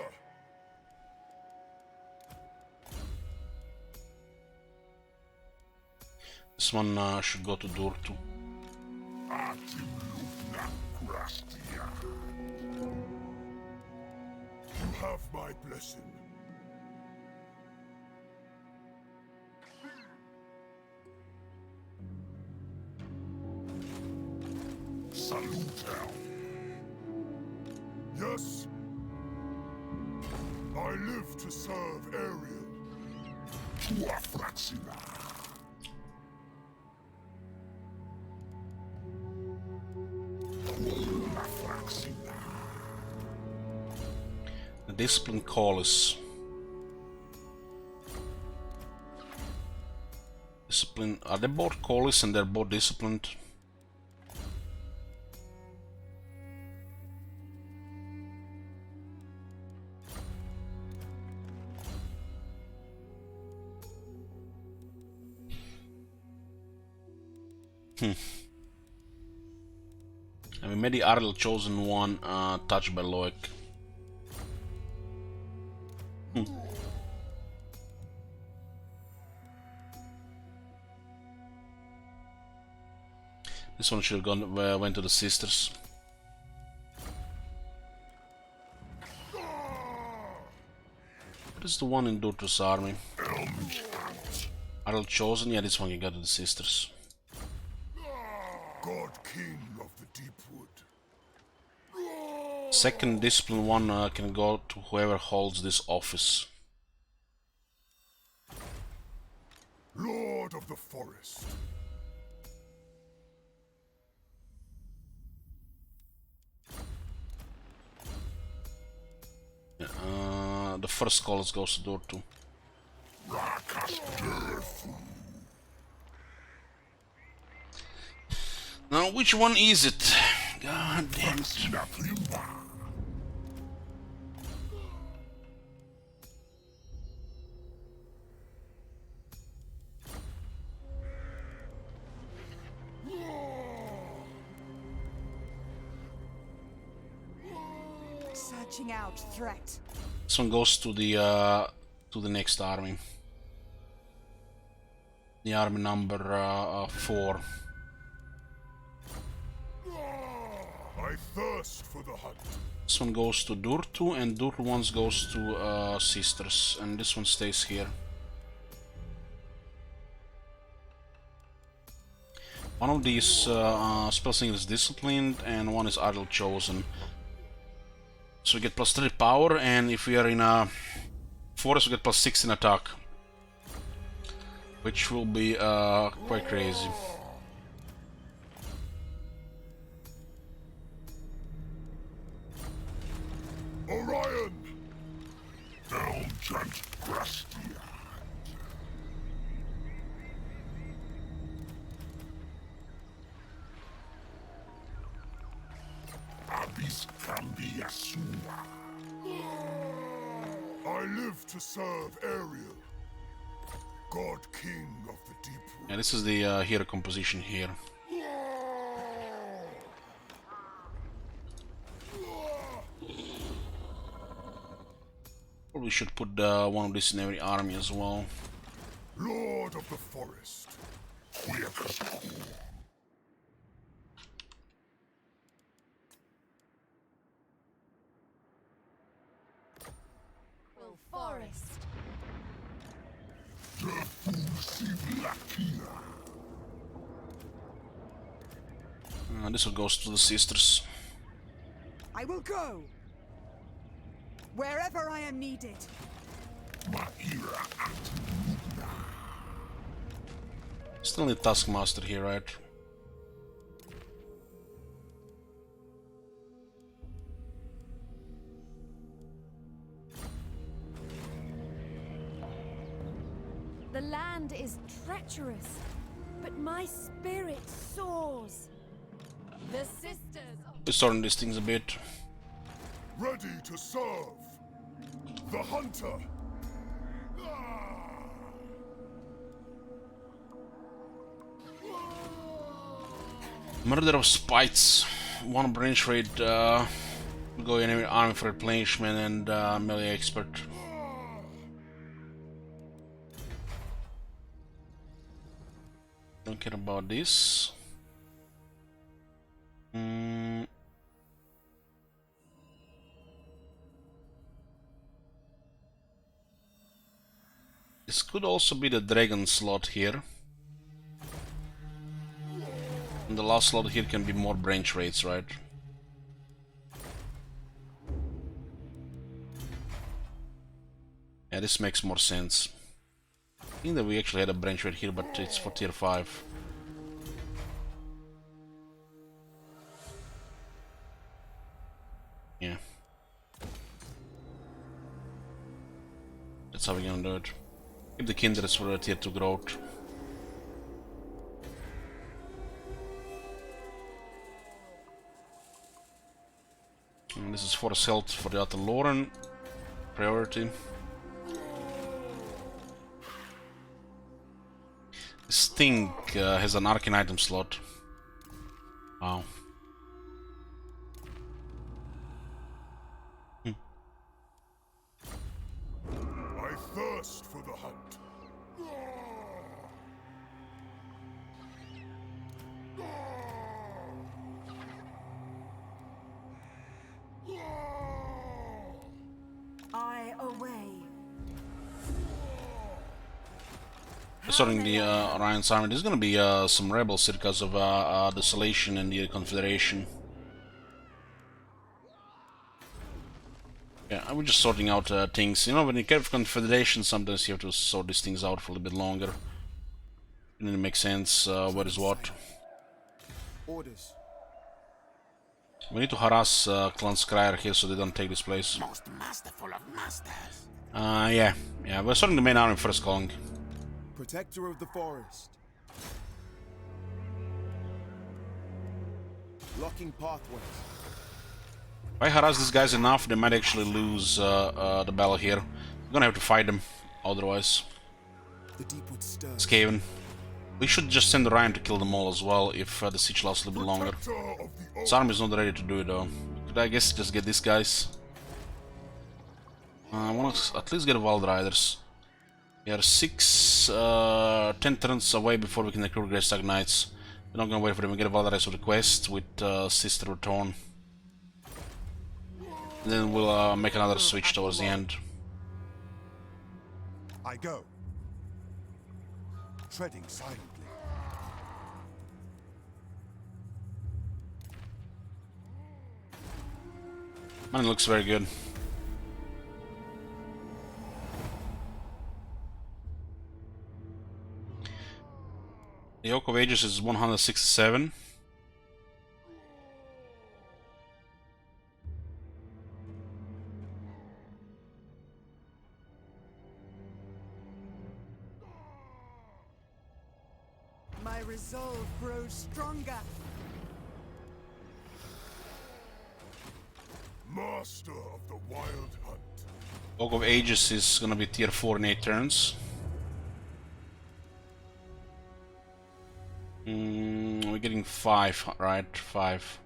This one should go to Durtu. You have my blessing. Salute. Yes. I live to serve Ariel. The discipline call is discipline. Are they both callies and they're both disciplined? And we made the Ariel chosen one touched by Loic. This one should have gone went to the sisters. What is the one in Durtrus army? Ariel chosen? Yeah, this one can go to the sisters. God King of the Deepwood. Second discipline one can go to whoever holds this office. Lord of the Forest. Yeah, the first call goes to Dortu. Now, which one is it? God damn it. Searching out threat. This one goes to the next army. The army number 4. I thirst for the hunt. This one goes to Durtu, and Durtu ones goes to sisters, and this one stays here. One of these spell singers is disciplined, and one is idle chosen. So we get plus 3 power, and if we are in a forest, we get plus 6 in attack, which will be quite crazy. Orion! Down transgressed. Abis Cambiasua. I live to serve Ariel, God King of the Deepwood. Yeah, this is the hero composition here. Probably should put one of these in every army as well. Lord of the Forest. Forest. This one goes to the sisters. I will go wherever I am needed. Still need Taskmaster here, right? The land is treacherous, but my spirit soars. The sisters of We're starting these things a bit. Ready to serve. The Hunter. Murder of Spites. One branch raid will go in every army for replenishment and melee expert. Don't care about this. This could also be the dragon slot here. And the last slot here can be more branch raids, right? Yeah, this makes more sense. I think that we actually had a branch right here, but it's for tier 5. Yeah. That's how we're gonna do it. Keep the kindreds for the tier 2 growth. And this is for health for the Lauren. Priority. This thing has an arcane item slot. Wow. I thirst for the hunt. I away. Starting the Orion's army, there's gonna be some rebels because of Desolation and the Confederation. Yeah, I was just sorting out things. You know, when you get Confederation, sometimes you have to sort these things out for a little bit longer. And then it makes sense what is what. Orders. We need to harass Clan Scryer here so they don't take this place. Most masterful of masters. Yeah, we're starting the main army first, Kong. Protector of the forest. Blocking pathways. If I harass these guys enough, they might actually lose the battle here. We're gonna have to fight them, otherwise. The deepwood stirs. Skaven. We should just send Orion to kill them all as well, if the siege lasts a little bit longer. This army is not ready to do it though. Could I guess just get these guys? I want to at least get Wild Riders. We are 10 turns away before we can recruit Greystag Knights. We're not gonna wait for them to get Wild Riders for the quest with Sister Return. Then we'll make another switch towards the end. I go. Treading silently. Man, it looks very good. The Oak of Ages is 167. My resolve grows stronger. Master of the Wild Hunt. Oak of Ages is gonna be tier 4 in 8 turns. We're getting 5, right? 5.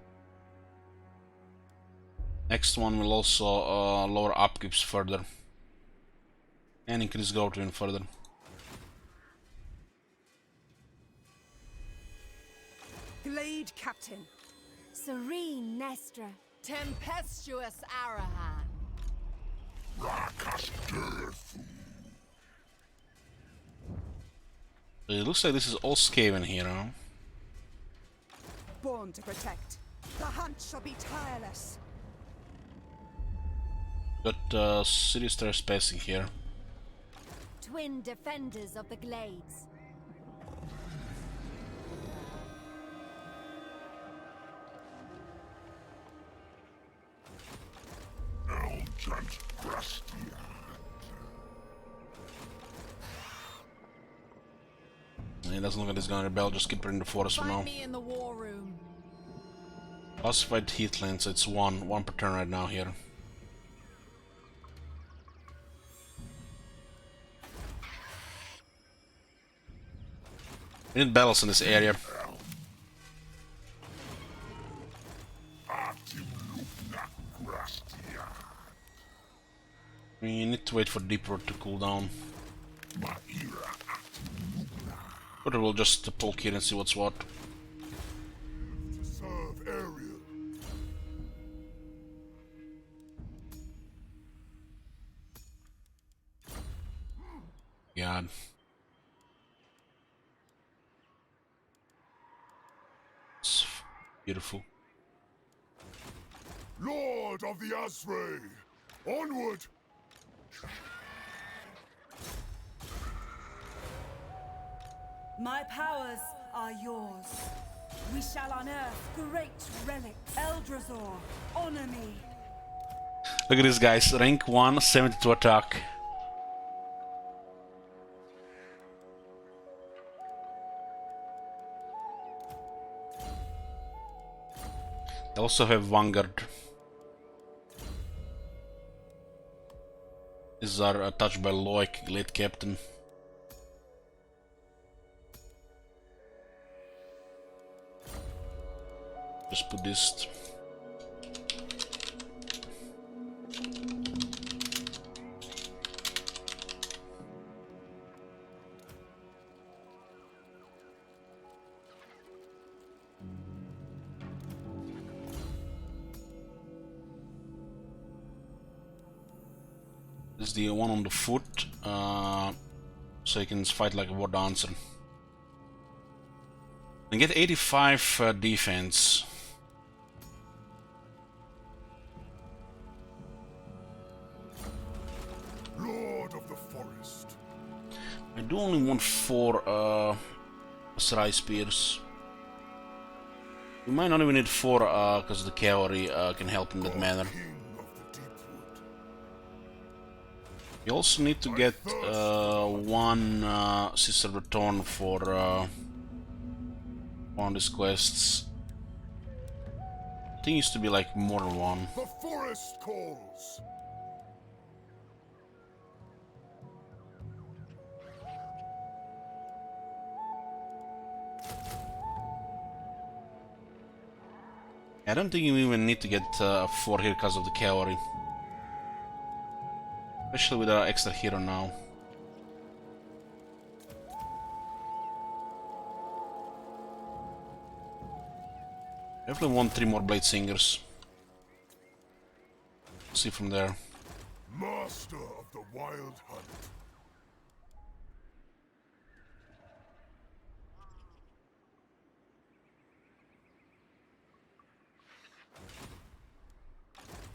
Next one will also lower upkeeps further. And increase growth even further. Glade Captain. Serene Nestra. Tempestuous Arahan. It looks like this is all Skaven here, huh? Born to protect. The hunt shall be tireless. Got serious trespassing here. Twin defenders of the glades. He doesn't look like he's gonna rebel, just keep her in the forest for now. Find me in the war room. Classified heathlands, it's one per turn right now here. We need battles in this area. We need to wait for Deep Road to cool down. But we'll just poke here and see what's what. To serve Ariel. God. It's beautiful. Lord of the Azray. Onward. My powers are yours. We shall unearth great relics. Eldrazor, honor me. Look at this, guys. Rank 1, 72 attack. They also have Vanguard. These are touched by Loic, late captain. Just put this. This is the one on the foot, so you can fight like a war dancer. And get 85 defense. Lord of the forest. I do only want 4 Sarai spears. We might not even need 4 because the cavalry can help in that manner. King of the deep wood. You also need to get 1 Sister Return for one of these quests. I think it used to be like more than 1. The forest calls. I don't think you even need to get 4 here because of the cavalry. Especially with our extra hero now. Definitely want 3 more Blade Singers. See from there. Master of the wild hunt.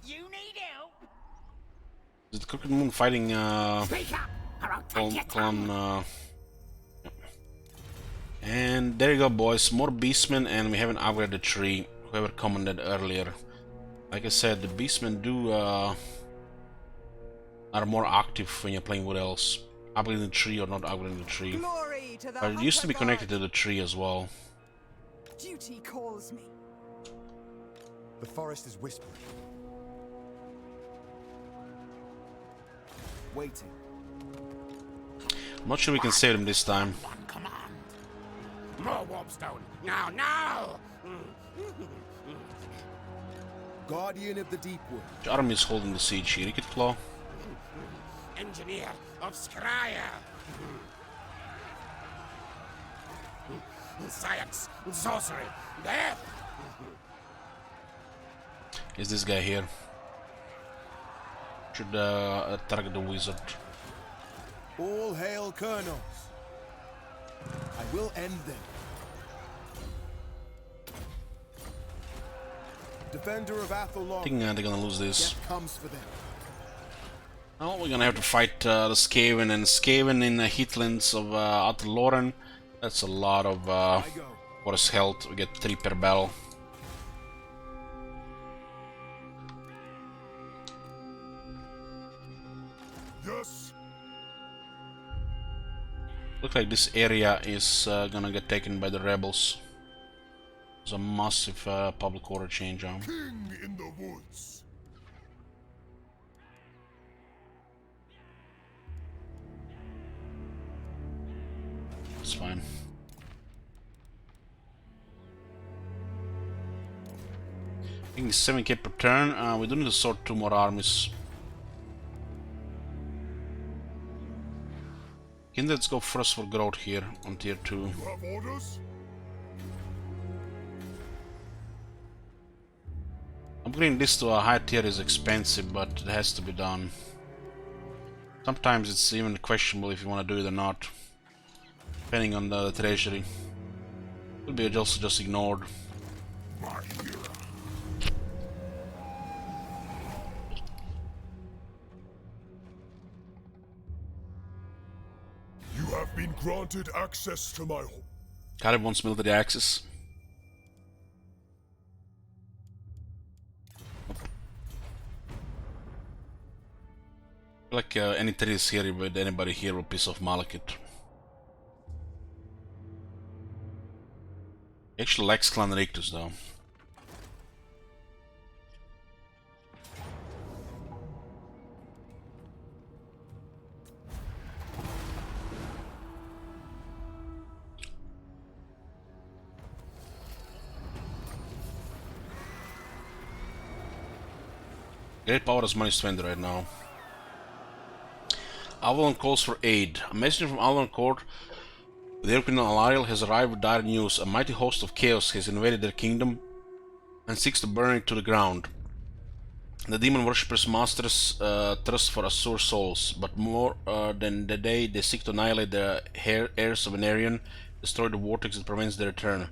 You need help? Is it Crooked Moon fighting Speak up, or I'll take your clone tongue. And there you go, boys. More Beastmen, and we haven't upgraded the tree. Whoever commented earlier. Like I said, the Beastmen do are more active when you're playing Wood Elves. Upgrading the tree or not upgrading the tree. Glory to the But it used to be hunter connected god. to the tree as well. Duty calls me. The forest is whispering. Waiting. I'm not sure we can save them this time. On command. More warpstone. Now, now! Guardian of the deep wood. Which army is holding the siege here? Ricket Claw? Engineer of Scryer. Science, sorcery, death. Is this guy here? Should target the wizard. All hail colonels. I will end them. Defender of I Athelon. think they're gonna lose this. Death comes for them. Now we're gonna have to fight the Skaven, and Skaven in the heatlands of Ataloran. That's a lot of I go. forest health. We get 3 per battle. Yes. Looks like this area is gonna get taken by the rebels. There's a massive public order change on. King in the woods. It's fine. I think it's 7k per turn. We do need to sort 2 more armies. Okay, let's go first for growth here on tier 2. You have orders? Upgrading this to a high tier is expensive, but it has to be done. Sometimes it's even questionable if you want to do it or not, depending on the treasury. Could be just ignored. My hero. You have been Granted access to my home. Caleb wants military access. Like any treaties here with anybody here will piss off Malekith. He actually likes Clan Rictus though. Great power is money spent right now. Avalon calls for aid. A messenger from Avalon Court, the European Alariel, has arrived with dire news. A mighty host of chaos has invaded their kingdom and seeks to burn it to the ground. The demon worshippers' masters thirst for Asur souls, but more than the day they seek to annihilate the heirs of Venerian, destroy the vortex that prevents their return.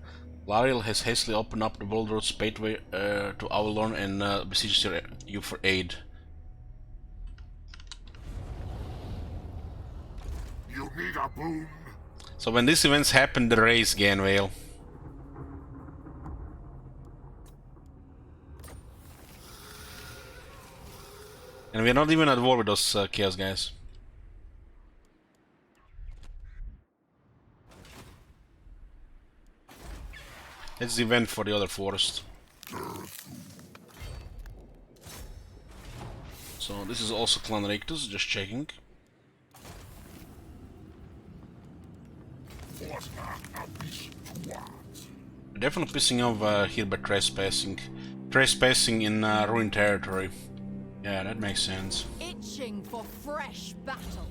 Alariel has hastily opened up the World Road's pathway to Avalon and beseeches you for aid. You need a boon? So when these events happen, the raise Ganvale. And we're not even at war with those Chaos guys. It's the event for the other forest. So this is also Clan Rictus, just checking. Definitely pissing off here by trespassing. Trespassing in ruined territory. Yeah, that makes sense. Itching for fresh battle.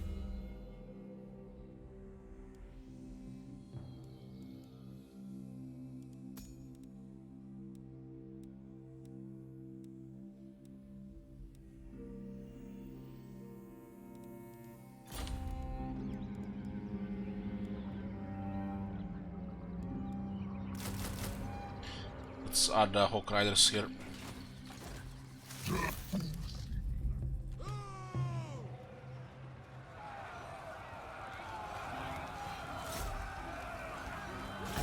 Let's add Hawk Riders here. I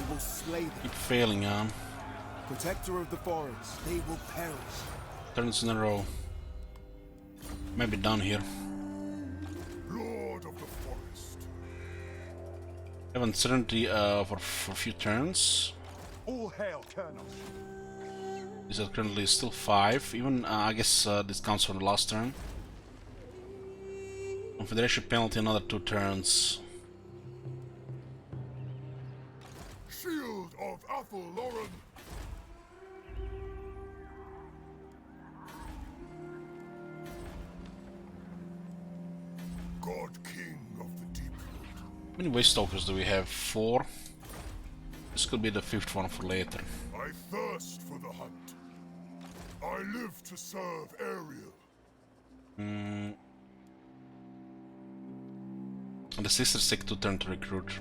will slay them. Keep failing, Protector of the forest, they will perish. turns in a row. Maybe down here. Lord of the forest. Have uncertainty for a few turns. All hail, Colonel. Is that currently still 5? Even I guess this counts from the last turn. Confederation penalty another 2 turns. Shield of Athel Lauren. God King of the Deep. How many Waste Stalkers do we have? 4. This could be the 5th one for later. I thirst for the hunt. I live to serve Ariel. And the sisters take 2 turns to recruit.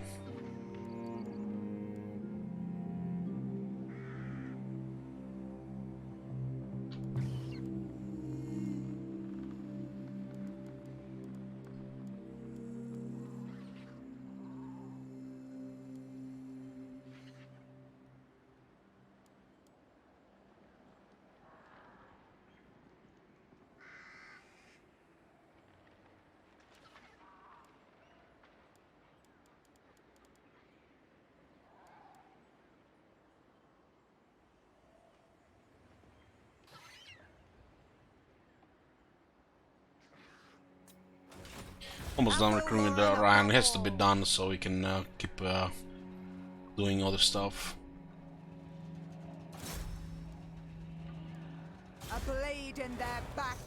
Almost done recruiting with Ryan. It has to be done so we can keep doing other stuff. A blade in their back.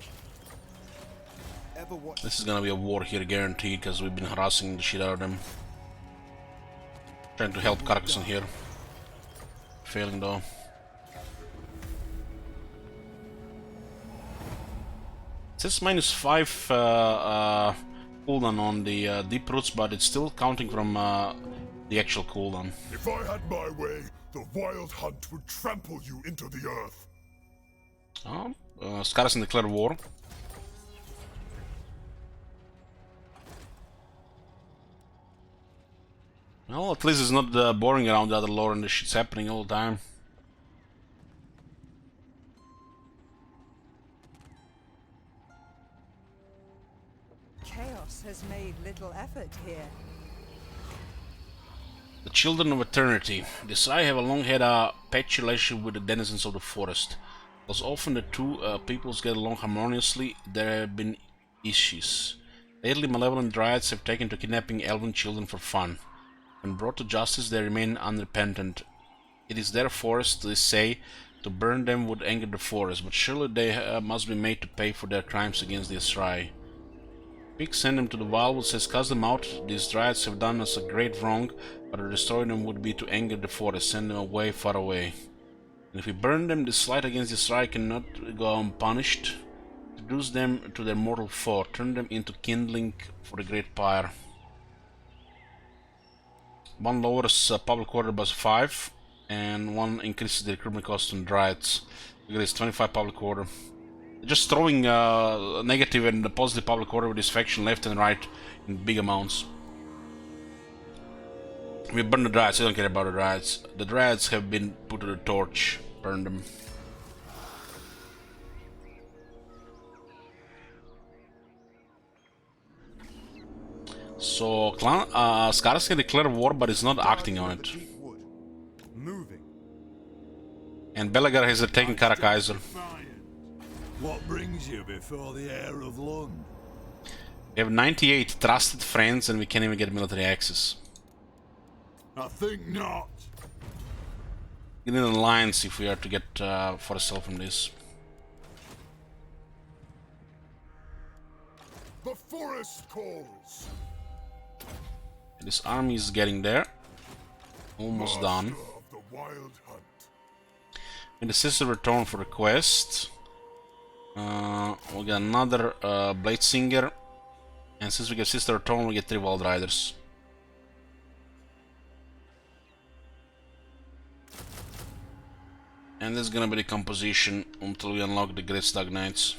Ever watch This is gonna be a war here, guaranteed, because we've been harassing the shit out of them. Trying to help Carcassonne here. Failing though. It says -5 cooldown on the deep roots, but it's still counting from the actual cooldown. If I had my way, the wild hunt would trample you into the earth. Scarson declared war. Well, at least it's not boring around the other lore and the shit's happening all the time. Chaos has made little effort here. The Children of Eternity. The Sai have a long had a patchy relationship with the denizens of the forest. As often the two peoples get along harmoniously, there have been issues. Lately, malevolent dryads have taken to kidnapping elven children for fun. When brought to justice, they remain unrepentant. It is their forest, they say. To burn them would anger the forest, but surely they must be made to pay for their crimes against the Asrai. Pig send them to the wildwood, says cast them out. These dryads have done us a great wrong, but to destroy them would be to anger the forest, send them away, far away. And if we burn them, this slight against the Asrai cannot go unpunished. Reduce them to their mortal foe, turn them into kindling for the great pyre. One lowers public order by 5, and one increases the recruitment cost on dryads. Look at this, 25 public order. Just throwing negative and positive public order with this faction left and right in big amounts. We burn the dryads, I don't care about the dryads. The dryads have been put to the torch. Burn them. So, Skarsgård can declare war, but is not acting on it. Moving. And Belagar has taken Karakaiser. What brings you before the heir of Lund? We have 98 trusted friends and we can't even get military access. I think not. We need an alliance if we are to get for ourselves from this. The forest calls. This army is getting there. Almost done. Master of the wild hunt. And the sister return for the quest. We'll get another Blade Singer. And since we get sister return, we get 3 Wild Riders. And this is gonna be the composition until we unlock the Great Stag Knights.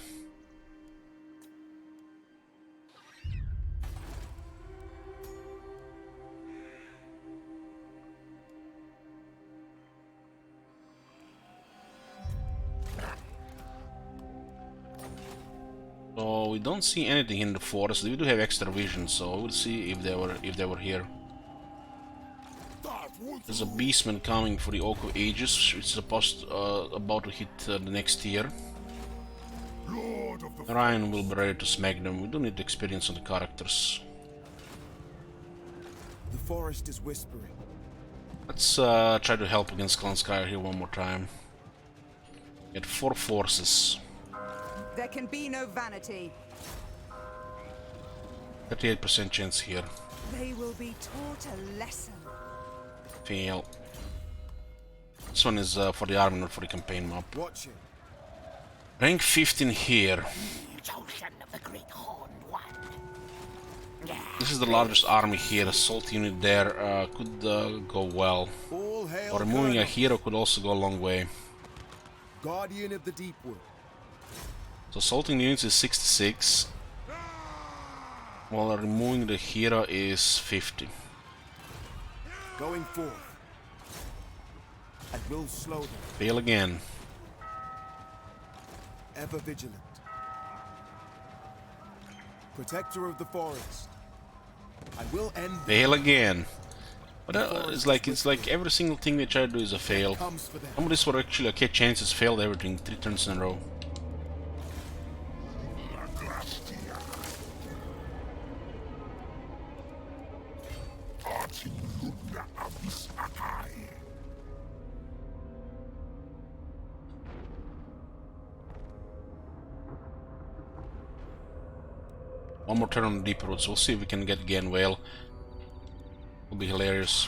So we don't see anything in the forest. We do have extra vision, so we'll see if they were here. There's a beastman coming for the Oak of Ages, which is supposed about to hit the next tier. Ryan will be ready to smack them. We do need experience on the characters. The forest is whispering. Let's try to help against Clan Skyer here one more time. Get 4 forces. There can be no vanity. 38% chance here. They will be taught a lesson. Fail. This one is for the army, not for the campaign map. Watching. Rank 15 here. Talsyn of the Great Horned One. This is the largest army here. Assault unit there could go well. All hail Or removing a Colonel, hero could also go a long way. Guardian of the Deepwood. So assaulting units is 66. While removing the hero is 50. Going forth. I will slow them. Fail again. Ever vigilant. Protector of the forest. I will end. Fail again. But it's like every single thing they try to do is a fail. Comes for them. Some of these were actually okay chances, failed everything 3 turns in a row. One more turn on the deeper roads. We'll see if we can get again whale. It'll be hilarious.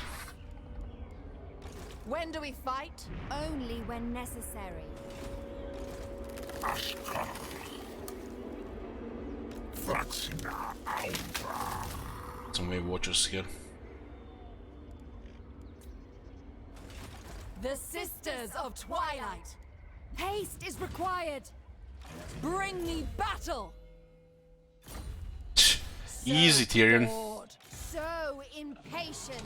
When do we fight? Only when necessary. Some wave watchers here. The Sisters of Twilight. Haste is required. Bring me battle. Easy, Tyrion. So impatient.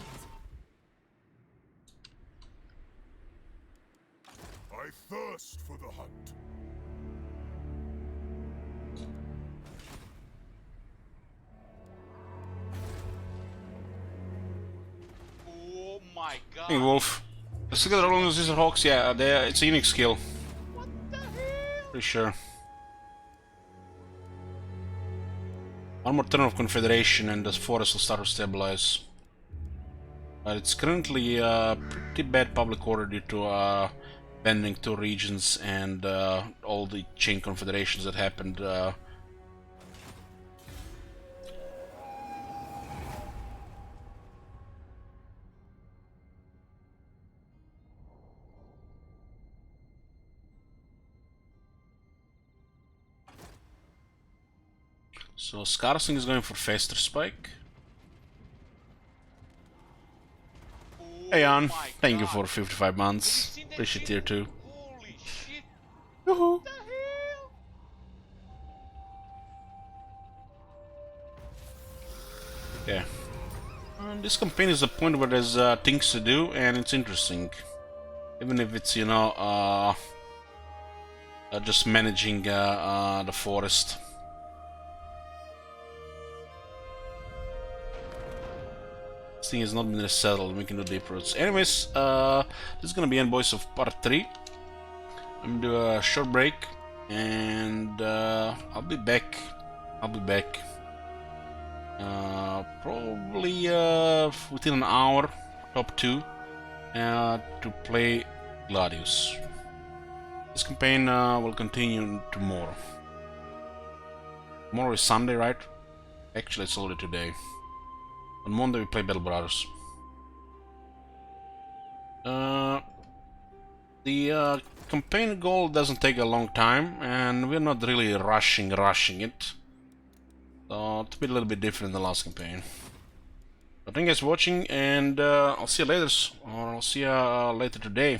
thirst for the hunt. Oh my god. Hey, Wolf. The skill that rolling Scissor Hawks, yeah, it's a unique skill. What the hell? Pretty sure. One more turn of Confederation and the forest will start to stabilize. But it's currently pretty bad public order due to bending two regions and all the chain confederations that happened. So Scarsing is going for faster spike. Oh Hey Jan, my thank you god. for 55 months. Have you seen that Appreciate shit? tier 2. Holy shit. Woohoo! What the hell? Yeah. This campaign is a point where there's things to do and it's interesting. Even if it's, you know, just managing the forest. This thing has not been resettled, we can do deep roots. Anyways, this is gonna be end, boys, of part 3. I'm gonna do a short break and I'll be back. Probably within an hour, top 2, to play Gladius. This campaign will continue tomorrow. Tomorrow is Sunday, right? Actually, it's already today. On Monday we play Battle Brothers. The campaign goal doesn't take a long time, and we're not really rushing it. So it'll be a little bit different than the last campaign. But thank you guys for watching, and I'll see you later, or I'll see you later today.